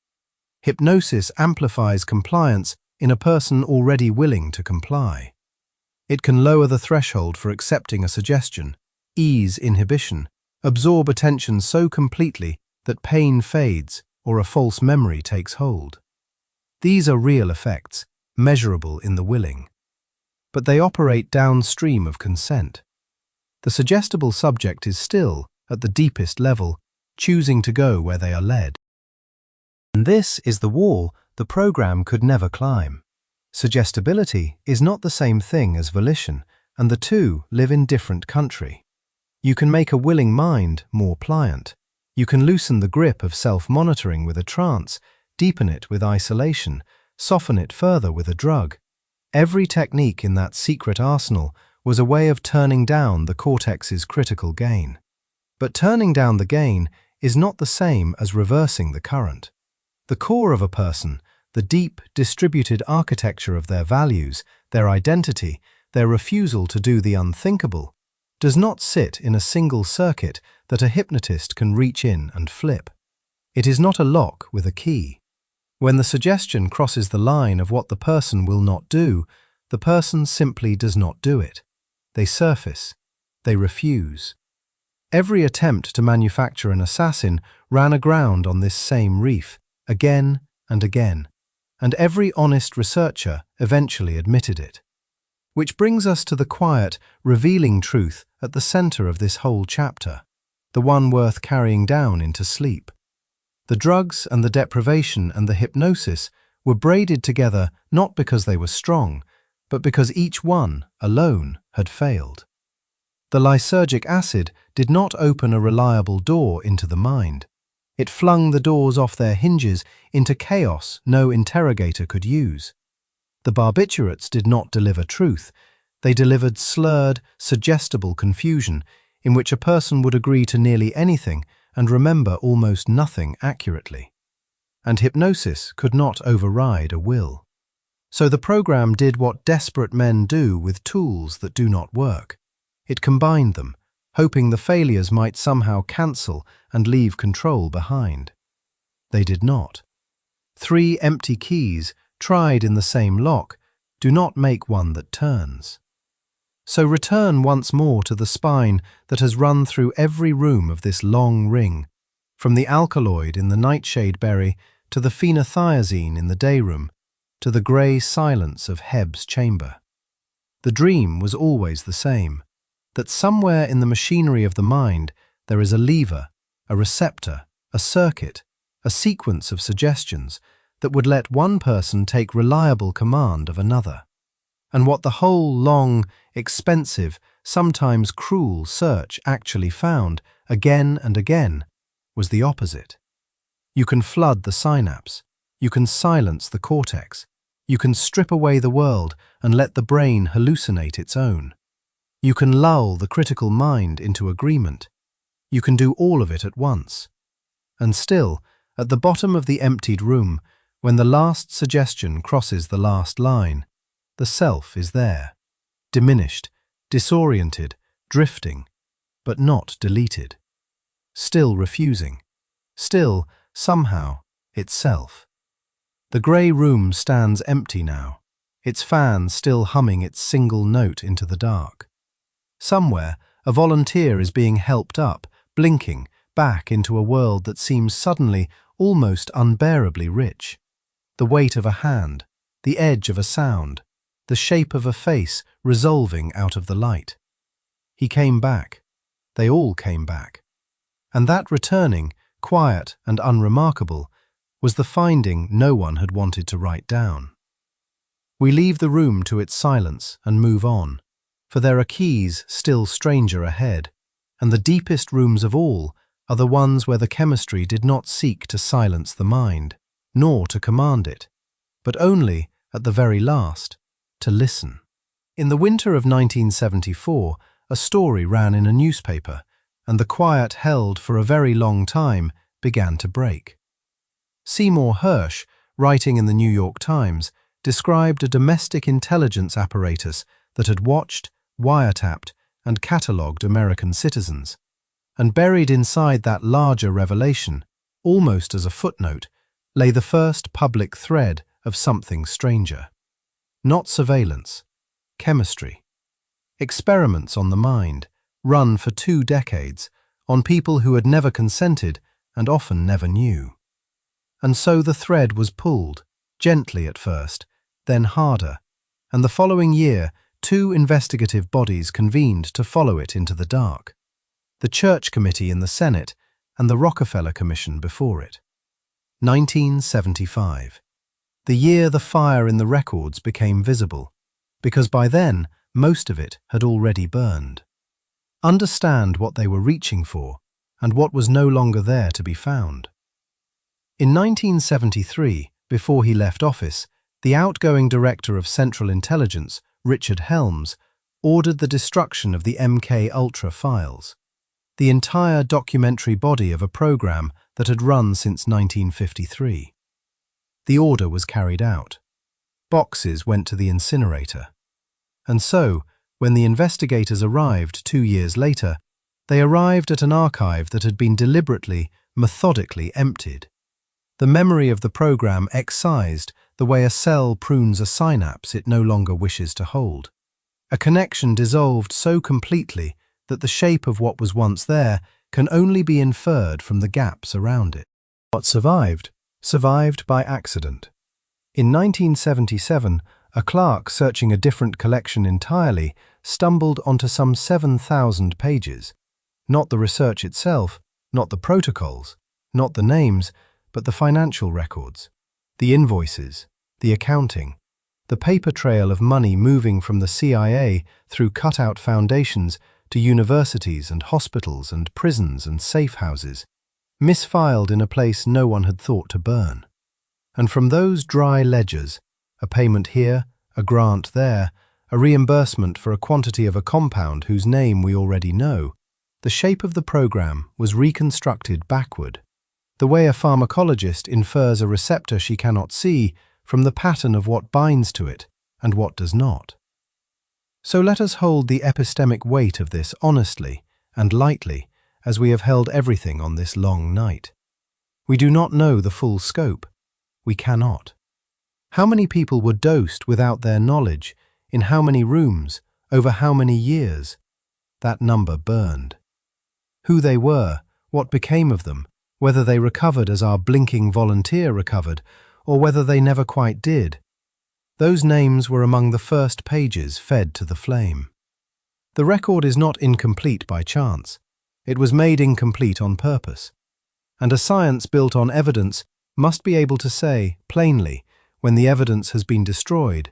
Hypnosis amplifies compliance in a person already willing to comply. It can lower the threshold for accepting a suggestion, ease inhibition, absorb attention so completely that pain fades or a false memory takes hold. These are real effects, measurable in the willing. But they operate downstream of consent. The suggestible subject is still, at the deepest level, choosing to go where they are led. And this is the wall the program could never climb. Suggestibility is not the same thing as volition, and the two live in different country. You can make a willing mind more pliant. You can loosen the grip of self-monitoring with a trance, deepen it with isolation, soften it further with a drug. Every technique in that secret arsenal was a way of turning down the cortex's critical gain. But turning down the gain is not the same as reversing the current. The core of a person, the deep, distributed architecture of their values, their identity, their refusal to do the unthinkable, does not sit in a single circuit that a hypnotist can reach in and flip. It is not a lock with a key. When the suggestion crosses the line of what the person will not do, the person simply does not do it. They surface. They refuse. Every attempt to manufacture an assassin ran aground on this same reef, again and again, and every honest researcher eventually admitted it. Which brings us to the quiet, revealing truth at the center of this whole chapter, the one worth carrying down into sleep. The drugs and the deprivation and the hypnosis were braided together not because they were strong, but because each one, alone, had failed. The lysergic acid did not open a reliable door into the mind. It flung the doors off their hinges into chaos no interrogator could use. The barbiturates did not deliver truth. They delivered slurred, suggestible confusion in which a person would agree to nearly anything and remember almost nothing accurately. And hypnosis could not override a will. So the program did what desperate men do with tools that do not work. It combined them, hoping the failures might somehow cancel and leave control behind. They did not. 3 empty keys, tried in the same lock, do not make one that turns. So return once more to the spine that has run through every room of this long ring, from the alkaloid in the nightshade berry to the phenothiazine in the day room, to the grey silence of Heb's chamber. The dream was always the same, that somewhere in the machinery of the mind there is a lever, a receptor, a circuit, a sequence of suggestions that would let one person take reliable command of another. And what the whole long, expensive, sometimes cruel search actually found, again and again, was the opposite. You can flood the synapse, you can silence the cortex, you can strip away the world and let the brain hallucinate its own. You can lull the critical mind into agreement. You can do all of it at once. And still, at the bottom of the emptied room, when the last suggestion crosses the last line, the self is there, diminished, disoriented, drifting, but not deleted. Still refusing. Still, somehow, itself. The grey room stands empty now, its fan still humming its single note into the dark. Somewhere, a volunteer is being helped up, blinking, back into a world that seems suddenly almost unbearably rich. The weight of a hand, the edge of a sound, the shape of a face resolving out of the light. He came back. They all came back. And that returning quiet and unremarkable, was the finding no one had wanted to write down. We leave the room to its silence and move on, for there are keys still stranger ahead, and the deepest rooms of all are the ones where the chemistry did not seek to silence the mind, nor to command it, but only, at the very last, to listen. In the winter of 1974, a story ran in a newspaper, and the quiet held for a very long time began to break. Seymour Hersh, writing in the New York Times, described a domestic intelligence apparatus that had watched, wiretapped, and catalogued American citizens. And buried inside that larger revelation, almost as a footnote, lay the first public thread of something stranger. Not surveillance, chemistry. Experiments on the mind, run for 2 decades, on people who had never consented and often never knew. And so the thread was pulled, gently at first, then harder, and the following year 2 investigative bodies convened to follow it into the dark. The Church Committee in the Senate and the Rockefeller Commission before it. 1975. The year the fire in the records became visible, because by then most of it had already burned. Understand what they were reaching for and what was no longer there to be found. In 1973, before he left office, the outgoing Director of Central Intelligence, Richard Helms, ordered the destruction of the MKUltra files, the entire documentary body of a program that had run since 1953. The order was carried out. Boxes went to the incinerator. And so, when the investigators arrived 2 years later, they arrived at an archive that had been deliberately, methodically emptied. The memory of the program excised the way a cell prunes a synapse it no longer wishes to hold. A connection dissolved so completely that the shape of what was once there can only be inferred from the gaps around it. What survived by accident. In 1977, a clerk searching a different collection entirely stumbled onto some 7,000 pages. Not the research itself, not the protocols, not the names, but the financial records, the invoices, the accounting, the paper trail of money moving from the CIA through cut-out foundations to universities and hospitals and prisons and safe houses, misfiled in a place no one had thought to burn. And from those dry ledgers, a payment here, a grant there, a reimbursement for a quantity of a compound whose name we already know, the shape of the program was reconstructed backward, the way a pharmacologist infers a receptor she cannot see from the pattern of what binds to it and what does not. So let us hold the epistemic weight of this honestly and lightly, as we have held everything on this long night. We do not know the full scope. We cannot. How many people were dosed without their knowledge, in how many rooms, over how many years? That number burned. Who they were, what became of them, whether they recovered as our blinking volunteer recovered, or whether they never quite did. Those names were among the first pages fed to the flame. The record is not incomplete by chance. It was made incomplete on purpose. And a science built on evidence must be able to say, plainly, when the evidence has been destroyed,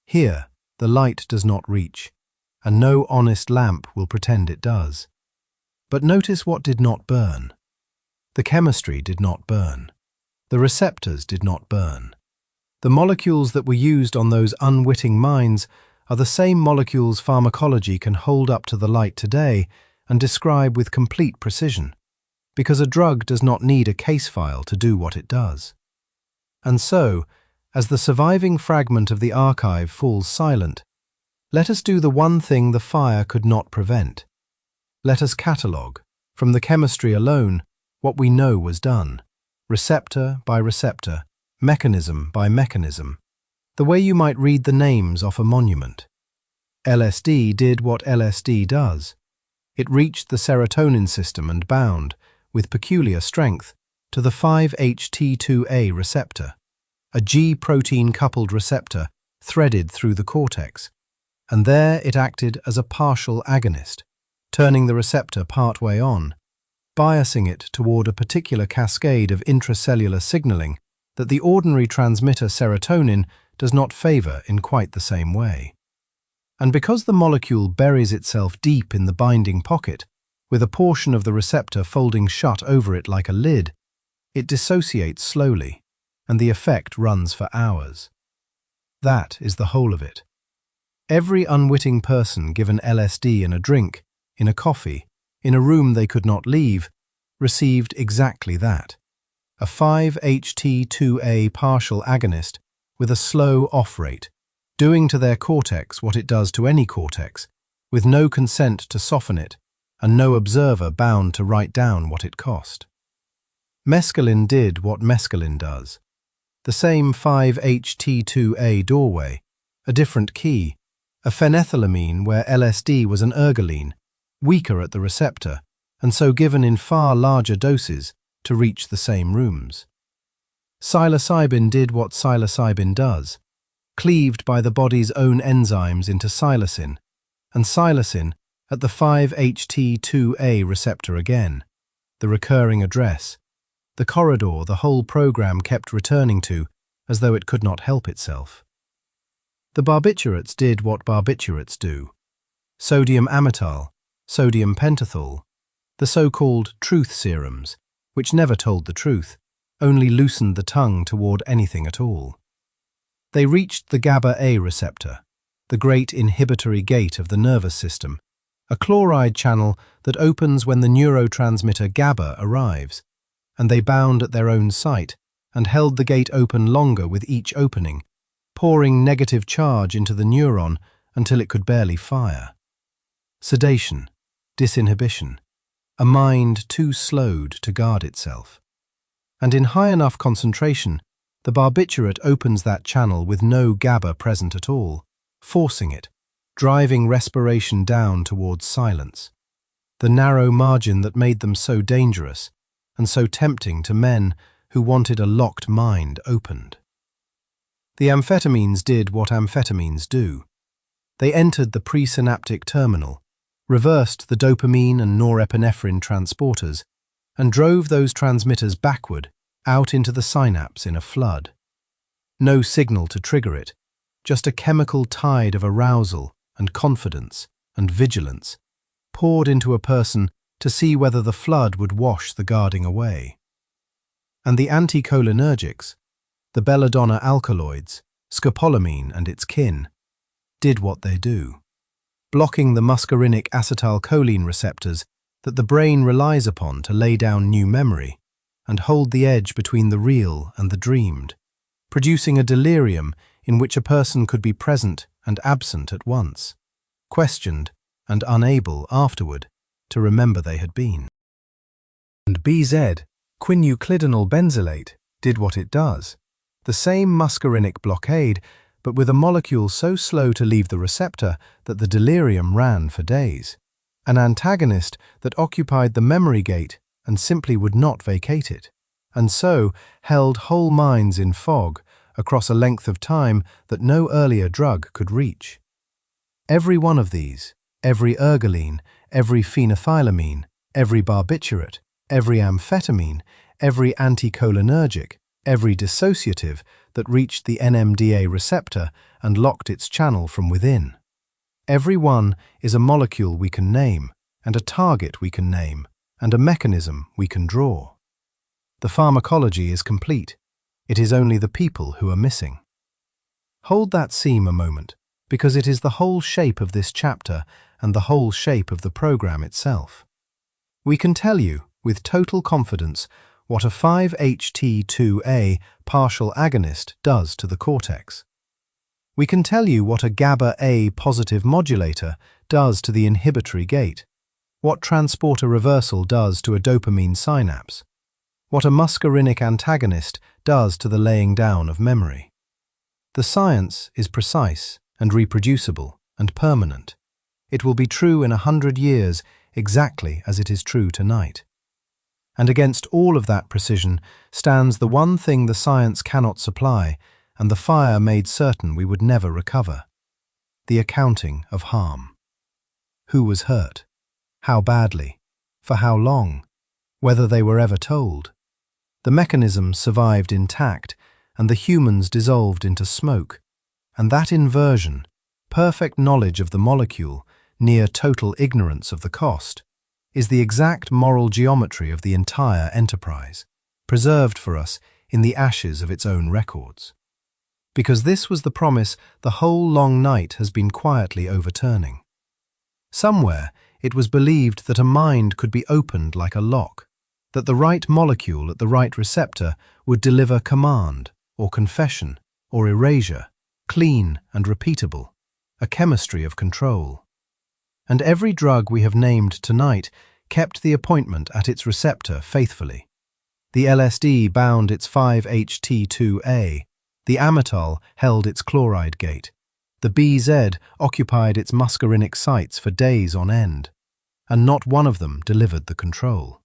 here the light does not reach, and no honest lamp will pretend it does. But notice what did not burn. The chemistry did not burn. The receptors did not burn. The molecules that were used on those unwitting minds are the same molecules pharmacology can hold up to the light today and describe with complete precision, because a drug does not need a case file to do what it does. And so, as the surviving fragment of the archive falls silent, let us do the one thing the fire could not prevent. Let us catalogue, from the chemistry alone, what we know was done, receptor by receptor, mechanism by mechanism, the way you might read the names off a monument. LSD did what LSD does. It reached the serotonin system and bound, with peculiar strength, to the 5-HT2A receptor, a G-protein-coupled receptor threaded through the cortex, and there it acted as a partial agonist, turning the receptor partway on, biasing it toward a particular cascade of intracellular signaling that the ordinary transmitter serotonin does not favor in quite the same way. And because the molecule buries itself deep in the binding pocket, with a portion of the receptor folding shut over it like a lid, it dissociates slowly, and the effect runs for hours. That is the whole of it. Every unwitting person given LSD in a drink, in a coffee, in a room they could not leave, received exactly that. A 5-HT2A partial agonist with a slow off rate, doing to their cortex what it does to any cortex, with no consent to soften it, and no observer bound to write down what it cost. Mescaline did what mescaline does. The same 5-HT2A doorway, a different key, a phenethylamine where LSD was an ergoline, weaker at the receptor, and so given in far larger doses to reach the same rooms. Psilocybin did what psilocybin does, cleaved by the body's own enzymes into psilocin, and psilocin at the 5-HT2A receptor again, the recurring address, the corridor the whole program kept returning to as though it could not help itself. The barbiturates did what barbiturates do. Sodium amytal, sodium pentothal, the so-called truth serums, which never told the truth, only loosened the tongue toward anything at all. They reached the GABA-A receptor, the great inhibitory gate of the nervous system, a chloride channel that opens when the neurotransmitter GABA arrives, and they bound at their own site and held the gate open longer with each opening, pouring negative charge into the neuron until it could barely fire. Sedation, disinhibition, a mind too slowed to guard itself. And in high enough concentration, the barbiturate opens that channel with no GABA present at all, forcing it, driving respiration down towards silence, the narrow margin that made them so dangerous and so tempting to men who wanted a locked mind opened. The amphetamines did what amphetamines do. They entered the presynaptic terminal, reversed the dopamine and norepinephrine transporters, and drove those transmitters backward out into the synapse in a flood. No signal to trigger it, just a chemical tide of arousal and confidence and vigilance, poured into a person to see whether the flood would wash the guarding away. And the anticholinergics, the belladonna alkaloids, scopolamine and its kin, did what they do, blocking the muscarinic acetylcholine receptors that the brain relies upon to lay down new memory and hold the edge between the real and the dreamed, producing a delirium in which a person could be present and absent at once, questioned and unable afterward to remember they had been. And BZ, quinuclidinyl benzylate, did what it does, the same muscarinic blockade, but with a molecule so slow to leave the receptor that the delirium ran for days, an antagonist that occupied the memory gate and simply would not vacate it, and so held whole minds in fog across a length of time that no earlier drug could reach. Every one of these, every ergoline, every phenethylamine, every barbiturate, every amphetamine, every anticholinergic, every dissociative that reached the NMDA receptor and locked its channel from within. Every one is a molecule we can name, and a target we can name, and a mechanism we can draw. The pharmacology is complete. It is only the people who are missing. Hold that seam a moment, because it is the whole shape of this chapter and the whole shape of the program itself. We can tell you, with total confidence, what a 5-HT2A partial agonist does to the cortex. We can tell you what a GABA-A positive modulator does to the inhibitory gate, what transporter reversal does to a dopamine synapse, what a muscarinic antagonist does to the laying down of memory. The science is precise and reproducible and permanent. It will be true in 100 years exactly as it is true tonight. And against all of that precision stands the one thing the science cannot supply and the fire made certain we would never recover: the accounting of harm. Who was hurt? How badly? For how long? whether they were ever told. The mechanism survived intact, and the humans dissolved into smoke. And that inversion, perfect knowledge of the molecule, near total ignorance of the cost, is the exact moral geometry of the entire enterprise, preserved for us in the ashes of its own records. Because this was the promise the whole long night has been quietly overturning. Somewhere it was believed that a mind could be opened like a lock, that the right molecule at the right receptor would deliver command, or confession, or erasure, clean and repeatable, a chemistry of control. And every drug we have named tonight kept the appointment at its receptor faithfully. The LSD bound its 5-HT2A, the amytal held its chloride gate, the BZ occupied its muscarinic sites for days on end, and not one of them delivered the control.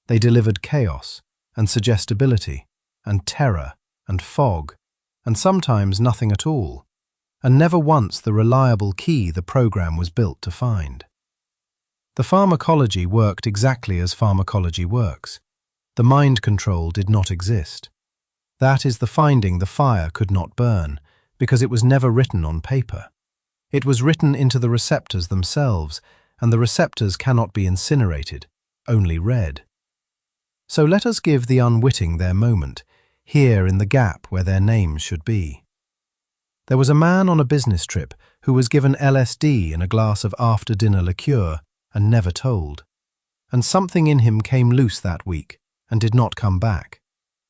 They delivered chaos and suggestibility and terror and fog, and sometimes nothing at all, and never once the reliable key the program was built to find. The pharmacology worked exactly as pharmacology works. The mind control did not exist. That is the finding the fire could not burn, because it was never written on paper. It was written into the receptors themselves, and the receptors cannot be incinerated, only read. So let us give the unwitting their moment, here in the gap where their names should be. There was a man on a business trip who was given LSD in a glass of after-dinner liqueur and never told. And something in him came loose that week and did not come back.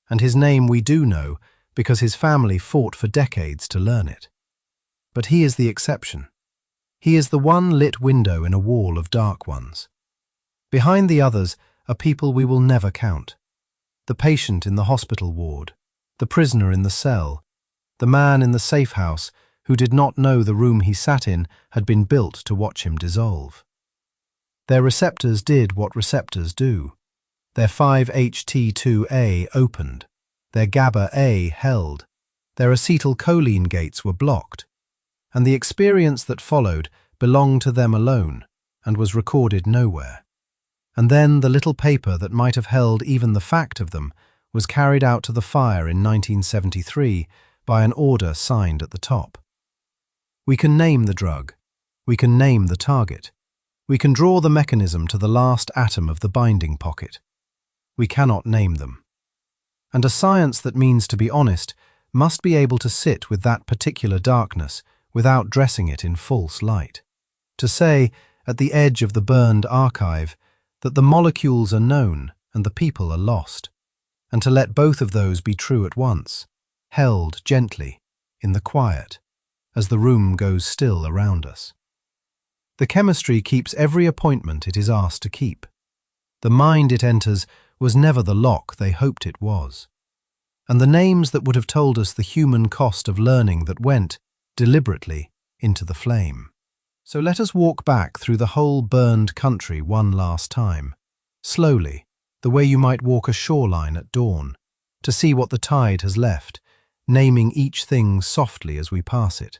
And his name we do know because his family fought for decades to learn it. But he is the exception. He is the one lit window in a wall of dark ones. Behind the others are people we will never count. The patient in the hospital ward, the prisoner in the cell, the man in the safe house who did not know the room he sat in had been built to watch him dissolve. Their receptors did what receptors do. Their 5-HT2A opened, their GABA-A held, their acetylcholine gates were blocked, and the experience that followed belonged to them alone and was recorded nowhere. And then the little paper that might have held even the fact of them was carried out to the fire in 1973 by an order signed at the top. We can name the drug. We can name the target. We can draw the mechanism to the last atom of the binding pocket. We cannot name them. And a science that means to be honest must be able to sit with that particular darkness without dressing it in false light. To say, at the edge of the burned archive, that the molecules are known and the people are lost, and to let both of those be true at once, held gently, in the quiet, as the room goes still around us. The chemistry keeps every appointment it is asked to keep. The mind it enters was never the lock they hoped it was. And the names that would have told us the human cost of learning that went, deliberately, into the flame. So let us walk back through the whole burned country one last time, slowly, the way you might walk a shoreline at dawn, to see what the tide has left, naming each thing softly as we pass it.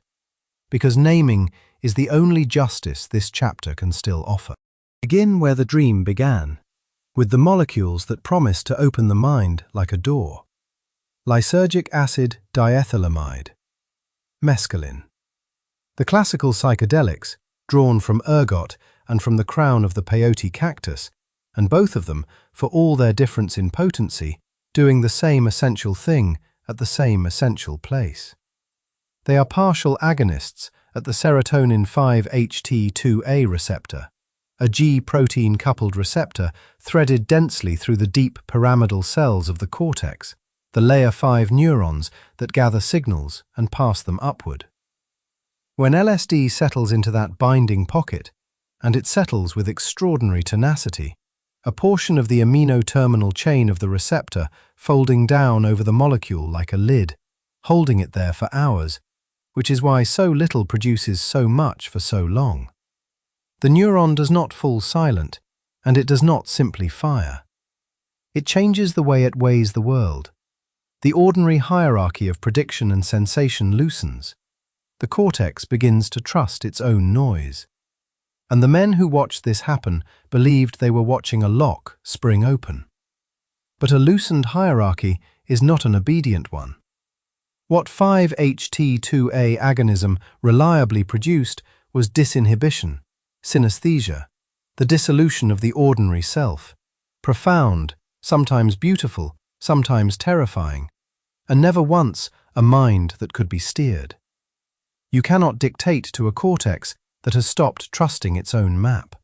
Because naming is the only justice this chapter can still offer. Begin where the dream began, with the molecules that promise to open the mind like a door. Lysergic acid diethylamide, mescaline. The classical psychedelics, drawn from ergot and from the crown of the peyote cactus, and both of them, for all their difference in potency, doing the same essential thing at the same essential place. They are partial agonists at the serotonin 5-HT2A receptor, a G-protein-coupled receptor threaded densely through the deep pyramidal cells of the cortex, the layer 5 neurons that gather signals and pass them upward. When LSD settles into that binding pocket, and it settles with extraordinary tenacity, a portion of the amino-terminal chain of the receptor folding down over the molecule like a lid, holding it there for hours, which is why so little produces so much for so long. The neuron does not fall silent, and it does not simply fire. It changes the way it weighs the world. The ordinary hierarchy of prediction and sensation loosens. The cortex begins to trust its own noise. and the men who watched this happen believed they were watching a lock spring open. But a loosened hierarchy is not an obedient one. What 5-HT2A agonism reliably produced was disinhibition, synesthesia, the dissolution of the ordinary self, profound, sometimes beautiful, sometimes terrifying, and never once a mind that could be steered. You cannot dictate to a cortex that has stopped trusting its own map.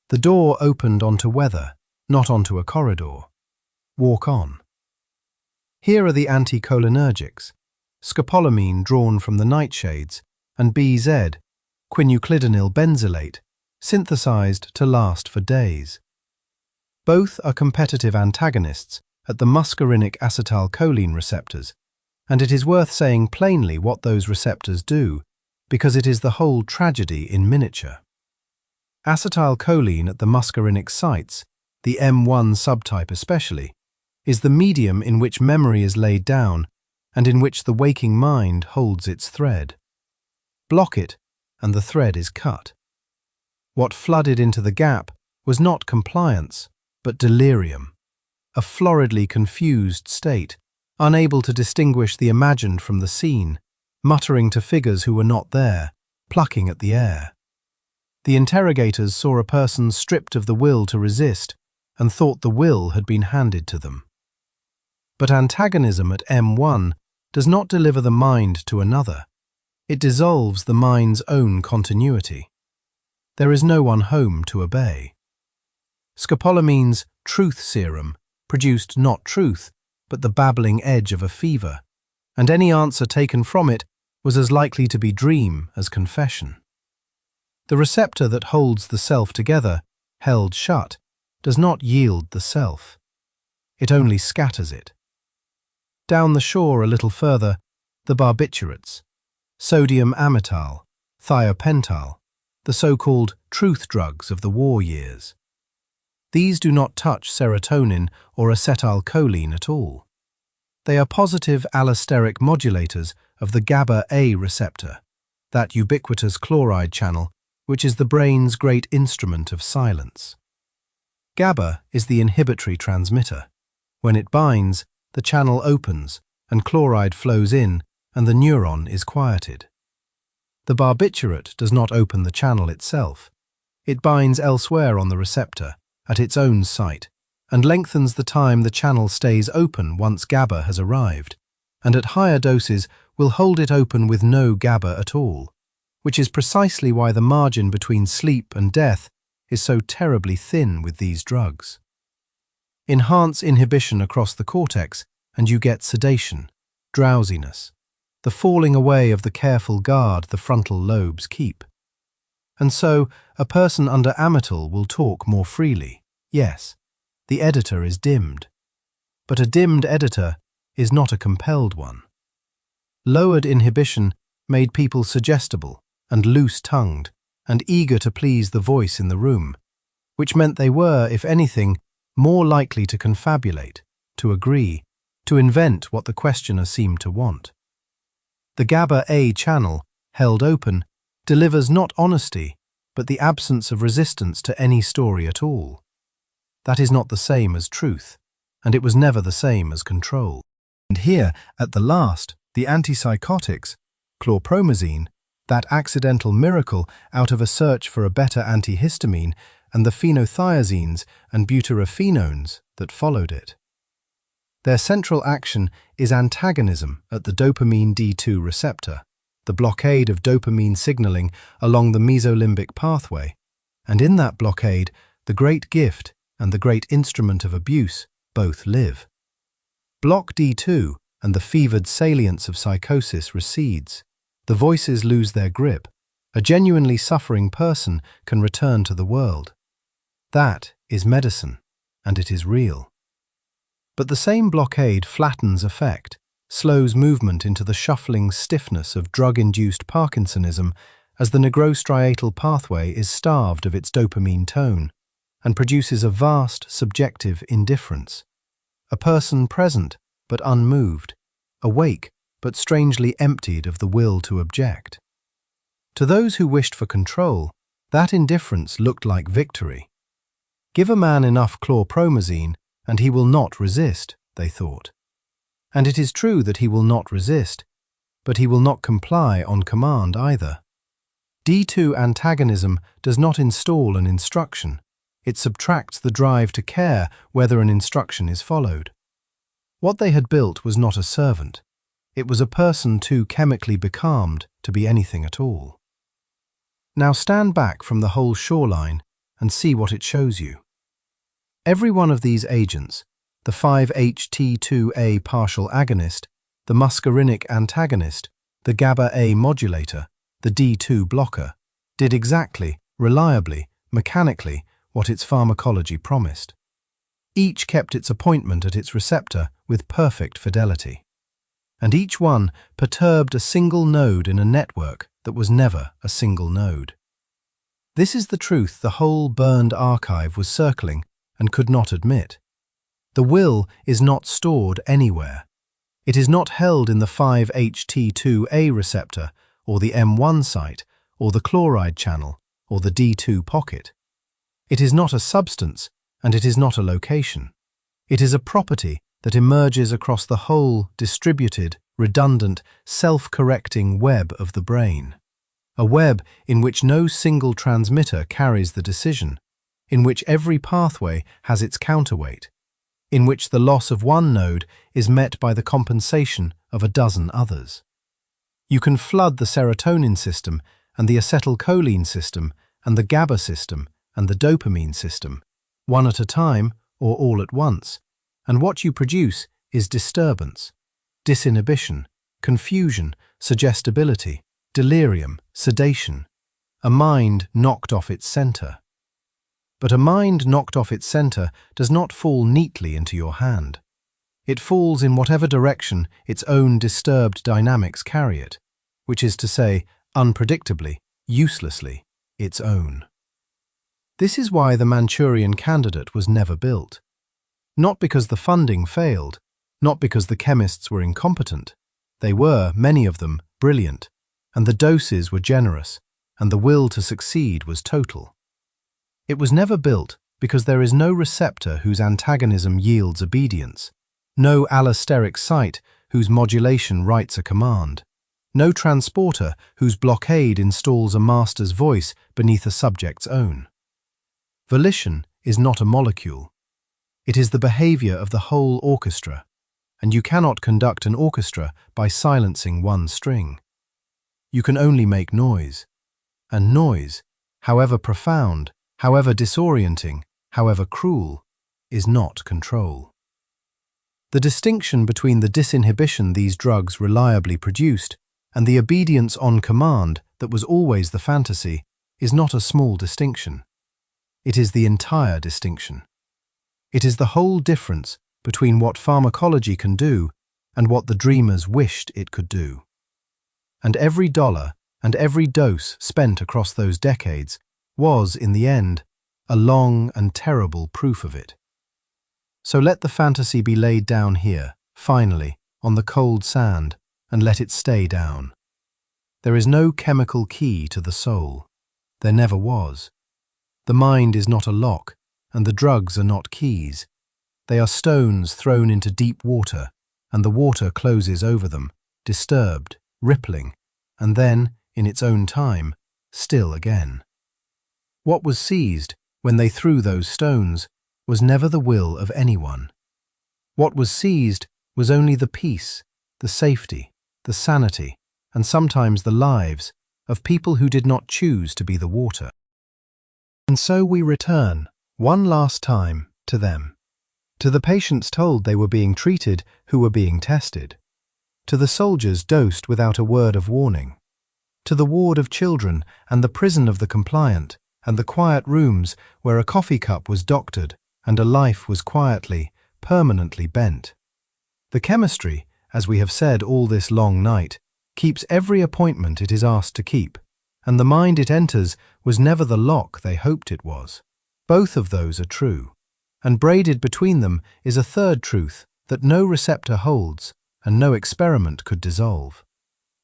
The door opened onto weather, not onto a corridor. Walk on. Here are the anticholinergics, scopolamine drawn from the nightshades, and BZ, quinuclidinyl benzylate, synthesized to last for days. Both are competitive antagonists at the muscarinic acetylcholine receptors, and it is worth saying plainly what those receptors do, because it is the whole tragedy in miniature. Acetylcholine at the muscarinic sites, the M1 subtype especially, is the medium in which memory is laid down and in which the waking mind holds its thread. Block it, and the thread is cut. What flooded into the gap was not compliance, but delirium, a floridly confused state, unable to distinguish the imagined from the seen, muttering to figures who were not there, plucking at the air. The interrogators saw a person stripped of the will to resist and thought the will had been handed to them. But antagonism at M1 does not deliver the mind to another. It dissolves the mind's own continuity. There is no one home to obey. Scopolamine's truth serum produced not truth, but the babbling edge of a fever, and any answer taken from it was as likely to be dream as confession. The receptor that holds the self together, held shut, does not yield the self. It only scatters it. Down the shore a little further, the barbiturates, sodium amytal, thiopental, the so-called truth drugs of the war years. These do not touch serotonin or acetylcholine at all. They are positive allosteric modulators of the GABA-A receptor, that ubiquitous chloride channel which is the brain's great instrument of silence. GABA is the inhibitory transmitter. When it binds, the channel opens and chloride flows in and the neuron is quieted. The barbiturate does not open the channel itself. It binds elsewhere on the receptor, at its own site, and lengthens the time the channel stays open once GABA has arrived, and at higher doses will hold it open with no GABA at all, which is precisely why the margin between sleep and death is so terribly thin with these drugs. Enhance inhibition across the cortex and you get sedation, drowsiness, the falling away of the careful guard the frontal lobes keep. And so, a person under amytal will talk more freely. Yes, the editor is dimmed. But a dimmed editor is not a compelled one. Lowered inhibition made people suggestible and loose-tongued and eager to please the voice in the room, which meant they were, if anything, more likely to confabulate, to agree, to invent what the questioner seemed to want. The GABA-A channel, held open, delivers not honesty, but the absence of resistance to any story at all. That is not the same as truth, and it was never the same as control. And here, at the last, the antipsychotics, chlorpromazine, that accidental miracle out of a search for a better antihistamine, and the phenothiazines and butyrophenones that followed it. Their central action is antagonism at the dopamine D2 receptor, the blockade of dopamine signaling along the mesolimbic pathway, and in that blockade, the great gift and the great instrument of abuse both live. Block D2 and the fevered salience of psychosis recedes. The voices lose their grip. A genuinely suffering person can return to the world. That is medicine, and it is real. But the same blockade flattens effect, slows movement into the shuffling stiffness of drug-induced Parkinsonism as the nigrostriatal pathway is starved of its dopamine tone and produces a vast subjective indifference. A person present but unmoved, awake but strangely emptied of the will to object. To those who wished for control, That indifference looked like victory. Give a man enough chlorpromazine and he will not resist, they thought. And it is true that he will not resist, but he will not comply on command either. D2 antagonism does not install an instruction. It subtracts the drive to care whether an instruction is followed. What they had built was not a servant. It was a person too chemically becalmed to be anything at all. Now stand back from the whole shoreline and see what it shows you. Every one of these agents, the 5-HT2A partial agonist, the muscarinic antagonist, the GABA-A modulator, the D2 blocker, did exactly, reliably, mechanically what its pharmacology promised. Each kept its appointment at its receptor with perfect fidelity. And each one perturbed a single node in a network that was never a single node. This is the truth the whole burned archive was circling and could not admit. The will is not stored anywhere. It is not held in the 5-HT2A receptor, or the M1 site, or the chloride channel, or the D2 pocket. It is not a substance, and it is not a location. It is a property that emerges across the whole distributed, redundant, self-correcting web of the brain. A web in which no single transmitter carries the decision, in which every pathway has its counterweight, in which the loss of one node is met by the compensation of a dozen others. You can flood the serotonin system and the acetylcholine system and the GABA system and the dopamine system, one at a time or all at once, and what you produce is disturbance, disinhibition, confusion, suggestibility, delirium, sedation, a mind knocked off its center. But a mind knocked off its center does not fall neatly into your hand. It falls in whatever direction its own disturbed dynamics carry it, which is to say, unpredictably, uselessly, its own. This is why the Manchurian Candidate was never built. Not because the funding failed, not because the chemists were incompetent. They were, many of them, brilliant, and the doses were generous, and the will to succeed was total. It was never built because there is no receptor whose antagonism yields obedience, no allosteric site whose modulation writes a command, no transporter whose blockade installs a master's voice beneath a subject's own. Volition is not a molecule. It is the behavior of the whole orchestra, and you cannot conduct an orchestra by silencing one string. You can only make noise, and noise, however profound, however disorienting, however cruel, is not control. The distinction between the disinhibition these drugs reliably produced and the obedience on command that was always the fantasy is not a small distinction. It is the entire distinction. It is the whole difference between what pharmacology can do and what the dreamers wished it could do. And every dollar and every dose spent across those decades was, in the end, a long and terrible proof of it. So let the fantasy be laid down here, finally, on the cold sand, and let it stay down. There is no chemical key to the soul. There never was. The mind is not a lock, and the drugs are not keys. They are stones thrown into deep water, and the water closes over them, disturbed, rippling, and then, in its own time, still again. What was seized, when they threw those stones, was never the will of anyone. What was seized was only the peace, the safety, the sanity, and sometimes the lives of people who did not choose to be the water. And so we return, one last time, to them. To the patients told they were being treated who were being tested. To the soldiers dosed without a word of warning. To the ward of children and the prison of the compliant, and the quiet rooms where a coffee cup was doctored and a life was quietly, permanently bent. The chemistry, as we have said all this long night, keeps every appointment it is asked to keep, and the mind it enters was never the lock they hoped it was. Both of those are true, and braided between them is a third truth that no receptor holds and no experiment could dissolve.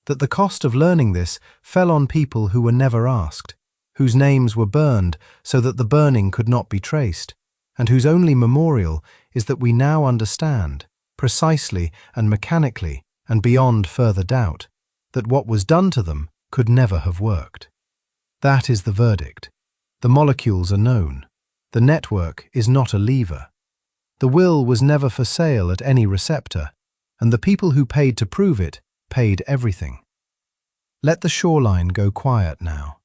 That the cost of learning this fell on people who were never asked, whose names were burned so that the burning could not be traced, and whose only memorial is that we now understand, precisely and mechanically and beyond further doubt, that what was done to them could never have worked. That is the verdict. The molecules are known. The network is not a lever. The will was never for sale at any receptor, and the people who paid to prove it paid everything. Let the shoreline go quiet now.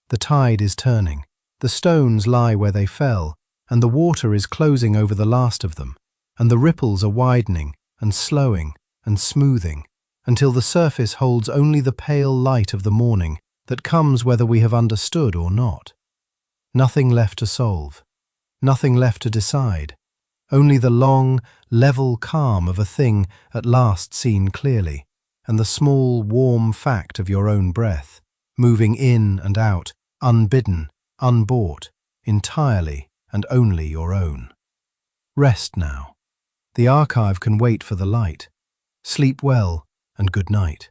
The tide is turning, the stones lie where they fell, and the water is closing over the last of them, and the ripples are widening and slowing and smoothing until the surface holds only the pale light of the morning that comes whether we have understood or not. Nothing left to solve, nothing left to decide, only the long, level calm of a thing at last seen clearly, and the small, warm fact of your own breath, moving in and out, unbidden, unbought, entirely and only your own. Rest now. The archive can wait for the light. Sleep well and good night.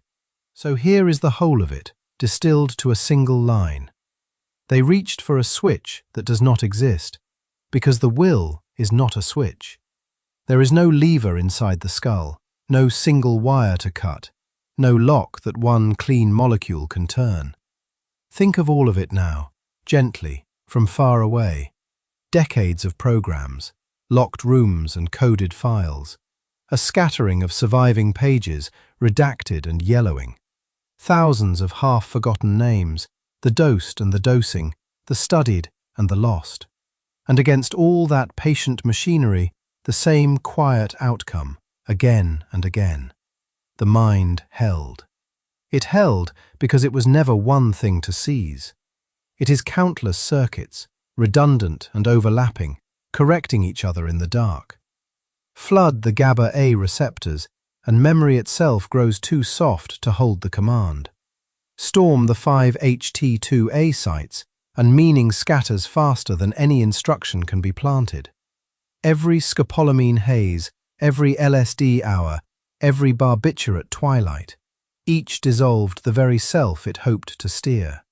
So here is the whole of it, distilled to a single line. They reached for a switch that does not exist, because the will is not a switch. There is no lever inside the skull, no single wire to cut, no lock that one clean molecule can turn. Think of all of it now, gently, from far away. Decades of programs, locked rooms and coded files, a scattering of surviving pages, redacted and yellowing, thousands of half-forgotten names, the dosed and the dosing, the studied and the lost. And against all that patient machinery, the same quiet outcome, again and again. The mind held. It held because it was never one thing to seize. It is countless circuits, redundant and overlapping, correcting each other in the dark. Flood the GABA-A receptors, and memory itself grows too soft to hold the command. Storm the 5-HT2A sites, and meaning scatters faster than any instruction can be planted. Every scopolamine haze, every LSD hour, every barbiturate twilight, each dissolved the very self it hoped to steer.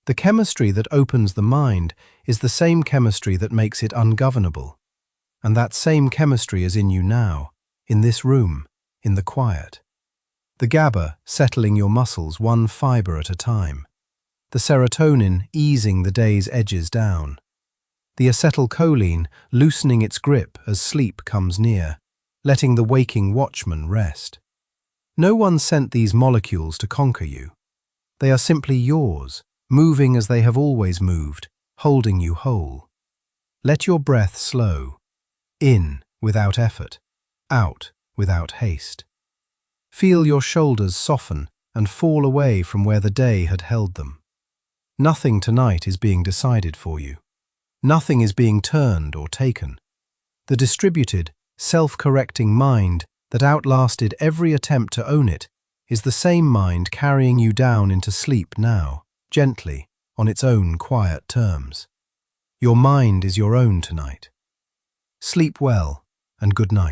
The chemistry that opens the mind is the same chemistry that makes it ungovernable. And that same chemistry is in you now, in this room, in the quiet. The GABA settling your muscles one fiber at a time. The serotonin easing the day's edges down. The acetylcholine loosening its grip as sleep comes near, letting the waking watchman rest. No one sent these molecules to conquer you. They are simply yours, moving as they have always moved, holding you whole. Let your breath slow. In without effort, out without haste. Feel your shoulders soften and fall away from where the day had held them. Nothing tonight is being decided for you. Nothing is being turned or taken. The distributed, self-correcting mind that outlasted every attempt to own it is the same mind carrying you down into sleep now, gently, on its own quiet terms. Your mind is your own tonight. Sleep well and good night.